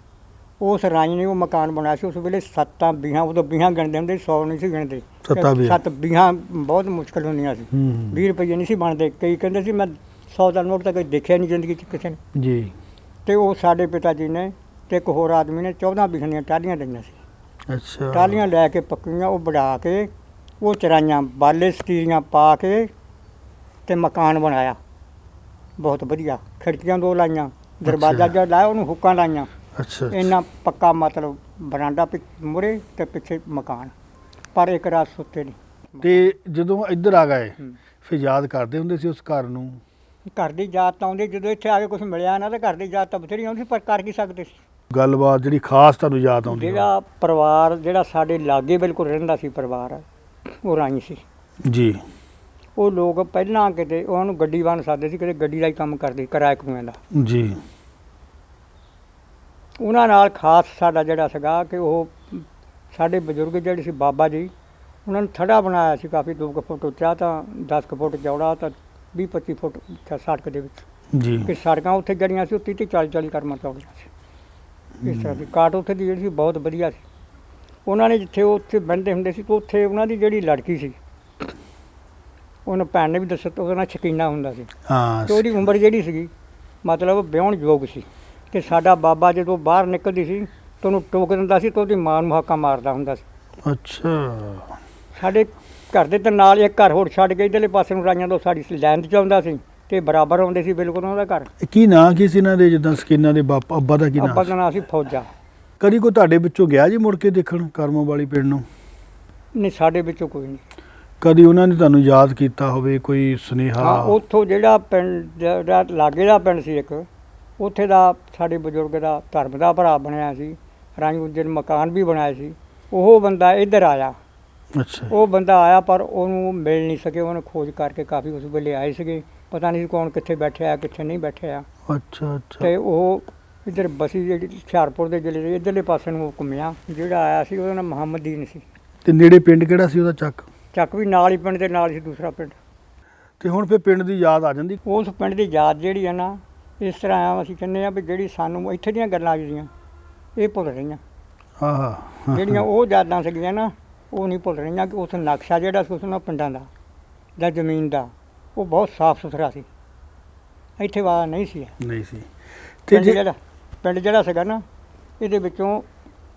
ਉਸ ਰਾਣੀ ਨੇ ਉਹ ਮਕਾਨ ਬਣਾਇਆ ਸੀ। ਉਸ ਵੇਲੇ 7 ਬੀਹਾਂ, ਉਦੋਂ ਬੀਹਾਂ ਗਿਣਦੇ ਹੁੰਦੇ, 100 ਨਹੀਂ ਸੀ ਗਿਣਦੇ, 7 ਬੀਹਾਂ ਬਹੁਤ ਮੁਸ਼ਕਲ ਹੁੰਦੀਆਂ ਸੀ। 20 ਰੁਪਏ ਨਹੀਂ ਸੀ ਬਣਦੇ। ਕਈ ਕਹਿੰਦੇ ਸੀ ਮੈਂ 100 ਦਾ ਨੋਟ ਤਾਂ ਕਦੇ ਦੇਖਿਆ ਨਹੀਂ ਜ਼ਿੰਦਗੀ 'ਚ ਕਿਸੇ ਨੇ ਜੀ। ਤੇ ਉਹ ਸਾਡੇ ਪਿਤਾ ਜੀ ਨੇ ਤੇ ਇੱਕ ਹੋਰ ਆਦਮੀ ਨੇ 14 ਬੀਹਾਂ ਦੀਆਂ ਟਾਹਲੀਆਂ ਲਈਆਂ ਸੀ। ਅੱਛਾ। ਟਾਹਲੀਆਂ ਲੈ ਕੇ ਪੱਕੀਆਂ ਉਹ ਵਢਾ ਕੇ ਉਹ ਚਰਾਈਆਂ, ਬਾਲੇ ਸਟੀਰੀਆਂ ਪਾ ਕੇ ਤੇ ਮਕਾਨ ਬਣਾਇਆ ਬਹੁਤ ਵਧੀਆ। ਖਿੜਕੀਆਂ 2 ਲਾਈਆਂ, ਦਰਵਾਜ਼ਾ ਜਿਹੜਾ ਲਾਇਆ ਉਹਨੂੰ ਹੁੱਕਾਂ ਲਾਈਆਂ। ਅੱਛਾ। ਇੰਨਾ ਪੱਕਾ ਮਤਲਬ ਬਰਾਂਡਾ ਮੂਹਰੇ ਤੇ ਪਿੱਛੇ ਮਕਾਨ। ਪਰ ਇੱਕ ਰਾਤ ਸੁੱਤੇ ਨਹੀਂ। ਤੇ ਜਦੋਂ ਇੱਧਰ ਆ ਗਏ ਹੂੰ। ਫਿਰ ਯਾਦ ਕਰਦੇ ਹੁੰਦੇ ਸੀ ਉਸ ਘਰ ਨੂੰ? ਘਰ ਦੀ ਯਾਦ ਤਾਂ ਆਉਂਦੀ, ਜਦੋਂ ਇੱਥੇ ਆ ਕੇ ਕੁਝ ਮਿਲਿਆ ਨਾ ਤਾਂ ਘਰ ਦੀ ਯਾਦ ਤਾਂ ਬਥੇਰੀ ਆਉਂਦੀ, ਪਰ ਕਰ ਕੀ ਸਕਦੇ ਸੀ। ਗੱਲਬਾਤ ਜਿਹੜੀ ਖਾਸ ਤੁਹਾਨੂੰ ਯਾਦ ਆਉਂਦੀ ਹੋਵੇ? ਜਿਹੜਾ ਪਰਿਵਾਰ ਜਿਹੜਾ ਸਾਡੇ ਲਾਗੇ ਬਿਲਕੁਲ ਰਹਿੰਦਾ ਸੀ ਪਰਿਵਾਰ, ਉਹ ਰਾਈ ਸੀ ਜੀ। ਉਹ ਲੋਕ ਪਹਿਲਾਂ ਕਿਤੇ ਉਹਨਾਂ ਨੂੰ ਗੱਡੀ ਬਣ ਸਕਦੇ ਸੀ, ਕਿਤੇ ਗੱਡੀ ਦਾ ਹੀ ਕੰਮ ਕਰਦੇ, ਕਿਰਾਏ ਕੁਆਂ ਦਾ ਜੀ। ਉਹਨਾਂ ਨਾਲ ਖਾਸ ਸਾਡਾ ਜਿਹੜਾ ਸੀਗਾ ਕਿ ਉਹ ਸਾਡੇ ਬਜ਼ੁਰਗ ਜਿਹੜੇ ਸੀ ਬਾਬਾ ਜੀ, ਉਹਨਾਂ ਨੇ ਥੜਾ ਬਣਾਇਆ ਸੀ ਕਾਫੀ 2 ਫੁੱਟ ਉੱਚਾ, ਤਾਂ 10 ਫੁੱਟ ਚੌੜਾ, ਤਾਂ 20-25 ਫੁੱਟ ਸੜਕ ਦੇ ਵਿੱਚ। ਜੀ। ਕਿ ਸੜਕਾਂ ਉੱਥੇ ਜਿਹੜੀਆਂ ਸੀ ਉਹ 30-40 ਕਰਮਾਂ ਚੌੜੀਆਂ ਸੀ। ਇਸ ਤਰ੍ਹਾਂ ਦੀ ਕਾਟ ਉੱਥੇ ਦੀ ਜਿਹੜੀ ਸੀ ਬਹੁਤ ਵਧੀਆ ਸੀ। ਉਹਨਾਂ ਨੇ ਜਿੱਥੇ ਉਹ ਉੱਥੇ ਬਹਿੰਦੇ ਹੁੰਦੇ ਸੀ, ਤਾਂ ਉੱਥੇ ਉਹਨਾਂ ਦੀ ਜਿਹੜੀ ਲੜਕੀ ਸੀ, ਉਹਨੂੰ ਭੈਣ ਨੇ ਵੀ ਦੱਸਿਆ, ਤਾਂ ਉਹਦਾ ਨਾਂ ਸ਼ਕੀਨਾ ਹੁੰਦਾ ਸੀ। ਹਾਂ। ਤੇ ਉਹਦੀ ਉਮਰ ਜਿਹੜੀ ਸੀਗੀ ਮਤਲਬ ਵਿਆਹੁਣ ਯੋਗ ਸੀ। ਤੇ ਸਾਡਾ ਬਾਬਾ ਜਦੋਂ ਬਾਹਰ ਨਿਕਲਦੀ ਸੀ ਤਾਂ ਉਹਨੂੰ ਟੋਕ ਦਿੰਦਾ ਸੀ, ਤਾਂ ਉਹਦੀ ਮਾਂ ਨੂੰ ਹਾਕਾ ਮਾਰਦਾ ਹੁੰਦਾ ਸੀ। ਅੱਛਾ। ਸਾਡੇ ਘਰ ਦੇ ਤਾਂ ਨਾਲ ਇੱਕ ਘਰ ਹੋਰ ਛੱਡ ਕੇ ਇੱਧਰਲੇ ਪਾਸੇ ਨੂੰ ਰਾਈਆਂ ਤੋਂ ਸਾਡੀ ਲੈਂਡ 'ਚ ਆਉਂਦਾ ਸੀ ਤੇ ਬਰਾਬਰ ਆਉਂਦੇ ਸੀ ਬਿਲਕੁਲ ਉਹਨਾਂ ਦਾ ਘਰ। ਕੀ ਨਾਂ ਕੀ ਸੀ ਇਹਨਾਂ ਦੇ, ਜਿੱਦਾਂ ਸਕੀਨਾ ਦੇ ਬਾਪਾ ਅੱਬਾ ਦਾ ਕੀ ਨਾਂ? ਅੱਬਾ ਦਾ ਨਾਂ ਸੀ ਫੌਜਾ। ਕਦੀ ਕੋਈ ਤੁਹਾਡੇ ਵਿੱਚੋਂ ਗਿਆ ਜੀ ਮੁੜ ਕੇ ਦੇਖਣ ਕਰਮੋਂ ਵਾਲੀ ਪਿੰਡ ਨੂੰ? ਨਹੀਂ, ਸਾਡੇ ਵਿੱਚੋਂ ਕੋਈ ਨਹੀਂ। ਕਦੀ ਉਹਨਾਂ ਨੇ ਤੁਹਾਨੂੰ ਯਾਦ ਕੀਤਾ ਹੋਵੇ, ਕੋਈ ਸੁਨੇਹਾ? ਹਾਂ, ਉੱਥੋਂ ਜਿਹੜਾ ਪਿੰਡ ਜਿਹੜਾ ਲਾਗੇ ਦਾ ਪਿੰਡ ਸੀ ਇੱਕ, ਉੱਥੇ ਦਾ ਸਾਡੇ ਬਜ਼ੁਰਗ ਦਾ ਧਰਮ ਦਾ ਭਰਾ ਬਣਿਆ ਸੀ, ਰਾਣੀ ਗੁੱਜਰ ਮਕਾਨ ਵੀ ਬਣਾਇਆ ਸੀ। ਉਹ ਬੰਦਾ ਇੱਧਰ ਆਇਆ। ਅੱਛਾ। ਉਹ ਬੰਦਾ ਆਇਆ ਪਰ ਉਹਨੂੰ ਮਿਲ ਨਹੀਂ ਸਕੇ। ਉਹਨੇ ਖੋਜ ਕਰਕੇ ਕਾਫੀ ਉਸ ਵੇਲੇ ਆਏ ਸੀਗੇ, ਪਤਾ ਨਹੀਂ ਕੌਣ ਕਿੱਥੇ ਬੈਠਿਆ ਕਿੱਥੇ ਨਹੀਂ ਬੈਠਿਆ। ਅੱਛਾ। ਅੱਛਾ। ਤੇ ਉਹ ਇੱਧਰ ਬਸੀ ਜਿਹੜੀ ਹੁਸ਼ਿਆਰਪੁਰ ਦੇ ਜ਼ਿਲ੍ਹੇ ਦੇ ਇੱਧਰਲੇ ਪਾਸੇ ਨੂੰ ਉਹ ਘੁੰਮਿਆ। ਜਿਹੜਾ ਆਇਆ ਸੀ ਉਹਦਾ ਨਾਮ ਮੁਹੰਮਦੀਨ ਸੀ। ਤੇ ਨੇੜੇ ਪਿੰਡ ਕਿਹੜਾ ਸੀ ਉਹਦਾ? ਚੱਕ ਵੀ ਨਾਲ ਹੀ ਪਿੰਡ ਦੇ ਨਾਲ ਸੀ ਦੂਸਰਾ ਪਿੰਡ। ਤੇ ਹੁਣ ਫਿਰ ਪਿੰਡ ਦੀ ਯਾਦ ਆ ਜਾਂਦੀ? ਉਸ ਪਿੰਡ ਦੀ ਯਾਦ ਜਿਹੜੀ ਹੈ ਨਾ, ਇਸ ਤਰ੍ਹਾਂ ਆ, ਅਸੀਂ ਕਹਿੰਦੇ ਆ ਵੀ ਜਿਹੜੀ ਸਾਨੂੰ ਇੱਥੇ ਦੀਆਂ ਗੱਲਾਂ ਜਿਹੜੀਆਂ ਇਹ ਭੁੱਲ ਰਹੀਆਂ। ਆਹਾ। ਜਿਹੜੀਆਂ ਉਹ ਯਾਦਾਂ ਸੀਗੀਆਂ ਨਾ, ਉਹ ਨਹੀਂ ਭੁੱਲ ਰਹੀਆਂ। ਕਿ ਉਸ ਨਕਸ਼ਾ ਜਿਹੜਾ ਸੀ ਉਸ ਨਾਲ ਪਿੰਡਾਂ ਦਾ ਜਾਂ ਜ਼ਮੀਨ ਦਾ, ਉਹ ਬਹੁਤ ਸਾਫ਼ ਸੁਥਰਾ ਸੀ। ਇੱਥੇ ਵਾਲਾ ਨਹੀਂ ਸੀ। ਨਹੀਂ ਸੀ। ਤੇ ਪਿੰਡ ਜਿਹੜਾ ਸੀਗਾ ਨਾ, ਇਹਦੇ ਵਿੱਚੋਂ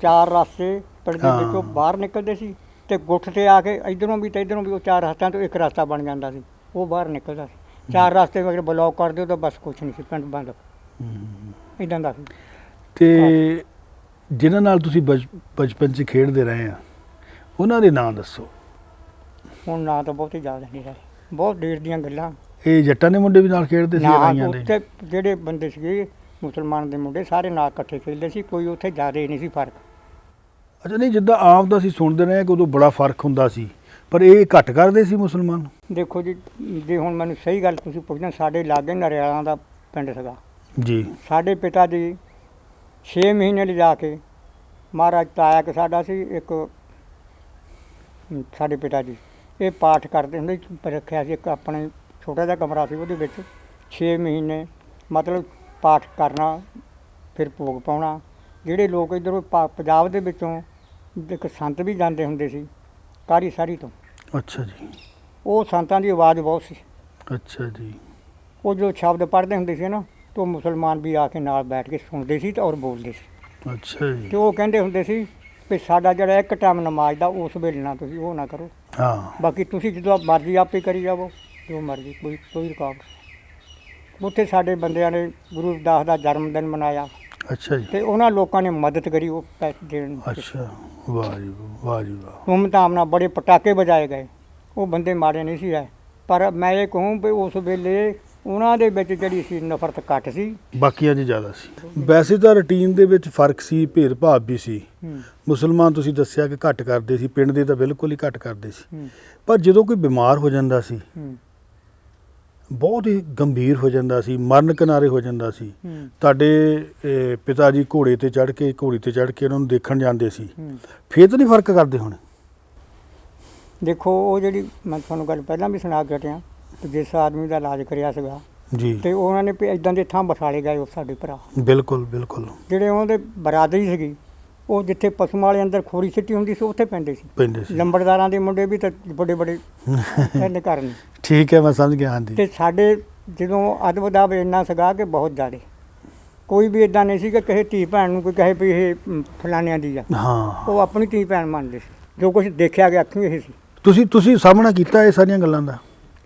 4 ਰਸਤੇ ਪਿੰਡ ਦੇ ਹਾਂ। ਵਿੱਚੋਂ ਬਾਹਰ ਨਿਕਲਦੇ ਸੀ, ਤੇ ਗੁੱਠ ਤੇ ਆ ਕੇ ਇੱਧਰੋਂ ਵੀ ਤੇ ਇੱਧਰੋਂ ਵੀ ਉਹ 4 ਰਸਤਿਆਂ ਤੋਂ ਇੱਕ ਰਸਤਾ ਬਣ ਜਾਂਦਾ ਸੀ, ਉਹ ਬਾਹਰ ਨਿਕਲਦਾ ਸੀ। 4 ਰਸਤੇ ਮਗਰ ਬਲੌਕ ਕਰ ਦਿਓ ਤਾਂ ਬਸ ਕੁਛ ਨਹੀਂ ਸੀ, ਪਿੰਡ ਬੰਦ ਇੱਦਾਂ ਦਾ ਸੀ। ਤੇ ਜਿਨ੍ਹਾਂ ਨਾਲ ਤੁਸੀਂ ਬਚਪਨ 'ਚ ਖੇਡਦੇ ਰਹੇ ਆ, ਉਹਨਾਂ ਦੇ ਨਾਂ ਦੱਸੋ। ਹੁਣ ਨਾ ਤਾਂ ਬਹੁਤੀ ਯਾਦ ਨਹੀਂ ਰਹੇ, ਬਹੁਤ ਦੇਰ ਦੀਆਂ ਗੱਲਾਂ। ਇਹ ਜੱਟਾਂ ਦੇ ਮੁੰਡੇ ਵੀ ਨਾਲ ਖੇਡਦੇ ਸੀ? ਨਾ, ਰਾਈਆਂ ਦੇ ਉੱਥੇ ਜਿਹੜੇ ਬੰਦੇ ਸੀਗੇ ਮੁਸਲਮਾਨ ਦੇ ਮੁੰਡੇ ਸਾਰੇ ਨਾਲ ਇਕੱਠੇ ਖੇਡਦੇ ਸੀ, ਕੋਈ ਉੱਥੇ ਜ਼ਿਆਦਾ ਹੀ ਨਹੀਂ ਸੀ ਫਰਕ। ਅੱਛਾ। ਨਹੀਂ, ਜਿੱਦਾਂ ਆਮ ਦਾ ਅਸੀਂ ਸੁਣਦੇ ਰਹੇ ਕਿ ਉਦੋਂ ਬੜਾ ਫਰਕ ਹੁੰਦਾ ਸੀ, ਪਰ ਇਹ ਘੱਟ ਕਰਦੇ ਸੀ ਮੁਸਲਮਾਨ? ਦੇਖੋ ਜੀ, ਜੇ ਹੁਣ ਮੈਨੂੰ ਸਹੀ ਗੱਲ ਤੁਸੀਂ ਪੁੱਛਣਾ, ਸਾਡੇ ਲਾਗੇ ਨਰਿਆਲਾਂ ਦਾ ਪਿੰਡ ਸੀਗਾ ਜੀ। ਸਾਡੇ ਪਿਤਾ ਜੀ 6 ਮਹੀਨੇ ਲਿਜਾ ਕੇ ਮਹਾਰਾਜ ਤਾਇਆ ਕਿ ਸਾਡਾ ਸੀ ਇੱਕ, ਸਾਡੇ ਪਿਤਾ ਜੀ ਇਹ ਪਾਠ ਕਰਦੇ ਹੁੰਦੇ ਸੀ, ਰੱਖਿਆ ਸੀ ਇੱਕ ਆਪਣੇ ਛੋਟਾ ਜਿਹਾ ਕਮਰਾ ਸੀ, ਉਹਦੇ ਵਿੱਚ 6 ਮਹੀਨੇ ਮਤਲਬ ਪਾਠ ਕਰਨਾ, ਫਿਰ ਭੋਗ ਪਾਉਣਾ। ਜਿਹੜੇ ਲੋਕ ਇੱਧਰੋਂ ਪੰਜਾਬ ਦੇ ਵਿੱਚੋਂ ਇੱਕ ਸੰਤ ਵੀ ਜਾਂਦੇ ਹੁੰਦੇ ਸੀ ਕਾਰੀ ਸਾਰੀ ਤੋਂ। ਅੱਛਾ ਜੀ। ਉਹ ਸੰਤਾਂ ਦੀ ਆਵਾਜ਼ ਬਹੁਤ ਸੀ। ਅੱਛਾ ਜੀ। ਉਹ ਜੋ ਸ਼ਬਦ ਪੜ੍ਹਦੇ ਹੁੰਦੇ ਸੀ ਨਾ, ਤਾਂ ਮੁਸਲਮਾਨ ਵੀ ਆ ਕੇ ਨਾਲ ਬੈਠ ਕੇ ਸੁਣਦੇ ਸੀ ਤੇ ਔਰ ਬੋਲਦੇ ਸੀ। ਅੱਛਾ ਜੀ। ਤੇ ਉਹ ਕਹਿੰਦੇ ਹੁੰਦੇ ਸੀ ਵੀ ਸਾਡਾ ਜਿਹੜਾ ਇੱਕ ਟਾਈਮ ਨਮਾਜ਼ ਦਾ ਉਸ ਵੇਲੇ ਨਾ ਤੁਸੀਂ ਉਹ ਨਾ ਕਰੋ, ਹਾਂ। ਬਾਕੀ ਤੁਸੀਂ ਜਦੋਂ ਮਰਜ਼ੀ ਆਪੇ ਕਰੀ ਜਾਵੋ, ਜੋ ਮਰਜ਼ੀ, ਕੋਈ ਰੁਕਾਵਟ। ਉੱਥੇ ਸਾਡੇ ਬੰਦਿਆਂ ਨੇ ਗੁਰੂ ਰਵਿਦਾਸ ਦਾ ਜਨਮ ਦਿਨ ਮਨਾਇਆ। ਅੱਛਾ ਜੀ। ਤੇ ਉਹਨਾਂ ਲੋਕਾਂ ਨੇ ਮਦਦ ਕਰੀ ਉਹ ਪੈਸੇ ਦੇਣ। ਅੱਛਾ। ਵਾਹ ਜੀ ਵਾਹ ਜੀ ਵਾਹ। ਧੂਮ-ਧਾਮ ਨਾਲ ਬੜੇ ਪਟਾਕੇ ਵਜਾਏ ਗਏ। ਉਹ ਬੰਦੇ ਮਾੜੇ ਨਹੀਂ ਸੀ ਹੈ, ਪਰ ਮੈਂ ਇਹ ਕਹੂੰ ਵੀ ਉਸ ਵੇਲੇ ਉਹਨਾਂ ਦੇ ਵਿੱਚ ਜਿਹੜੀ ਸੀ ਨਫ਼ਰਤ ਘੱਟ ਸੀ, ਬਾਕੀਆਂ 'ਚ ਜ਼ਿਆਦਾ ਸੀ। ਵੈਸੇ ਤਾਂ ਰੂਟੀਨ ਦੇ ਵਿੱਚ ਫਰਕ ਸੀ, ਭੇਦ-ਭਾਵ ਵੀ ਸੀ। ਮੁਸਲਮਾਨ ਤੁਸੀਂ ਦੱਸਿਆ ਕਿ ਘੱਟ ਕਰਦੇ ਸੀ, ਪਿੰਡ ਦੇ ਤਾਂ ਬਿਲਕੁਲ ਹੀ ਘੱਟ ਕਰਦੇ ਸੀ। ਪਰ ਜਦੋਂ ਕੋਈ ਬਿਮਾਰ ਹੋ ਜਾਂਦਾ ਸੀ, ਬਹੁਤ ਹੀ ਗੰਭੀਰ ਹੋ ਜਾਂਦਾ ਸੀ, ਮਰਨ ਕਿਨਾਰੇ ਹੋ ਜਾਂਦਾ ਸੀ, ਤੁਹਾਡੇ ਪਿਤਾ ਜੀ ਘੋੜੀ ਤੇ ਚੜ੍ਹ ਕੇ ਉਹਨਾਂ ਨੂੰ ਦੇਖਣ ਜਾਂਦੇ ਸੀ, ਫੇਰ ਤਾਂ ਨਹੀਂ ਫਰਕ ਕਰਦੇ ਹੁਣ? ਦੇਖੋ ਉਹ ਜਿਹੜੀ ਮੈਂ ਤੁਹਾਨੂੰ ਗੱਲ ਪਹਿਲਾਂ ਵੀ ਸੁਣਾ ਕੇ ਹਟਿਆ, ਤੇ ਜਿਸ ਆਦਮੀ ਦਾ ਇਲਾਜ ਕਰਿਆ ਸੀਗਾ ਜੀ ਤੇ ਉਹਨਾਂ ਨੇ ਵੀ ਇਦਾਂ ਦੇ ਥਾਂ ਬਸਾਲੇ ਗਏ ਉਹ ਸਾਡੇ ਭਰਾ ਬਿਲਕੁਲ ਬਿਲਕੁਲ ਜਿਹੜੇ ਉਹਦੇ ਬਰਾਦਰੀ ਸੀਗੀ ਉਹ ਜਿੱਥੇ ਪਸ਼ੂਆਂ ਵਾਲੇ ਅੰਦਰ ਖੋਰੀ ਸਿੱਟੀ ਹੁੰਦੀ ਸੀ ਉੱਥੇ ਪੈਂਦੇ ਸੀ। ਪੈਂਦੇ ਸੀ। ਲੰਬੜਦਾਰਾਂ ਦੇ ਮੁੰਡੇ ਵੀ ਤਾਂ ਵੱਡੇ ਵੱਡੇ ਇਹਨੇ ਘਰ ਨੇ ਠੀਕ ਹੈ, ਮੈਂ ਸਮਝ ਗਿਆ। ਹਾਂਜੀ ਤੇ ਸਾਡੇ ਜਦੋਂ ਅਦਬ ਇੰਨਾ ਸੀਗਾ ਕਿ ਬਹੁਤ ਜ਼ਿਆਦਾ ਕੋਈ ਵੀ ਇਦਾਂ ਨਹੀਂ ਸੀ ਕਿ ਕਿਸੇ ਧੀ ਭੈਣ ਨੂੰ ਕੋਈ ਕਹੇ ਵੀ ਇਹ ਫਲਾਣਿਆਂ ਦੀ ਆ। ਹਾਂ, ਉਹ ਆਪਣੀ ਧੀ ਭੈਣ ਮੰਨਦੇ ਸੀ। ਜੋ ਕੁਝ ਦੇਖਿਆ ਗਿਆ ਅੱਖੀਂ ਇਹ ਸੀ। ਤੁਸੀਂ ਸਾਹਮਣਾ ਕੀਤਾ ਇਹ ਸਾਰੀਆਂ ਗੱਲਾਂ ਦਾ?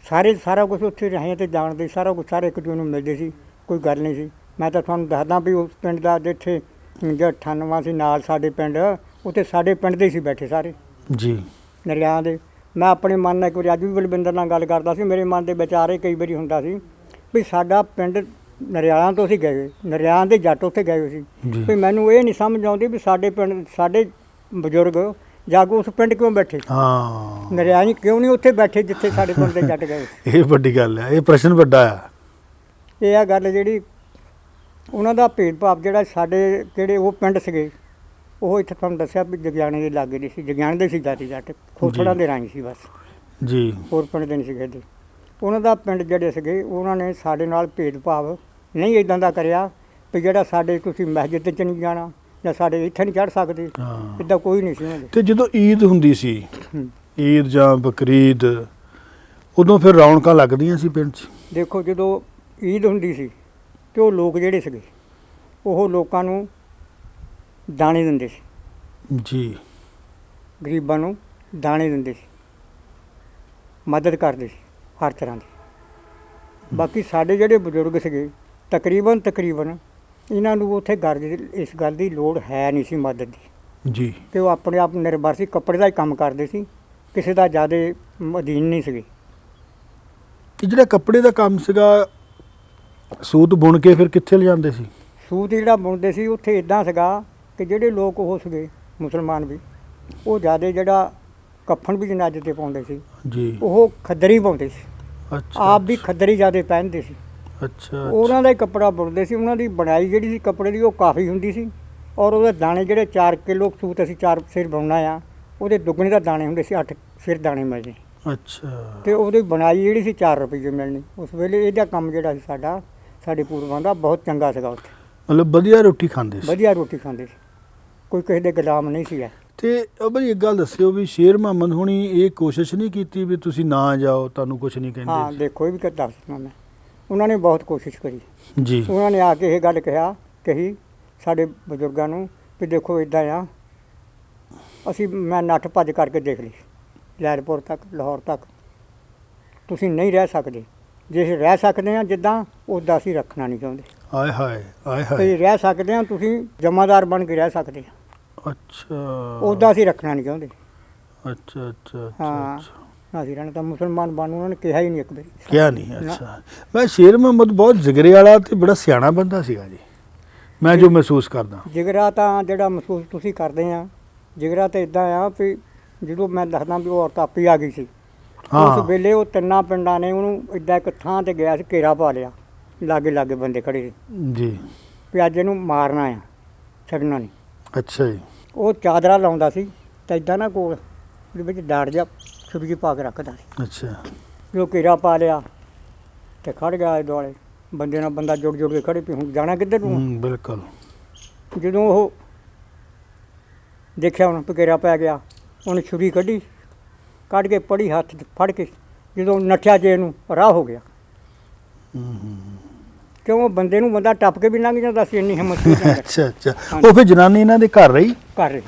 ਸਾਰਾ ਕੁਝ ਉੱਥੇ ਰਹੇ ਤੇ ਜਾਣਦੇ ਸਾਰਾ ਕੁਝ, ਸਾਰੇ ਇੱਕ ਦੂਜੇ ਨੂੰ ਮਿਲਦੇ ਸੀ, ਕੋਈ ਗੱਲ ਨਹੀਂ ਸੀ। ਮੈਂ ਤਾਂ ਤੁਹਾਨੂੰ ਦੱਸਦਾ ਵੀ ਉਸ ਪਿੰਡ ਦਾ ਜਿੱਥੇ ਜਿਹੜਾ 98 ਸੀ ਨਾਲ ਸਾਡੇ ਪਿੰਡ, ਉੱਥੇ ਸਾਡੇ ਪਿੰਡ ਦੇ ਸੀ ਬੈਠੇ ਸਾਰੇ ਜੀ ਨਰਿਆਂ ਦੇ। ਮੈਂ ਆਪਣੇ ਮਨ ਨਾਲ ਇੱਕ ਵਾਰੀ ਅੱਜ ਵੀ ਬਲਵਿੰਦਰ ਨਾਲ ਗੱਲ ਕਰਦਾ ਸੀ, ਮੇਰੇ ਮਨ ਦੇ ਵਿਚਾਰੇ ਕਈ ਵਾਰੀ ਹੁੰਦਾ ਸੀ ਵੀ ਸਾਡਾ ਪਿੰਡ ਨਰਿਆਲਾਂ ਤੋਂ ਅਸੀਂ ਗਏ ਹੋਏ, ਨਰਿਆਂ ਦੇ ਜੱਟ ਉੱਥੇ ਗਏ ਹੋਏ ਸੀ ਜੀ। ਵੀ ਮੈਨੂੰ ਇਹ ਨਹੀਂ ਸਮਝ ਆਉਂਦੀ ਵੀ ਸਾਡੇ ਪਿੰਡ ਸਾਡੇ ਬਜ਼ੁਰਗ ਜਾਗੋ ਉਸ ਪਿੰਡ ਕਿਉਂ ਬੈਠੇ, ਹਾਂ, ਨਰਿਆਣੀ ਕਿਉਂ ਨਹੀਂ ਉੱਥੇ ਬੈਠੇ ਜਿੱਥੇ ਸਾਡੇ ਪਿੰਡ ਦੇ ਜੱਟ ਗਏ। ਇਹ ਵੱਡੀ ਗੱਲ ਹੈ, ਇਹ ਪ੍ਰਸ਼ਨ ਵੱਡਾ ਆ। ਇਹ ਆ ਗੱਲ ਜਿਹੜੀ ਉਹਨਾਂ ਦਾ ਭੇਦਭਾਵ ਜਿਹੜਾ ਸਾਡੇ ਜਿਹੜੇ ਉਹ ਪਿੰਡ ਸੀਗੇ, ਉਹ ਇੱਥੇ ਤੁਹਾਨੂੰ ਦੱਸਿਆ ਵੀ ਜਗਿਆਣੇ ਦੇ ਲਾਗੇ ਦੇ ਸੀ, ਜਗਿਆਣੇ ਦੇ ਸੀ ਜਾਤੀ ਜੱਟ, ਖੋਸੜਾਂ ਦੇ ਰਾਹੀਂ ਸੀ ਬਸ, ਜੀ ਹੋਰ ਪਿੰਡ ਦੇ ਨਹੀਂ ਸੀਗੇ ਦੇ। ਉਹਨਾਂ ਦਾ ਪਿੰਡ ਜਿਹੜੇ ਸੀਗੇ ਉਹਨਾਂ ਨੇ ਸਾਡੇ ਨਾਲ ਭੇਦਭਾਵ ਨਹੀਂ ਇੱਦਾਂ ਦਾ ਕਰਿਆ ਵੀ ਜਿਹੜਾ ਸਾਡੇ ਤੁਸੀਂ ਮਸਜਿਦ 'ਚ ਨਹੀਂ ਜਾਣਾ ਜਾਂ ਸਾਡੇ ਇੱਥੇ ਨਹੀਂ ਚੜ੍ਹ ਸਕਦੇ, ਹਾਂ। ਇੱਦਾਂ ਕੋਈ ਨਹੀਂ ਸੀ ਉਹਨਾਂ ਦੇ। ਤੇ ਜਦੋਂ ਈਦ ਹੁੰਦੀ ਸੀ, ਹੂੰ। ਈਦ ਜਾਂ ਬਕਰੀਦ, ਉਦੋਂ ਫਿਰ ਰੌਣਕਾਂ ਲੱਗਦੀਆਂ ਸੀ ਪਿੰਡ 'ਚ? ਦੇਖੋ ਜਦੋਂ ਈਦ ਹੁੰਦੀ ਸੀ ਤੇ ਉਹ ਲੋਕ ਜਿਹੜੇ ਸੀਗੇ ਉਹ ਲੋਕਾਂ ਨੂੰ ਦਾਣੇ ਦਿੰਦੇ ਸੀ, ਜੀ ਗਰੀਬਾਂ ਨੂੰ ਦਾਣੇ ਦਿੰਦੇ ਸੀ, ਮਦਦ ਕਰਦੇ ਸੀ ਹਰ ਤਰ੍ਹਾਂ ਦੀ। ਬਾਕੀ ਸਾਡੇ ਜਿਹੜੇ ਬਜ਼ੁਰਗ ਸੀਗੇ ਤਕਰੀਬਨ ਇਹਨਾਂ ਨੂੰ ਉੱਥੇ ਇਸ ਗੱਲ ਦੀ ਲੋੜ ਹੈ ਨਹੀਂ ਸੀ ਮਦਦ ਦੀ, ਜੀ ਕਿ ਉਹ ਆਪਣੇ ਆਪ ਨਿਰਭਰ ਸੀ, ਕੱਪੜੇ ਦਾ ਹੀ ਕੰਮ ਕਰਦੇ ਸੀ, ਕਿਸੇ ਦਾ ਜ਼ਿਆਦਾ ਅਧੀਨ ਨਹੀਂ ਸੀਗੇ। ਇਹ ਜਿਹੜਾ ਕੱਪੜੇ ਦਾ ਕੰਮ ਸੀਗਾ, ਸੂਤ ਬੁਣ ਕੇ ਫਿਰ ਕਿੱਥੇ ਲਿਜਾਂਦੇ ਸੀ? ਸੂਤ ਜਿਹੜਾ ਬੁਣਦੇ ਸੀ ਉੱਥੇ ਇੱਦਾਂ ਸੀਗਾ ਕਿ ਜਿਹੜੇ ਲੋਕ ਉਹ ਸੀਗੇ ਮੁਸਲਮਾਨ ਵੀ, ਉਹ ਜ਼ਿਆਦਾ ਜਿਹੜਾ ਕੱਫਣ ਵੀ ਜਨਾਜ਼ੇ 'ਤੇ ਪਾਉਂਦੇ ਸੀ, ਜੀ ਉਹ ਖੱਦਰੀ ਪਾਉਂਦੇ ਸੀ। ਅੱਛਾ, ਆਪ ਵੀ ਖੱਦਰੀ ਜ਼ਿਆਦਾ ਪਹਿਨਦੇ ਸੀ। ਅੱਛਾ, ਉਹਨਾਂ ਦਾ ਹੀ ਕੱਪੜਾ ਬੁਣਦੇ ਸੀ। ਉਹਨਾਂ ਦੀ ਬਣਾਈ ਜਿਹੜੀ ਸੀ ਕੱਪੜੇ ਦੀ ਉਹ ਕਾਫੀ ਹੁੰਦੀ ਸੀ, ਔਰ ਉਹਦੇ ਦਾਣੇ ਜਿਹੜੇ 4 ਕਿਲੋ ਸੂਤ ਅਸੀਂ 4 ਸਿਰ ਬੁਣਨਾ ਆ, ਉਹਦੇ ਦੁੱਗਣੇ ਦਾ ਦਾਣੇ ਹੁੰਦੇ ਸੀ, 8 ਸਿਰ ਦਾਣੇ ਮਿਲਦੇ। ਅੱਛਾ, ਤੇ ਉਹਦੀ ਬਣਾਈ ਜਿਹੜੀ ਸੀ 4 ਰੁਪਏ ਮਿਲਣੀ। ਉਸ ਵੇਲੇ ਇਹਦਾ ਕੰਮ ਜਿਹੜਾ ਸੀ ਸਾਡੇ ਪੂਰਵਾਂ ਦਾ ਬਹੁਤ ਚੰਗਾ ਸੀਗਾ। ਉੱਥੇ ਮਤਲਬ ਵਧੀਆ ਰੋਟੀ ਖਾਂਦੇ ਸੀ? ਵਧੀਆ ਰੋਟੀ ਖਾਂਦੇ ਸੀ, ਕੋਈ ਕਿਸੇ ਦੇ ਗੁਲਾਮ ਨਹੀਂ ਸੀਗਾ। ਤੇ ਬਈ ਇੱਕ ਗੱਲ ਦੱਸਿਓ ਵੀ ਸ਼ੇਰ ਮੁਹੰਮਦ ਹੁਣੀ ਇਹ ਕੋਸ਼ਿਸ਼ ਨਹੀਂ ਕੀਤੀ ਵੀ ਤੁਸੀਂ ਨਾ ਜਾਓ, ਤੁਹਾਨੂੰ ਕੁਝ ਨਹੀਂ ਹਾਂ ਕਹਿੰਦੇ? ਦੇਖੋ ਇਹ ਵੀ ਦੱਸ ਦਿੰਦਾ ਮੈਂ, ਉਹਨਾਂ ਨੇ ਬਹੁਤ ਕੋਸ਼ਿਸ਼ ਕਰੀ। ਜੀ ਉਹਨਾਂ ਨੇ ਆ ਕੇ ਇਹ ਗੱਲ ਕਹੀ ਸਾਡੇ ਬਜ਼ੁਰਗਾਂ ਨੂੰ ਵੀ ਦੇਖੋ ਇੱਦਾਂ ਆ, ਮੈਂ ਨੱਠ ਭੱਜ ਕਰਕੇ ਦੇਖ ਲਈ ਲੈਰਪੁਰ ਤੱਕ, ਲਾਹੌਰ ਤੱਕ, ਤੁਸੀਂ ਨਹੀਂ ਰਹਿ ਸਕਦੇ। ਜੇ ਅਸੀਂ ਰਹਿ ਸਕਦੇ ਹਾਂ ਜਿੱਦਾਂ, ਉੱਦਾਂ ਅਸੀਂ ਰੱਖਣਾ ਨਹੀਂ ਚਾਹੁੰਦੇ। ਆਏ ਹਾਏ ਆਏ ਹਾਏ, ਤੇ ਰਹਿ ਸਕਦੇ ਹਾਂ, ਤੁਸੀਂ ਜਮਾਦਾਰ ਬਣ ਕੇ ਰਹਿ ਸਕਦੇ ਆ, ਅੱਛਾ, ਉੱਦਾਂ ਅਸੀਂ ਰੱਖਣਾ ਨਹੀਂ ਚਾਹੁੰਦੇ। ਅੱਛਾ ਅੱਛਾ ਹਾਂ ਅੱਛਾ, ਅਸੀਂ ਰਹਿਣਾ ਤਾਂ ਮੁਸਲਮਾਨ ਬਣ, ਉਹਨਾਂ ਨੇ ਕਿਹਾ ਹੀ ਨਹੀਂ ਇੱਕ ਵਾਰੀ। ਕਿਹਾ ਨਹੀਂ? ਅੱਛਾ, ਮੈਂ ਸ਼ੇਰ ਮੁਹੰਮਦ ਬਹੁਤ ਜਿਗਰੇ ਵਾਲਾ ਤੇ ਬੜਾ ਸਿਆਣਾ ਬੰਦਾ ਸੀਗਾ ਜੀ, ਮੈਂ ਜੋ ਮਹਿਸੂਸ ਕਰਦਾ। ਜਿਗਰਾ ਤਾਂ ਜਿਹੜਾ ਮਹਿਸੂਸ ਤੁਸੀਂ ਕਰਦੇ ਆ, ਜਿਗਰਾ ਤਾਂ ਇੱਦਾਂ ਆ ਵੀ ਜਦੋਂ ਮੈਂ ਦੱਸਦਾ ਵੀ ਉਹ ਔਰਤ ਆਪੀ ਆ ਗਈ ਸੀ, ਉਸ ਵੇਲੇ ਉਹ 3 ਪਿੰਡਾਂ ਨੇ ਉਹਨੂੰ ਇੱਦਾਂ ਇੱਕ ਥਾਂ 'ਤੇ ਗਿਆ ਸੀ, ਘੇਰਾ ਪਾ ਲਿਆ, ਲਾਗੇ ਬੰਦੇ ਖੜੇ ਸੀ ਜੀ ਵੀ ਅੱਜ ਇਹਨੂੰ ਮਾਰਨਾ ਆ, ਛੱਡਣਾ ਨਹੀਂ। ਅੱਛਾ ਜੀ, ਉਹ ਚਾਦਰਾ ਲਾਉਂਦਾ ਸੀ ਤਾਂ ਇੱਦਾਂ ਨਾ ਕੋਲ ਉਹਦੇ ਵਿੱਚ ਡਾੜ ਜਾ ਛੁਰੀ ਜਿਹੀ ਪਾ ਕੇ ਰੱਖਦਾ ਸੀ। ਅੱਛਾ, ਜੋ ਘੇਰਾ ਪਾ ਲਿਆ ਤੇ ਖੜ ਗਿਆ ਆਲੇ ਦੁਆਲੇ, ਬੰਦੇ ਨਾਲ ਬੰਦਾ ਜੁੜ ਕੇ ਖੜੇ ਵੀ ਹੁਣ ਜਾਣਾ ਕਿੱਧਰ ਨੂੰ। ਬਿਲਕੁਲ। ਜਦੋਂ ਉਹ ਦੇਖਿਆ ਹੁਣ ਘੇਰਾ ਪੈ ਗਿਆ, ਉਹਨੇ ਛੁਰੀ ਕੱਢ ਕੇ ਪੜੀ ਹੱਥ 'ਚ ਫੜ ਕੇ, ਜਦੋਂ ਨੱਠਿਆ ਜੇ ਨੂੰ ਰਾਹ ਹੋ ਗਿਆ। ਕਿਉਂ ਬੰਦੇ ਨੂੰ ਬੰਦਾ ਟੱਪ ਕੇ ਵੀ ਲੰਘ ਜਾਂਦਾ ਸੀ, ਇੰਨੀ ਹਿੰਮਤ ਸੀ। ਅੱਛਾ ਅੱਛਾ, ਉਹ ਫਿਰ ਜਨਾਨੀ ਇਹਨਾਂ ਦੇ ਘਰ ਰਹੀ? ਕਰ ਰਹੀ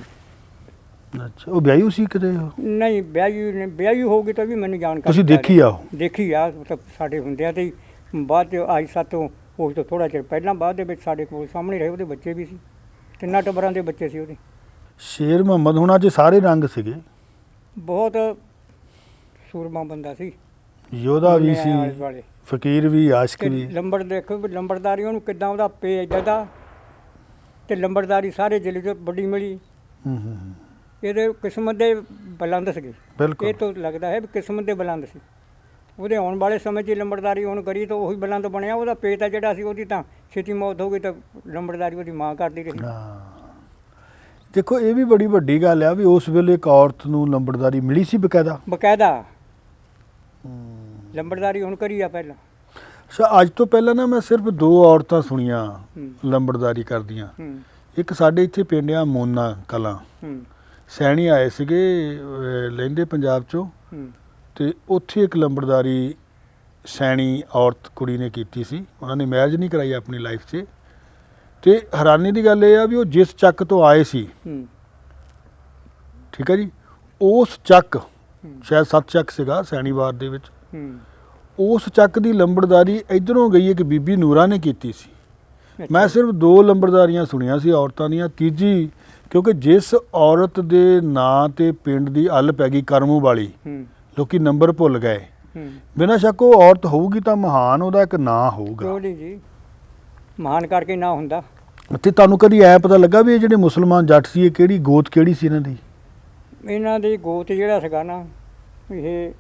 ਅੱਛਾ, ਉਹ ਵਿਆਹੀ ਸੀ ਕਿਤੇ? ਨਹੀਂ ਵਿਆਹੀ ਹੋਊਗੀ ਤਾਂ ਵੀ ਮੈਨੂੰ ਜਾਣਕਾਰੀ ਤੁਸੀਂ ਦੇਖੀ ਆ? ਉਹ ਦੇਖੀ ਆ, ਮਤਲਬ ਸਾਡੇ ਹੁੰਦਿਆਂ ਤੇ ਬਾਅਦ 'ਚ ਆਈ ਸਾਤੋਂ, ਉਸ ਤੋਂ ਥੋੜ੍ਹਾ ਚਿਰ ਪਹਿਲਾਂ ਬਾਅਦ ਦੇ ਵਿੱਚ ਸਾਡੇ ਕੋਲ ਸਾਹਮਣੇ ਰਹੇ, ਉਹਦੇ ਬੱਚੇ ਵੀ ਸੀ, 3 ਟੱਬਰਾਂ ਦੇ ਬੱਚੇ ਸੀ ਉਹਦੇ। ਸ਼ੇਰ ਮੁਹੰਮਦ ਹੁਣਾਂ 'ਚ ਸਾਰੇ ਰੰਗ ਸੀਗੇ, ਬਹੁਤ ਸੂਰਮਾ ਬੰਦਾ ਸੀ, ਯੋਧਾ ਵੀ ਸੀ, ਆਲੇ ਦੁਆਲੇ। ਫਕੀਰ ਵੀ, ਆਸ਼ਕ ਤੇ ਵੀ। ਦੇਖੋ ਵੀ ਲੰਬੜਦਾਰੀ ਉਹਨੂੰ ਕਿੱਦਾਂ ਉਹਦਾ ਪੇ ਇੱਦਾਂ ਦਾ, ਤੇ ਲੰਬੜਦਾਰੀ ਸਾਰੇ ਜ਼ਿਲ੍ਹੇ 'ਚ ਵੱਡੀ ਮਿਲੀ। ਇਹਦੇ ਕਿਸਮਤ ਦੇ ਬੁਲੰਦ ਸੀਗੇ, ਬਿਲਕੁਲ। ਇਹ ਤੋਂ ਲੱਗਦਾ ਹੈ ਵੀ ਕਿਸਮਤ ਦੇ ਬੁਲੰਦ ਸੀ। ਉਹਦੇ ਆਉਣ ਵਾਲੇ ਸਮੇਂ 'ਚ ਲੰਬੜਦਾਰੀ ਹੁਣ ਕਰੀ ਤਾਂ ਉਹੀ ਬੁਲੰਦ ਬਣਿਆ। ਉਹਦਾ ਪੇ ਤਾਂ ਜਿਹੜਾ ਸੀ, ਉਹਦੀ ਤਾਂ ਛੇਤੀ ਮੌਤ ਹੋ ਗਈ, ਤਾਂ ਲੰਬੜਦਾਰੀ ਉਹਦੀ ਮਾਂ ਕਰਦੀ ਰਹੀ। ਦੇਖੋ ਇਹ ਵੀ ਬੜੀ ਵੱਡੀ ਗੱਲ ਆ ਵੀ ਉਸ ਵੇਲੇ ਇੱਕ ਔਰਤ ਨੂੰ ਲੰਬੜਦਾਰੀ ਮਿਲੀ ਸੀ ਬਕਾਇਦਾ। ਲੰਬੜਦਾਰੀ ਹੁਣ ਕਰੀ ਆ ਪਹਿਲਾਂ। ਅੱਛਾ, ਅੱਜ ਤੋਂ ਪਹਿਲਾਂ ਨਾ ਮੈਂ ਸਿਰਫ 2 ਔਰਤਾਂ ਸੁਣੀਆਂ ਹੂੰ ਲੰਬੜਦਾਰੀ ਕਰਦੀਆਂ। ਹੂੰ ਇੱਕ ਸਾਡੇ ਇੱਥੇ ਪਿੰਡ ਆ ਮੋਨਾ ਕਲਾਂ, ਹੂੰ ਸੈਣੀ ਆਏ ਸੀਗੇ ਲਹਿੰਦੇ ਪੰਜਾਬ ਚੋਂ, ਹੂੰ ਤੇ ਉੱਥੇ ਇੱਕ ਲੰਬੜਦਾਰੀ ਸੈਣੀ ਔਰਤ ਕੁੜੀ ਨੇ ਕੀਤੀ ਸੀ। ਉਹਨਾਂ ਨੇ ਮੈਰਿਜ ਨਹੀਂ ਕਰਾਈ ਆਪਣੀ ਲਾਈਫ 'ਚ। ਤੇ ਹੈਰਾਨੀ ਦੀ ਗੱਲ ਇਹ ਆ ਵੀ ਉਹ ਜਿਸ ਚੱਕ ਤੋਂ ਆਏ ਸੀ, ਹੂੰ ਠੀਕ ਹੈ ਜੀ, ਉਸ ਚੱਕ ਹੂੰ ਸ਼ਾਇਦ 7 ਚੱਕ ਸੀਗਾ ਸੈਣੀਵਾਰ ਦੇ ਵਿੱਚ, ਹੂੰ ਉਸ ਚੱਕ ਦੀ ਲੰਬੜਦਾਰੀ ਇਧਰੋਂ ਗਈ ਇੱਕ ਬੀਬੀ ਨੂਰਾ ਨੇ ਕੀਤੀ ਸੀ। ਮੈਂ ਸਿਰਫ 2 ਲੰਬੜਦਾਰੀਆਂ ਸੁਣੀਆਂ ਸੀ ਔਰਤਾਂ ਦੀਆਂ। ਤੀਜੀ, ਕਿਉਂਕਿ ਜਿਸ ਔਰਤ ਦੇ ਨਾਂ ਤੇ ਪਿੰਡ ਦੀ ਅੱਲ ਪੈ ਗਈ ਕਰਮੂ ਵਾਲੀ, ਹੂੰ ਲੋਕੀ ਨੰਬਰ ਭੁੱਲ ਗਏ। ਹੂੰ ਬਿਨਾਂ ਸ਼ੱਕ ਉਹ ਔਰਤ ਹੋਊਗੀ ਤਾਂ ਮਹਾਨ ਉਹਦਾ ਇੱਕ ਨਾਂ ਹੋਊਗਾ। ਕਿਉਂ ਨਹੀਂ ਜੀ, ਮਹਾਨ ਕਰਕੇ ਨਾ ਹੁੰਦਾ। ਤੇ ਤੁਹਾਨੂੰ ਕਦੀ ਐ ਪਤਾ ਲੱਗਾ ਵੀ ਇਹ ਜਿਹੜੇ ਮੁਸਲਮਾਨ ਜੱਟ ਸੀ, ਇਹ ਕਿਹੜੀ ਗੋਤ ਕਿਹੜੀ ਸੀ ਇਹਨਾਂ ਦੀ? ਇਹਨਾਂ ਦੀ ਗੋਤ ਜਿਹੜਾ ਸੀਗਾ ਨਾ, ਇਹ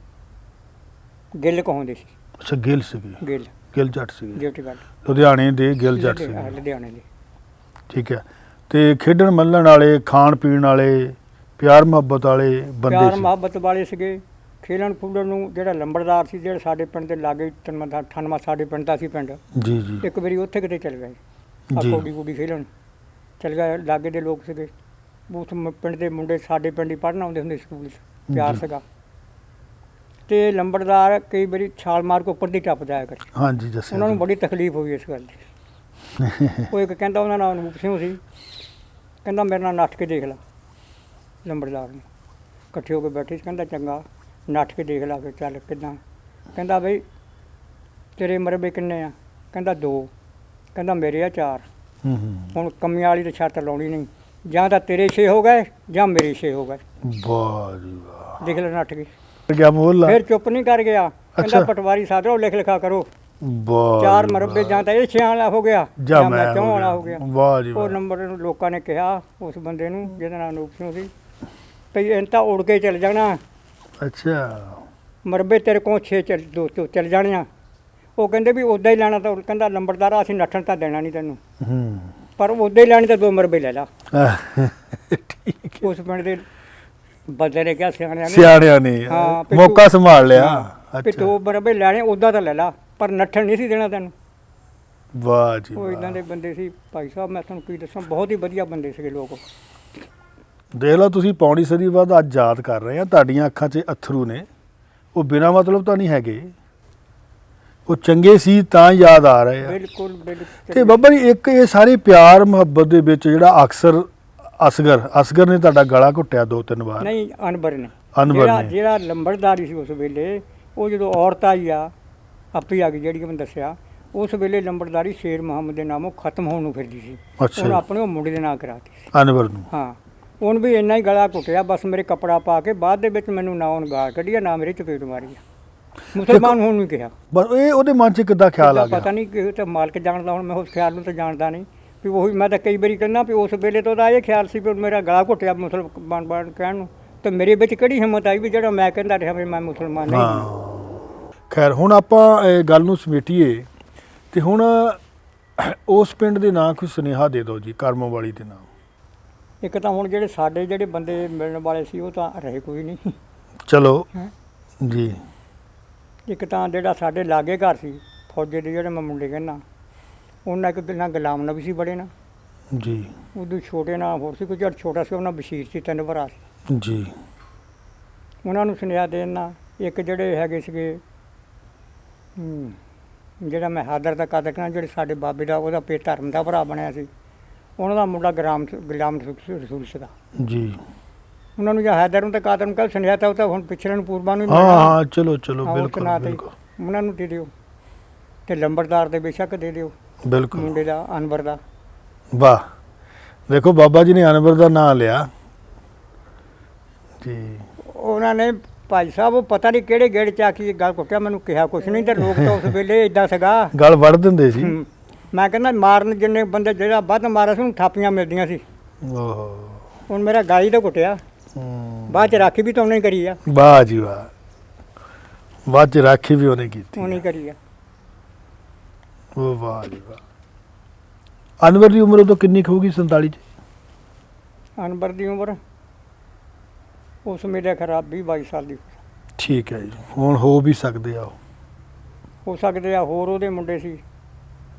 ਗਿੱਲ ਕਹਾਉਂਦੇ ਸੀ। ਅੱਛਾ, ਗਿੱਲ ਸੀਗੇ, ਗਿੱਲ ਗਿੱਲ ਜੱਟ ਸੀਗੇ, ਗਿਫਟ ਗੱਲ ਲੁਧਿਆਣੇ ਦੇ ਗਿੱਲ ਜੱਟ ਸੀਗੇ। ਲੁਧਿਆਣੇ ਦੇ। ਠੀਕ ਹੈ। ਤੇ ਖੇਡਣ ਮੱਲਣ ਵਾਲੇ, ਖਾਣ ਪੀਣ ਵਾਲੇ, ਪਿਆਰ ਮੁਹੱਬਤ ਵਾਲੇ ਬੰਦੇ ਪਿਆਰ ਸੀ। ਮੁਹੱਬਤ ਵਾਲੇ ਸੀਗੇ। ਖੇਲਣ ਖੁੱਲਣ ਨੂੰ ਜਿਹੜਾ ਲੰਬੜਦਾਰ ਸੀ, ਜਿਹੜਾ ਸਾਡੇ ਪਿੰਡ ਦੇ ਲਾਗੇ 98 ਸਾਡੇ ਪਿੰਡ ਦਾ ਸੀ ਪਿੰਡ। ਜੀ ਜੀ ਇੱਕ ਵਾਰੀ ਉੱਥੇ ਕਿਤੇ ਚਲ ਗਏ, ਆ ਜੀ। ਕੌਡੀ ਕੂਡੀ ਖੇਲਣ ਚਲ ਗਏ। ਲਾਗੇ ਦੇ ਲੋਕ ਸੀਗੇ, ਉਸ ਪਿੰਡ ਦੇ ਮੁੰਡੇ ਸਾਡੇ ਪਿੰਡ ਹੀ ਪੜ੍ਹਨ ਆਉਂਦੇ ਹੁੰਦੇ ਸਕੂਲ 'ਚ, ਪਿਆਰ ਜੀ। ਸੀਗਾ। ਤੇ ਲੰਬੜਦਾਰ ਕਈ ਵਾਰੀ ਛਾਲ ਮਾਰ ਕੇ ਉੱਪਰ ਦੀ ਟੱਪ ਜਾਇਆ ਕਰੇ। ਹਾਂਜੀ, ਦੱਸਿਆ ਉਹਨਾਂ ਨੂੰ ਜੀ। ਬੜੀ ਤਕਲੀਫ ਹੋਈ ਇਸ ਗੱਲ ਦੀ। ਉਹ ਇੱਕ ਕਹਿੰਦਾ, ਉਹਨਾਂ ਨਾਲ ਅਨੂਪ ਸਿੰਘ ਸੀ, ਕਹਿੰਦਾ ਮੇਰੇ ਨਾਲ ਨੱਠ ਕੇ ਦੇਖ ਲਾ। ਲੰਬੜਦਾਰ ਨੂੰ ਇਕੱਠੇ ਹੋ ਕੇ ਬੈਠੇ ਸੀ, ਕਹਿੰਦਾ ਚੰਗਾ ਨੱਠ ਕੇ ਦੇਖ ਲਾ ਫਿਰ ਚੱਲ ਕਿੱਦਾਂ। ਕਹਿੰਦਾ ਬਈ ਤੇਰੇ ਮਰਬੇ ਕਿੰਨੇ ਆ? ਕਹਿੰਦਾ 2। ਕਹਿੰਦਾ ਮੇਰੇ ਆ 4। ਹੂੰ ਹੂੰ। ਹੁਣ ਕਮੀਆਂ ਵਾਲੀ ਤਾਂ ਛੱਤ ਲਾਉਣੀ ਨਹੀਂ, ਜਾਂ ਤਾਂ ਤੇਰੇ 6 ਹੋ ਗਏ ਜਾਂ ਮੇਰੇ 6 ਹੋ ਗਏ। ਵਾਹ ਜੀ ਵਾਹ। ਦੇਖ ਲੈ ਨੱਠ ਕੇ। ਕਿਆ ਬੋਲ ਫਿਰ ਚੁੱਪ ਨਹੀਂ ਕਰ ਗਿਆ, ਕਹਿੰਦਾ ਅੱਛਾ। ਪਟਵਾਰੀ ਸਾਧਰੋ ਲਿਖ ਲਿਖਾ ਕਰੋ। ਵਾਹ 4 ਜੀ ਮਰਬੇ ਵਾਹ। ਜਾਂ ਤਾਂ ਇਹ 6 ਵਾਲਾ ਹੋ ਗਿਆ ਜਾਂ ਜਾਂ ਮੈਂ ਮੈਂ 4 ਵਾਲਾ ਹੋ ਗਿਆ। ਵਾਹ ਜੀ ਉਹ ਵਾਹ। ਨੰਬਰ ਨੂੰ ਲੋਕਾਂ ਨੇ ਕਿਹਾ ਉਸ ਬੰਦੇ ਨੂੰ ਜਿਹਦਾ ਨਾਮ ਅਨੂਪ ਸਿੰਘ ਸੀ, ਭਈ ਇਹ ਤਾਂ ਉੜ ਕੇ ਚੱਲ ਜਾਣਾ, ਅੱਛਾ। ਮਰਬੇ ਤੇਰੇ ਕੋਲ 6 2 ਚੱਲ ਜਾਣੀਆਂ। ਉਹ ਕਹਿੰਦੇ ਵੀ ਉੱਦਾਂ ਹੀ ਲੈਣਾ ਤਾਂ, ਉਹ ਕਹਿੰਦਾ ਲੰਬੜਦਾਰਾ ਅਸੀਂ ਨੱਠਣ ਤਾਂ ਦੇਣਾ ਨਹੀਂ ਤੈਨੂੰ, ਹੂੰ। ਪਰ ਉੱਦਾਂ ਹੀ ਲੈਣੀ ਤਾਂ 2 ਮਰਬੇ ਲੈ ਲਾ। ਠੀਕ। ਉਸ ਪਿੰਡ ਦੇ ਬੰਦੇ ਨੇ ਕਿਹਾ, ਸਿਆਣਿਆਂ ਨੇ, ਸਿਆਣਿਆਂ ਨੇ ਹਾਂ, ਵੀ ਮੌਕਾ ਸੰਭਾਲ ਲਿਆ। ਵੀ ਅੱਛਾ। 2 ਮਰਬੇ ਲੈਣੇ ਉੱਦਾਂ ਤਾਂ ਲੈ ਲਾ, ਪਰ ਨੱਠਣ ਨਹੀਂ ਸੀ ਦੇਣਾ ਤੈਨੂੰ। ਵਾਹ ਜੀ ਉਹ ਇਦਾਂ ਵਾਹ। ਦੇ ਬੰਦੇ ਸੀ ਭਾਈ ਸਾਹਿਬ, ਮੈਂ ਤੁਹਾਨੂੰ ਕੀ ਦੱਸਾਂ, ਬਹੁਤ ਹੀ ਵਧੀਆ ਬੰਦੇ ਸੀਗੇ ਲੋਕ। ਦੇਖ ਲਓ ਤੁਸੀਂ, ਪੌਣੀ ਸਦੀ ਬਾਅਦ ਅੱਜ ਯਾਦ ਕਰ ਰਹੇ ਆ, ਤੁਹਾਡੀਆਂ ਅੱਖਾਂ 'ਚ ਅਥਰੂ ਨੇ, ਉਹ ਬਿਨਾਂ ਮਤਲਬ ਤਾਂ ਨਹੀਂ ਹੈਗੇ, ਉਹ ਚੰਗੇ ਸੀ ਤਾਂ ਯਾਦ ਆ ਰਹੇ ਆ। ਬਿਲਕੁਲ ਬਿਲਕੁਲ। ਤੇ ਬਾਬਾ ਜੀ, ਇੱਕ ਇਹ ਸਾਰੇ ਪਿਆਰ ਮੁਹੱਬਤ ਦੇ ਵਿੱਚ ਜਿਹੜਾ ਅਕਸਰ ਅਸਗਰ ਨੇ ਤੁਹਾਡਾ ਗਲਾ ਘੁੱਟਿਆ 2-3 ਵਾਰ। ਨਹੀਂ, ਅਨਬਰ ਨੇ। ਅਨਵਰ ਨੇ। ਜਿਹੜਾ ਲੰਬੜਦਾਰੀ ਸੀ ਉਸ ਵੇਲੇ, ਉਹ ਜਦੋਂ ਔਰਤ ਆਈ ਆ, ਆਪੇ ਆ ਗਈ ਜਿਹੜੀ ਮੈਂ ਦੱਸਿਆ, ਉਸ ਵੇਲੇ ਲੰਬੜਦਾਰੀ ਸ਼ੇਰ ਮੁਹੰਮਦ ਦੇ ਨਾਮੋਂ ਖਤਮ ਹੋਣ ਨੂੰ ਫਿਰਦੀ ਸੀ। ਅੱਛਾ। ਉਹਨੇ ਆਪਣੇ ਉਹ ਮੁੰਡੇ ਦੇ ਨਾਂ ਕਰਾਤੀ ਸੀ। ਅਨਵਰ ਨੂੰ। ਹਾਂ, ਉਹਨੂੰ ਵੀ ਇੰਨਾ ਹੀ ਗਲਾ ਘੁੱਟਿਆ, ਬਸ ਮੇਰੇ ਕੱਪੜਾ ਪਾ ਕੇ। ਬਾਅਦ ਦੇ ਵਿੱਚ ਮੈਨੂੰ ਨਾ ਉਹਨ ਗਾਲ ਕੱਢੀ ਆ, ਨਾ ਮੇਰੇ ਚਪੇੜ ਮਾਰੀ ਆ। ਮੁਸਲਮਾਨ ਹੋਣ ਨੂੰ ਕਿਹਾ। ਬਸ ਇਹ ਉਹਦੇ ਮਨ 'ਚ ਕਿੱਦਾਂ ਖਿਆਲ ਆ ਪਤਾ ਗਿਆ? ਨਹੀਂ ਕਿ ਤੇ ਮਾਲਕ ਜਾਣਦਾ, ਹੁਣ ਮੈਂ ਉਸ ਖਿਆਲ ਨੂੰ ਤਾਂ ਜਾਣਦਾ ਨਹੀਂ ਵੀ ਉਹੀ। ਮੈਂ ਤਾਂ ਕਈ ਵਾਰੀ ਕਹਿੰਦਾ ਵੀ ਉਸ ਵੇਲੇ ਤੋਂ ਉਹਦਾ ਇਹ ਖਿਆਲ ਸੀ ਵੀ ਮੇਰਾ ਗਲਾ ਘੁੱਟਿਆ ਮੁਸਲਮਾਨ ਕਹਿਣ ਨੂੰ, ਤੇ ਮੇਰੇ ਵਿੱਚ ਕਿਹੜੀ ਹਿੰਮਤ ਆਈ ਵੀ ਜਿਹੜਾ ਮੈਂ ਕਹਿੰਦਾ ਰਿਹਾ ਵੀ ਮੈਂ ਮੁਸਲਮਾਨ ਨਹੀਂ। ਹਾਂ। ਖੈਰ, ਹੁਣ ਆਪਾਂ ਇਹ ਗੱਲ ਨੂੰ ਸਮੇਟੀਏ ਤੇ ਹੁਣ ਉਸ ਪਿੰਡ ਦੇ ਨਾਂ ਕੋਈ ਸੁਨੇਹਾ ਦੇ ਦਿਓ ਜੀ, ਕਰਮੋਂ ਵਾਲੀ ਦੇ ਨਾਮ। ਇੱਕ ਤਾਂ ਹੁਣ ਜਿਹੜੇ ਸਾਡੇ ਜਿਹੜੇ ਬੰਦੇ ਮਿਲਣ ਵਾਲੇ ਸੀ, ਉਹ ਤਾਂ ਰਹੇ ਕੋਈ ਨਹੀਂ। ਚਲੋ ਹੈਂ? ਜੀ। ਇੱਕ ਤਾਂ ਜਿਹੜਾ ਸਾਡੇ ਲਾਗੇ ਘਰ ਸੀ, ਫੌਜੇ ਦੇ ਜਿਹੜੇ ਮੈਂ ਮੁੰਡੇ ਕਹਿੰਦਾ, ਉਹਨਾਂ ਇੱਕ ਨਾ ਗੁਲਾਮ ਨਬੀ ਸੀ ਬੜੇ ਨਾ, ਜੀ ਉਦੋਂ ਛੋਟੇ ਨਾਲ ਹੋਰ ਸੀ ਕੋਈ, ਜਿਹੜਾ ਛੋਟਾ ਸੀ ਉਹਨਾਂ ਬਸ਼ੀਰ ਸੀ, 3 ਭਰਾ ਸੀ। ਜੀ। ਉਹਨਾਂ ਨੂੰ ਸੁਨੇਹਾ ਦੇਣਾ। ਇੱਕ ਜਿਹੜੇ ਹੈਗੇ ਸੀਗੇ, ਜਿਹੜਾ ਮੈਂ ਹਾਦਰ ਦਾ ਕਦਰ ਕਰਨਾ, ਜਿਹੜੇ ਸਾਡੇ ਬਾਬੇ ਦਾ ਉਹਦਾ ਧਰਮ ਦਾ ਭਰਾ ਬਣਿਆ ਸੀ, ਉਹਨਾਂ ਦਾ ਮੁੰਡਾ ਗੁਲਾਮ ਰਸੂਲ ਸੀਗਾ। ਜੀ। ਉਹਨਾਂ ਨੂੰ ਜਾਂ ਹੈਦਰ ਨੂੰ ਤਾਂ ਕਾਦਰ ਨੂੰ ਕੱਲ ਸੁਨੇਹਾ ਤਾਂ ਉਹ ਤਾਂ ਹੁਣ ਪਿਛਲੇ ਨੂੰ ਪੂਰਬਾਂ ਨੂੰ ਹੀ ਹਾਂ ਮਿਲਣਾ। ਹਾਂ, ਚਲੋ ਚਲੋ, ਹਾਂ, ਉਸ ਬਿਲਕੁਲ ਨਾਂ ਤੇ ਬਿਲਕੁਲ ਉਹਨਾਂ ਨੂੰ ਦੇ ਦਿਓ, ਤੇ ਲੰਬੜਦਾਰ ਦੇ ਬੇਸ਼ੱਕ ਦੇ ਦਿਓ, ਬਿਲਕੁਲ। ਮੁੰਡੇ ਦਾ ਅਨਵਰ ਦਾ। ਵਾਹ, ਦੇਖੋ ਬਾਬਾ ਜੀ ਨੇ ਅਨਵਰ ਦਾ ਨਾਂ ਲਿਆ ਜੀ। ਉਹਨਾਂ ਨੇ ਭਾਈ ਸਾਹਿਬ, ਉਹ ਪਤਾ ਨਹੀਂ ਕਿਹੜੇ ਗੇੜ ਚ ਆ ਕੇ ਇਹ ਗੱਲ ਕੁੱਟਿਆ, ਮੈਨੂੰ ਕਿਹਾ ਕੁਛ ਨਹੀਂ, ਤੇ ਲੋਕ ਤਾਂ ਉਸ ਵੇਲੇ ਇਦਾਂ ਸੀਗਾ। ਗੱਲ ਵੜ ਦਿੰਦੇ ਸੀ। ਮੈਂ ਕਹਿੰਦਾ ਮਾਰਨ ਜਿੰਨੇ ਬੰਦੇ, ਜਿਹੜਾ ਵੱਧ ਮਾਰਿਆ ਸੀ ਉਹਨੂੰ ਥਾਪੀਆਂ ਮਿਲਦੀਆਂ ਸੀ। ਓਹੋ। ਹੁਣ ਮੇਰਾ ਗਾਲੀ ਦਾ ਕੁੱਟਿਆ, ਬਾਅਦ ਚ ਰਾਖੀ ਵੀ ਤਾਂ ਉਹਨੇ ਕਰੀ ਆ। ਵਾਹ ਜੀ ਵਾਹ। ਬਾਅਦ ਚ ਰਾਖੀ ਵੀ ਉਹਨੇ ਕੀਤੀ। ਉਹਨੇ ਕਰੀ ਆ। ਉਹ ਵਾਹ ਜੀ ਵਾਹ। ਅਨਵਰ ਦੀ ਉਮਰ ਉਦੋਂ ਕਿੰਨੀ ਕੁ ਹੋਊਗੀ? 47 ਚ? ਅਨਵਰ ਦੀ ਉਮਰ ਉਸ ਮੇਰੇ ਖਰਾਬ 20-22 ਸਾਲ ਦੀ। ਠੀਕ ਹੈ ਜੀ, ਹੁਣ ਹੋ ਵੀ ਸਕਦੇ ਆ ਉਹ। ਹੋ ਸਕਦੇ ਆ ਹੋਰ ਉਹਦੇ ਮੁੰਡੇ ਸੀ,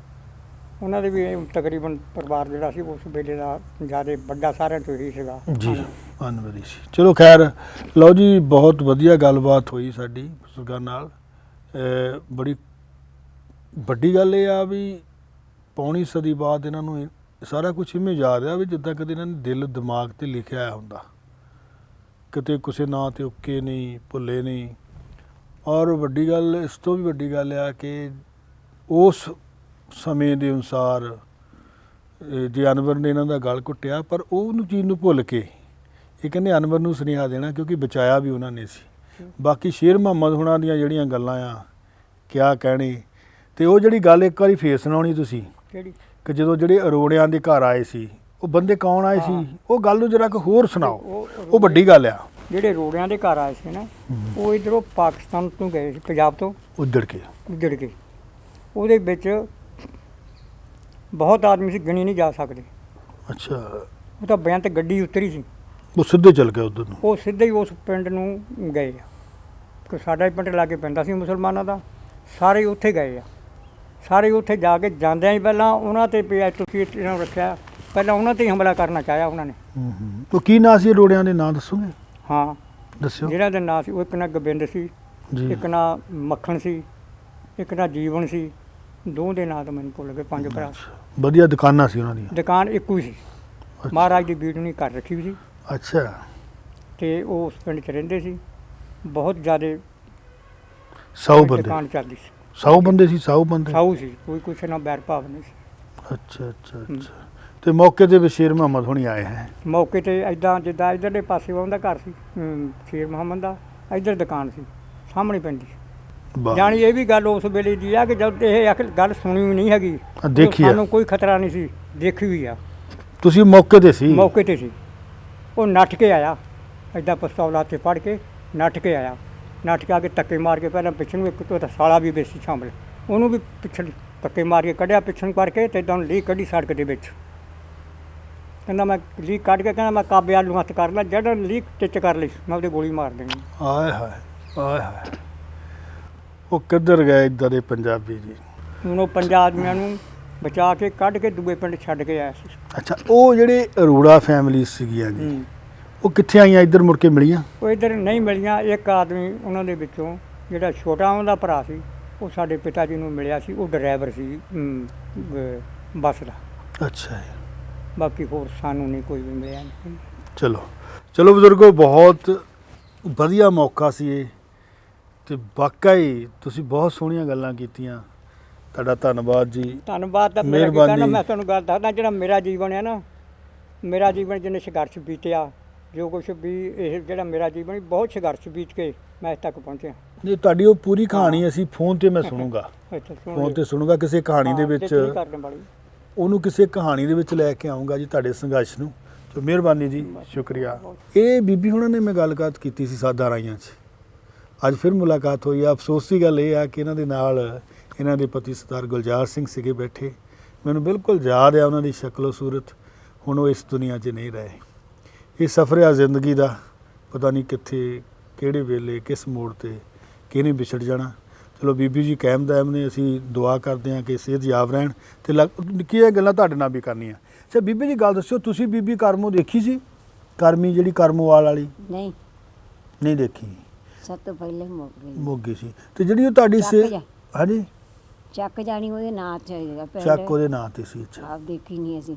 ਉਹਨਾਂ ਦੇ ਵੀ ਇਹ ਤਕਰੀਬਨ ਪਰਿਵਾਰ ਜਿਹੜਾ ਸੀ ਉਸ ਵੇਲੇ ਦਾ ਜ਼ਿਆਦਾ ਵੱਡਾ ਸਾਰਿਆਂ ਤੋਂ ਹੀ ਸੀਗਾ। ਜੀ ਅਨਵਰੀ ਸੀ। ਚਲੋ ਖੈਰ, ਲਓ ਜੀ, ਬਹੁਤ ਵਧੀਆ ਗੱਲਬਾਤ ਹੋਈ ਸਾਡੀ ਬਜ਼ੁਰਗਾਂ ਨਾਲ। ਬੜੀ ਵੱਡੀ ਗੱਲ ਇਹ ਆ ਵੀ ਪੌਣੀ ਸਦੀ ਬਾਅਦ ਇਹਨਾਂ ਨੂੰ ਸਾਰਾ ਕੁਝ ਇਵੇਂ ਯਾਦ ਆ ਵੀ ਜਿੱਦਾਂ ਕਦੇ ਇਹਨਾਂ ਨੇ ਦਿਲ ਦਿਮਾਗ ਤੇ ਲਿਖਿਆ ਆਇਆ ਹੁੰਦਾ, ਕਿਤੇ ਕਿਸੇ ਨਾਂ ਤੇ ਉੱਕੇ ਨਹੀਂ, ਭੁੱਲੇ ਨਹੀਂ। ਔਰ ਵੱਡੀ ਗੱਲ, ਇਸ ਤੋਂ ਵੀ ਵੱਡੀ ਗੱਲ ਆ ਕਿ ਉਸ ਸਮੇਂ ਦੇ ਅਨੁਸਾਰ ਜੇ ਅਨਵਰ ਨੇ ਇਹਨਾਂ ਦਾ ਗਲ ਘੁੱਟਿਆ, ਪਰ ਉਹਨੂੰ ਚੀਜ਼ ਨੂੰ ਭੁੱਲ ਕੇ ਇਹ ਕਹਿੰਦੇ ਅਨਵਰ ਨੂੰ ਸੁਨੇਹਾ ਦੇਣਾ, ਕਿਉਂਕਿ ਬਚਾਇਆ ਵੀ ਉਹਨਾਂ ਨੇ ਸੀ। ਬਾਕੀ ਸ਼ੇਰ ਮੁਹੰਮਦ ਹੁਣਾਂ ਦੀਆਂ ਜਿਹੜੀਆਂ ਗੱਲਾਂ ਆ, ਕਿਆ ਕਹਿਣੇ, ਤੇ ਉਹ ਜਿਹੜੀ ਗੱਲ ਇੱਕ ਵਾਰੀ ਫੇਰ ਸੁਣਾਉਣੀ ਤੁਸੀਂ, ਕਿਹੜੀ? ਕਿ ਜਦੋਂ ਜਿਹੜੇ ਅਰੋੜਿਆਂ ਦੇ ਘਰ ਆਏ ਸੀ, ਉਹ ਬੰਦੇ ਕੌਣ ਆਏ ਸੀ, ਉਹ ਗੱਲ ਨੂੰ ਜਰਾ ਕੁ ਹੋਰ ਸੁਣਾਓ। ਉਹ ਵੱਡੀ ਗੱਲ ਆ। ਜਿਹੜੇ ਰੋੜਿਆਂ ਦੇ ਘਰ ਆਏ ਸੀ ਨਾ, ਉਹ ਇੱਧਰੋਂ ਪਾਕਿਸਤਾਨ ਤੋਂ ਗਏ ਸੀ, ਪੰਜਾਬ ਤੋਂ ਉੱਜੜ ਕੇ। ਉਹਦੇ ਵਿੱਚ ਬਹੁਤ ਆਦਮੀ ਸੀ, ਗਿਣੇ ਨਹੀਂ ਜਾ ਸਕਦੇ। ਅੱਛਾ। ਉਹ ਤਾਂ ਬਿਆਨ ਤੇ ਗੱਡੀ ਉਤਰੀ ਸੀ, ਉਹ ਸਿੱਧੇ ਚੱਲ ਗਏ ਉੱਧਰ ਨੂੰ। ਉਹ ਸਿੱਧੇ ਹੀ ਉਸ ਪਿੰਡ ਨੂੰ ਗਏ ਆ, ਕਿ ਸਾਡਾ ਹੀ ਪਿੰਡ ਲਾਗੇ ਪੈਂਦਾ ਸੀ ਮੁਸਲਮਾਨਾਂ ਦਾ। ਸਾਰੇ ਉੱਥੇ ਗਏ ਆ, ਸਾਰੇ ਉੱਥੇ ਜਾ ਕੇ ਜਾਂਦਿਆਂ ਹੀ ਪਹਿਲਾਂ ਉਹਨਾਂ ਤੇ ਪਿਆ, ਤੁਸੀਂ ਇਹਨਾਂ ਨੂੰ ਰੱਖਿਆ, ਪਹਿਲਾਂ ਉਹਨਾਂ ਤੇ ਹੀ ਹਮਲਾ ਕਰਨਾ ਚਾਹਿਆ ਉਹਨਾਂ ਨੇ। ਉਹ ਕੀ ਨਾਂ ਸੀ ਰੋੜਿਆਂ ਦੇ, ਨਾਂ ਦੱਸੋਗੇ? ਹਾਂ ਦੱਸਿਓ। ਜਿਹੜਾ ਦੇ ਨਾਂ ਸੀ, ਉਹ ਇੱਕ ਨਾਂ ਗੋਬਿੰਦ ਸੀ, ਜੀ। ਇੱਕ ਨਾਂ ਮੱਖਣ ਸੀ, ਇੱਕ ਨਾਂ ਜੀਵਨ ਸੀ। ਦੋ ਦੇ ਨਾਂ ਤਾਂ ਮੈਨੂੰ ਭੁੱਲ ਗਏ, 5 ਭਰਾ। ਵਧੀਆ ਦੁਕਾਨਾਂ ਸੀ ਉਹਨਾਂ ਦੀਆਂ? ਦੁਕਾਨ ਇੱਕੋ ਹੀ ਸੀ, ਮਹਾਰਾਜ ਦੀ ਬੀੜ ਨਹੀਂ ਕਰ ਰੱਖੀ ਵੀ ਸੀ। ਅੱਛਾ। ਤੇ ਉਹ ਉਸ ਪਿੰਡ 'ਚ ਰਹਿੰਦੇ ਸੀ, ਬਹੁਤ ਜ਼ਿਆਦਾ 100 ਬੰਦੇ ਦੁਕਾਨ ਚੱਲਦੀ ਸੀ। 100 ਬੰਦੇ ਸੀ? 100 ਬੰਦੇ ਸਾਊ ਸੀ, ਕੋਈ ਕੁਛ ਨਾ ਬੈਰ ਭਾਵ ਨਹੀਂ ਸੀ। ਅੱਛਾ ਅੱਛਾ ਅੱਛਾ। ਤੇ ਮੌਕੇ ਤੇ ਬਸ਼ੀਰ ਮੁਹੰਮਦ ਹੁਣੀ ਆਏ ਹੈ? ਮੌਕੇ ਤੇ ਐਦਾਂ ਜਿੱਦਾਂ ਇੱਧਰਲੇ ਪਾਸੇ ਉਹਦਾ ਘਰ ਸੀ, ਸ਼ੇਰ ਮੁਹੰਮਦ ਦਾ, ਇੱਧਰ ਦੁਕਾਨ ਸੀ, ਸਾਹਮਣੇ ਪੈਂਦੀ। ਵਾਹ। ਜਾਣੀ ਇਹ ਵੀ ਗੱਲ ਉਸ ਵੇਲੇ ਦੀ ਆ ਕਿ ਜਦ ਇਹ ਗੱਲ ਸੁਣੀ ਵੀ ਨਹੀਂ ਹੈਗੀ, ਦੇਖੀ ਆ। ਸਾਨੂੰ ਕੋਈ ਖਤਰਾ ਨਹੀਂ ਸੀ, ਦੇਖੀ ਵੀ ਆ। ਤੁਸੀਂ ਮੌਕੇ ਤੇ ਸੀ? ਮੌਕੇ ਤੇ ਸੀ। ਉਹ ਨੱਠ ਕੇ ਆਇਆ, ਐਦਾਂ ਪਿਸਤੌਲ ਹੱਥ 'ਚ ਫੜ ਕੇ ਨੱਠ ਕੇ ਆਇਆ। ਨੱਠ ਕੇ ਆ ਕੇ ਧੱਕੇ ਮਾਰ ਕੇ ਪਹਿਲਾਂ ਪਿੱਛੇ ਨੂੰ, ਇੱਕ ਤਾਂ ਸਾਲਾ ਵੀ ਬੇਸੀ ਸ਼ਾਮਲ, ਉਹਨੂੰ ਵੀ ਪਿੱਛੇ ਧੱਕੇ ਮਾਰ ਕੇ ਕੱਢਿਆ ਪਿੱਛੇ ਨੂੰ ਕਰਕੇ, ਤੇ ਇੱਦਾਂ ਲੀਕ ਕੱਢੀ ਸੜਕ ਦੇ ਵਿੱਚ। ਕਹਿੰਦਾ ਮੈਂ ਲੀਕ ਕੱਢ ਕੇ, ਕਹਿੰਦਾ ਮੈਂ ਕਾਬੇ ਆਲੂ ਹੱਥ ਕਰ ਲਿਆ, ਜਿਹੜਾ ਲੀਕ ਟਿੱਚ ਕਰ ਲਈ ਮੈਂ ਉਹਦੇ ਗੋਲੀ ਮਾਰ ਦੇਣੀ। ਆਏ ਹਾਏ ਆਏ ਹਾਏ। ਉਹ ਕਿੱਧਰ ਗਏ ਇੱਦਾਂ ਦੇ ਪੰਜਾਬੀ ਜੀ? ਹੁਣ ਉਹ ਪੰਜਾਬੀਆਂ ਨੂੰ ਬਚਾ ਕੇ ਕੱਢ ਕੇ ਦੂਏ ਪਿੰਡ ਛੱਡ ਕੇ ਆਇਆ ਸੀ। ਅੱਛਾ। ਉਹ ਜਿਹੜੇ ਅਰੋੜਾ ਫੈਮਿਲੀ ਸੀਗੀਆਂ ਜੀ, ਉਹ ਕਿੱਥੇ ਆਈਆਂ, ਇੱਧਰ ਮੁੜ ਕੇ ਮਿਲੀਆਂ? ਉਹ ਇੱਧਰ ਨਹੀਂ ਮਿਲੀਆਂ। ਇੱਕ ਆਦਮੀ ਉਹਨਾਂ ਦੇ ਵਿੱਚੋਂ ਜਿਹੜਾ ਛੋਟਾ ਉਹਦਾ ਭਰਾ ਸੀ, ਉਹ ਸਾਡੇ ਪਿਤਾ ਜੀ ਨੂੰ ਮਿਲਿਆ ਸੀ, ਉਹ ਡਰਾਈਵਰ ਸੀ ਬੱਸ ਦਾ। ਅੱਛਾ ਜੀ। ਬਾਕੀ ਹੋਰ ਸਾਨੂੰ ਨਹੀਂ ਕੋਈ ਵੀ ਮਿਲਿਆ ਨਹੀਂ। ਚਲੋ ਚਲੋ ਬਜ਼ੁਰਗੋ, ਬਹੁਤ ਵਧੀਆ ਮੌਕਾ ਸੀ ਇਹ, ਤੇ ਵਾਕਈ ਤੁਸੀਂ ਬਹੁਤ ਸੋਹਣੀਆਂ ਗੱਲਾਂ ਕੀਤੀਆਂ। ਤੁਹਾਡਾ ਧੰਨਵਾਦ ਜੀ। ਧੰਨਵਾਦ ਤਾਂ ਮੇਰਾ ਕੀ ਕਹਿਣਾ, ਮੈਂ ਤੁਹਾਨੂੰ ਗੱਲ ਦੱਸਦਾ, ਜਿਹੜਾ ਮੇਰਾ ਜੀਵਨ ਹੈ ਨਾ, ਮੇਰਾ ਜੀਵਨ ਜਿਹਨੇ ਸੰਘਰਸ਼ ਬੀਤਿਆ, ਜੋ ਕੁਛ ਵੀ ਇਹ ਜਿਹੜਾ ਮੇਰਾ ਜੀਵਨ ਬਹੁਤ ਸੰਘਰਸ਼ ਬੀਤ ਕੇ ਮੈਂ ਇੱਥੇ ਤੱਕ ਪਹੁੰਚਿਆ। ਨਹੀਂ, ਤੁਹਾਡੀ ਉਹ ਪੂਰੀ ਕਹਾਣੀ ਅਸੀਂ ਫੋਨ ਤੇ ਮੈਂ ਸੁਣੂਗਾ, ਫੋਨ ਤੇ ਸੁਣੂਗਾ ਕਿਸੇ ਕਹਾਣੀ ਦੇ ਵਿੱਚ, ਉਹਨੂੰ ਕਿਸੇ ਕਹਾਣੀ ਦੇ ਵਿੱਚ ਲੈ ਕੇ ਆਉਂਗਾ ਜੀ, ਤੁਹਾਡੇ ਸੰਘਰਸ਼ ਨੂੰ। ਤੇ ਮਿਹਰਬਾਨੀ ਜੀ, ਸ਼ੁਕਰੀਆ। ਇਹ ਬੀਬੀ ਹੁਣਾਂ ਨੇ ਮੈਂ ਗੱਲਬਾਤ ਕੀਤੀ ਸੀ ਸਾਦਾ ਰਾਈਆਂ 'ਚ, ਅੱਜ ਫਿਰ ਮੁਲਾਕਾਤ ਹੋਈ ਆ। ਅਫਸੋਸ ਦੀ ਗੱਲ ਇਹ ਆ ਕਿ ਇਹਨਾਂ ਦੇ ਨਾਲ ਇਹਨਾਂ ਦੇ ਪਤੀ ਸਰਦਾਰ ਗੁਲਜ਼ਾਰ ਸਿੰਘ ਸੀਗੇ ਬੈਠੇ, ਮੈਨੂੰ ਬਿਲਕੁਲ ਯਾਦ ਆ ਉਹਨਾਂ ਦੀ ਸ਼ਕਲ ਸੂਰਤ। ਹੁਣ ਉਹ ਇਸ ਦੁਨੀਆ 'ਚ ਨਹੀਂ ਰਹੇ। ਇਹ ਸਫ਼ਰ ਆ ਜ਼ਿੰਦਗੀ ਦਾ, ਪਤਾ ਨਹੀਂ ਕਿੱਥੇ, ਕਿਹੜੇ ਵੇਲੇ, ਕਿਸ ਮੋੜ ਤੇ ਕਿਹਨੇ ਵਿਛੜ ਜਾਣਾ। ਚਲੋ ਬੀਬੀ ਜੀ ਕਾਇਮ ਦਾਇਮ ਨੇ, ਅਸੀਂ ਦੁਆ ਕਰਦੇ ਹਾਂ ਕਿ ਸਿਹਤਯਾਬ ਰਹਿਣ। ਤੇ ਨਿੱਕੀਆਂ ਗੱਲਾਂ ਤੁਹਾਡੇ ਨਾਲ ਵੀ ਕਰਨੀਆਂ। ਅੱਛਾ ਬੀਬੀ ਜੀ, ਗੱਲ ਦੱਸਿਓ, ਤੁਸੀਂ ਬੀਬੀ ਕਰਮੋ ਦੇਖੀ ਸੀ? ਕਰਮੀ ਜਿਹੜੀ ਕਰਮੋਵਾਲ ਵਾਲੀ? ਨਹੀਂ ਦੇਖੀ। ਸਭ ਤੋਂ ਪਹਿਲੇ ਮੋਗੀ ਸੀ। ਤੇ ਜਿਹੜੀ ਉਹ ਤੁਹਾਡੀ ਹਾਂਜੀ ਚੱਕ ਜਾਣੀ ਉਹਦੇ ਨਾਂ ਤੇ ਹੈਗਾ ਪਿੰਡ। ਚੱਕ ਉਹਦੇ ਨਾਂ ਤੇ ਸੀ? ਅੱਛਾ। ਆਪ ਦੇਖੀ ਨਹੀਂ ਅਸੀਂ,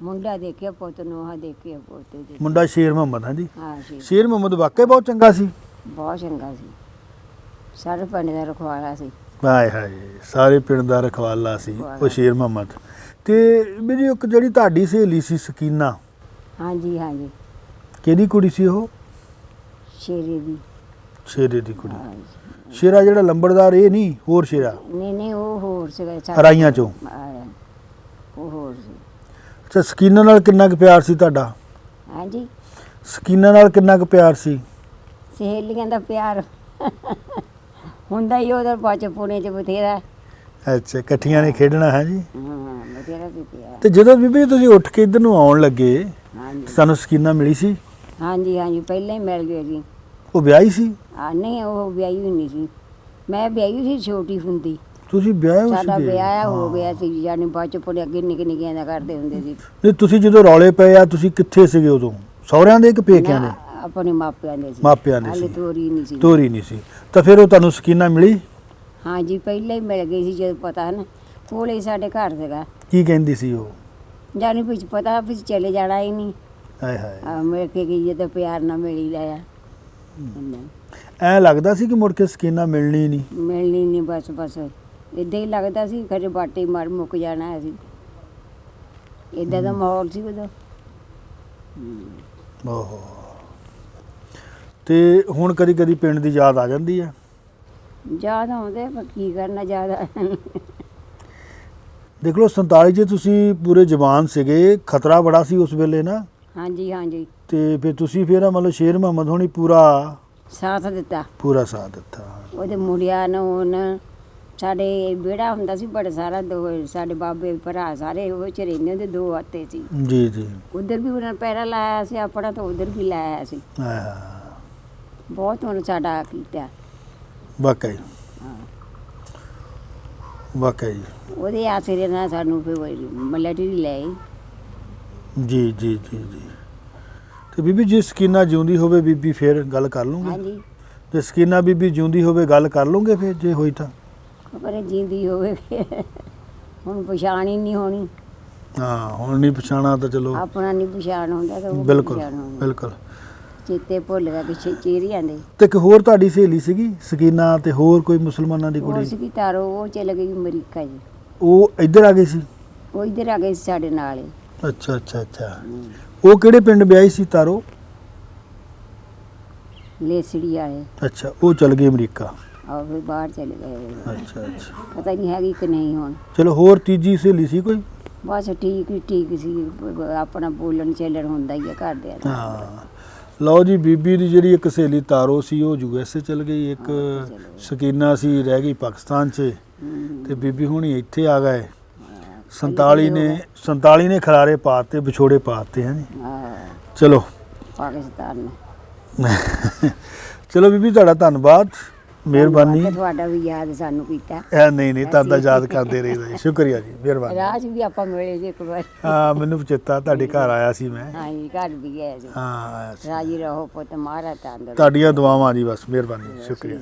ਮੁੰਡਾ ਦੇਖਿਆ, ਪੁੱਤ ਨੂੰਹਾਂ ਦੇਖਿਆ, ਪੋਤੇ ਦੇਖਿਆ। ਮੁੰਡਾ ਸ਼ੇਰ ਮੁਹੰਮਦ? ਹਾਂਜੀ ਹਾਂ। ਸ਼ੇਰ ਮੁਹੰਮਦ ਵਾਕਈ ਬਹੁਤ ਚੰਗਾ ਸੀ? ਬਹੁਤ ਚੰਗਾ ਸੀ, ਸਾਰੇ ਪਿੰਡ ਦਾ ਰਖਵਾਲਾ ਸੀ। ਹਾਏ ਹਾਏ, ਸਾਰੇ ਪਿੰਡ ਦਾ ਰਖਵਾਲਾ ਸੀ ਉਹ ਸ਼ੇਰ ਮੁਹੰਮਦ। ਤੇ ਵੀ ਜੀ ਇੱਕ ਜਿਹੜੀ ਤੁਹਾਡੀ ਸਹੇਲੀ ਸੀ ਸਕੀਨਾ? ਹਾਂਜੀ ਹਾਂਜੀ। ਕਿਹਦੀ ਕੁੜੀ ਸੀ ਉਹ? ਸ਼ੇਰੇ ਦੀ। ਸ਼ੇਰੇ ਦੀ ਕੁੜੀ? ਸ਼ੇਰਾ ਜਿਹੜਾ ਲੰਬੜਦਾਰ, ਇਹ ਨਹੀਂ, ਹੋਰ ਸ਼ੇਰਾ? ਨਹੀਂ, ਉਹ ਹੋਰ ਸੀਗਾ ਰਾਈਆਂ ਚੋਂ। ਉਹ ਹੋਰ ਸੀ। ਅੱਛਾ, ਸਕੀਨਾ ਨਾਲ ਕਿੰਨਾ ਕੁ ਪਿਆਰ ਸੀ ਤੁਹਾਡਾ? ਹਾਂਜੀ। ਸਕੀਨਾ ਨਾਲ ਕਿੰਨਾ ਕੁ ਪਿਆਰ ਸੀ? ਸਹੇਲੀਆਂ ਦਾ ਪਿਆਰ ਹੁੰਦਾ ਹੀ ਉਹਦਾ ਬਚਪਨੇ 'ਚ ਬਥੇਰਾ। ਅੱਛਾ, ਇਕੱਠੀਆਂ ਨੇ ਖੇਡਣਾ ਹੈ ਜੀ? ਹਾਂ, ਬਥੇਰਾ ਵੀ ਪਿਆਰ। ਤੇ ਜਦੋਂ ਬੀਬੀ ਤੁਸੀਂ ਉੱਠ ਕੇ ਇੱਧਰ ਨੂੰ ਆਉਣ ਲੱਗੇ, ਹਾਂਜੀ, ਤੁਹਾਨੂੰ ਸਕੀਨਾ ਮਿਲੀ ਸੀ? ਹਾਂਜੀ ਹਾਂਜੀ, ਪਹਿਲਾਂ ਹੀ ਮਿਲ ਗਏ ਜੀ। ਉਹ ਵਿਆਹੀ ਸੀ? ਨਹੀਂ, ਉਹ ਵਿਆਹੀ ਹੋਈ ਨਹੀਂ ਸੀ, ਮੈਂ ਵਿਆਹੀ ਸੀ ਛੋਟੀ ਹੁੰਦੀ। ਤੁਸੀਂ ਵਿਆਹੇ ਹੋ ਸਾਡਾ ਸੀਗੇ? ਵਿਆਹ ਹੋ ਹਾਂ। ਗਿਆ ਸੀ ਯਾਨੀ ਬਚਪਨ ਅੱਗੇ ਨਿੱਕੇ ਨਿੱਕਿਆਂ ਦਾ ਕਰਦੇ ਹੁੰਦੇ ਸੀ ਨਹੀਂ ਤੁਸੀਂ ਜਦੋਂ ਰੌਲੇ ਪਏ ਆ ਤੁਸੀਂ ਕਿੱਥੇ ਸੀਗੇ ਉਦੋਂ? ਸਹੁਰਿਆਂ ਦੇ ਕਿ ਪੇਕਿਆਂ ਦੇ? ਨਾ, ਆਪਣੇ ਮਾਪਿਆਂ ਦੇ ਸੀ। ਮਾਪਿਆਂ ਦੇ ਹਾਲੇ ਸੀ। ਤੋਰੀ ਨਹੀਂ ਸੀ। ਤੋਰੀ ਨਹੀਂ ਸੀ ਤਾਂ ਫਿਰ ਉਹ ਤੁਹਾਨੂੰ ਸਕੀਨਾ ਮਿਲੀ? ਹਾਂ ਜੀ ਪਹਿਲਾਂ ਹੀ ਮਿਲ ਗਈ ਸੀ ਜਦੋਂ ਪਤਾ ਹੈ ਨਾ ਕੋਲੇ ਹੀ ਸਾਡੇ ਘਰ ਸੀਗਾ ਕੀ ਕਹਿੰਦੀ ਸੀ ਉਹ? ਜਾਨੀ ਵਿੱਚ ਪਤਾ ਵੀ ਚਲੇ ਜਾਣਾ ਹੀ ਨਹੀਂ ਹਾਏ ਹਾਏ, ਮਿਲ ਕੇ ਗਈ ਤਾਂ ਪਿਆਰ ਨਾਲ ਮਿਲੀ ਲਿਆ ਐ ਲੱਗਦਾ ਸੀ ਕਿ ਮੁੜ ਕੇ ਸਕੀਨਾ ਮਿਲਣੀ ਨਹੀਂ? ਮਿਲਣੀ ਨਹੀਂ ਬਸ ਇਦਾਂ ਹੀ ਲੱਗਦਾ ਸੀ ਖਰੇ ਬਾਟੇ ਮਰ ਮੁੱਕ ਜਾਣਾ ਅਸੀਂ ਇਦਾਂ ਦਾ ਮਾਹੌਲ ਸੀ ਉਦੋਂ। ਓਹੋ। ਤੇ ਹੁਣ ਕਦੀ ਕਦੀ ਪਿੰਡ ਦੀ ਯਾਦ ਆ ਜਾਂਦੀ ਹੈ? ਯਾਦ ਆਉਂਦੇ ਪਰ ਕੀ ਕਰਨਾ ਜ਼ਿਆਦਾ ਦੇਖ ਲਓ 47 'ਚ ਤੁਸੀਂ ਪੂਰੇ ਜਵਾਨ ਸੀਗੇ, ਖਤਰਾ ਬੜਾ ਸੀ ਉਸ ਵੇਲੇ ਨਾ, ਹਾਂਜੀ ਹਾਂਜੀ ਤੇ ਫਿਰ ਤੁਸੀਂ ਫਿਰ ਮਤਲਬ ਸ਼ੇਰ ਮੁਹੰਮਦ ਹੋਣੀ ਪੂਰਾ ਸਾਥ ਦਿੱਤਾ ਸਾਥ ਦਿੱਤਾ। ਉਹਦੇ ਮੁੰਡਿਆਂ ਨੂੰ ਹੁਣ ਸਾਡੇ ਵਿਹੜਾ ਹੁੰਦਾ ਸੀ ਬੜਾ ਸਾਰਾ ਸਾਡੇ ਬਾਬੇ ਭਰਾ ਸਾਰੇ ਉਹ ਚ ਰਹਿੰਦੇ ਹੁੰਦੇ 2 ਹੱਤੇ ਸੀ ਜੀ ਜੀ। ਉਧਰ ਵੀ ਉਹਨਾਂ ਨੇ ਪੈਰਾ ਲਾਇਆ ਸੀ ਆਪਣਾ ਤਾਂ ਉਧਰ ਵੀ ਲਾਇਆ ਸੀ ਬਹੁਤ ਹੁਣ ਸਾਡਾ ਕੀਤਾ ਵਾਕਈ ਹਾਂ। ਵਾਕਈ ਉਹਦੇ ਆਸਰੇ ਨਾਲ ਸਾਨੂੰ ਫਿਰ ਮਿਲਟਰੀ ਲੈ ਆਈ। ਜੀ ਜੀ ਜੀ ਜੀ। ਤੇ ਬੀਬੀ ਜੇ ਸਕੀਨਾ ਜਿਉਂਦੀ ਹੋਵੇ ਬੀਬੀ ਫਿਰ ਗੱਲ ਕਰ ਲੂੰਗੇ? ਹਾਂਜੀ ਜੇ ਸਕੀਨਾ ਬੀਬੀ ਜਿਉਂਦੀ ਹੋਵੇ ਗੱਲ ਕਰ ਲੂੰਗੇ ਫਿਰ ਜੇ ਹੋਈ ਤਾਂ? ਖਬਰ ਜਿੰਦੀ ਹੋਵੇ ਹੁਣ ਪਛਾਣ ਹੀ ਨਹੀਂ ਹੋਣੀ। ਹਾਂ ਹੁਣ ਨਹੀਂ ਪਛਾਣਾ ਤਾਂ ਚਲੋ ਆਪਣਾ ਨਹੀਂ ਪਛਾਣ ਹੁੰਦਾ ਤਾਂ ਉਹ ਬਿਲਕੁਲ ਪਛਾਣ ਹੋਣੀ। ਬਿਲਕੁਲ। ਚੇਤੇ ਭੁੱਲ ਗਿਆ ਕਿ ਚੇਰੀਆਂ ਦੇ ਤੇ ਇੱਕ ਹੋਰ ਤੁਹਾਡੀ ਸਹੇਲੀ ਸੀਗੀ ਸਕੀਨਾ ਤੇ ਹੋਰ ਕੋਈ ਮੁਸਲਮਾਨਾਂ ਦੀ ਉਹ ਕੁੜੀ? ਸੀ ਤਾਰੋ ਉਹ ਚਲੇ ਗਈ ਅਮਰੀਕਾ ਜੀ। ਉਹ ਇੱਧਰ ਆ ਗਈ ਸੀ? ਉਹ ਇੱਧਰ ਆ ਗਏ ਸੀ ਸਾਡੇ ਨਾਲ ਹੀ। ਅੱਛਾ ਅੱਛਾ ਅੱਛਾ। ਉਹ ਕਿਹੜੇ ਪਿੰਡ ਵਿਆਹੀ ਸੀ ਤਾਰੋ? ਲੇਸੜੀ ਵਾਲੇ ਅੱਛਾ ਉਹ ਚਲ ਗਈ ਅਮਰੀਕਾ। ਆਹ ਫਿਰ ਬਾਹਰ ਚਲੇ ਗਏ ਅੱਛਾ ਅੱਛਾ। ਪਤਾ ਨਹੀਂ ਹੈਗੀ ਕਿ ਨਹੀਂ ਹੁਣ। ਚਲੋ ਹੋਰ ਤੀਜੀ ਸਹੇਲੀ ਸੀ ਕੋਈ? ਬਸ ਠੀਕ ਹੀ ਠੀਕ ਸੀ ਆਪਣਾ ਬੋਲਣ ਚੱਲਣ ਹੁੰਦਾ ਹੀ ਆ ਘਰ ਦੇ ਨਾਲ। ਹਾਂ। ਲਓ ਜੀ ਬੀਬੀ ਦੀ ਜਿਹੜੀ ਇੱਕ ਸਹੇਲੀ ਤਾਰੋ ਸੀ ਉਹ USA ਚਲ ਗਈ, ਇੱਕ ਸਕੀਨਾ ਸੀ ਰਹਿ ਗਈ ਪਾਕਿਸਤਾਨ 'ਚ ਤੇ ਬੀਬੀ ਹੁਣੀ ਇੱਥੇ ਆ ਗਏ। 47 ਨੇ ਖਰਾਰੇ ਪਾਤੇ ਵਿਛੋੜੇ ਪਾਤੇ ਹੈ ਜੀ। ਹਾਂ ਚਲੋ ਪਾਕਿਸਤਾਨ ਨੂੰ ਚਲੋ ਬੀਬੀ ਤੁਹਾਡਾ ਧੰਨਵਾਦ, ਮਿਹਰਬਾਨੀ। ਤੁਹਾਡਾ ਵੀ ਯਾਦ ਸਾਨੂੰ ਕੀਤਾ। ਨਹੀਂ ਤੁਹਾਡਾ ਯਾਦ ਕਰਦੇ ਰਹੀਦਾ ਜੀ, ਸ਼ੁਕਰੀਆ ਜੀ, ਮਿਹਰਬਾਨੀ। ਰਾਜ ਵੀ ਆਪਾਂ ਮਿਲੇ ਜੀ ਇੱਕ ਵਾਰ। ਹਾਂ ਮੈਨੂੰ ਚੇਤਾ ਤੁਹਾਡੇ ਘਰ ਆਇਆ ਸੀ ਮੈਂ। ਹਾਂ ਜੀ ਘਰ ਵੀ ਗਏ ਸੀ। ਹਾਂ ਆਇਆ ਸੀ। ਰਾਜੀ ਰਹੋ ਪੁੱਤ ਮਾਰਾ ਤੰਦ ਤੁਹਾਡੀਆਂ ਦੁਆਵਾਂ ਜੀ, ਬਸ ਮਿਹਰਬਾਨੀ, ਸ਼ੁਕਰੀਆ।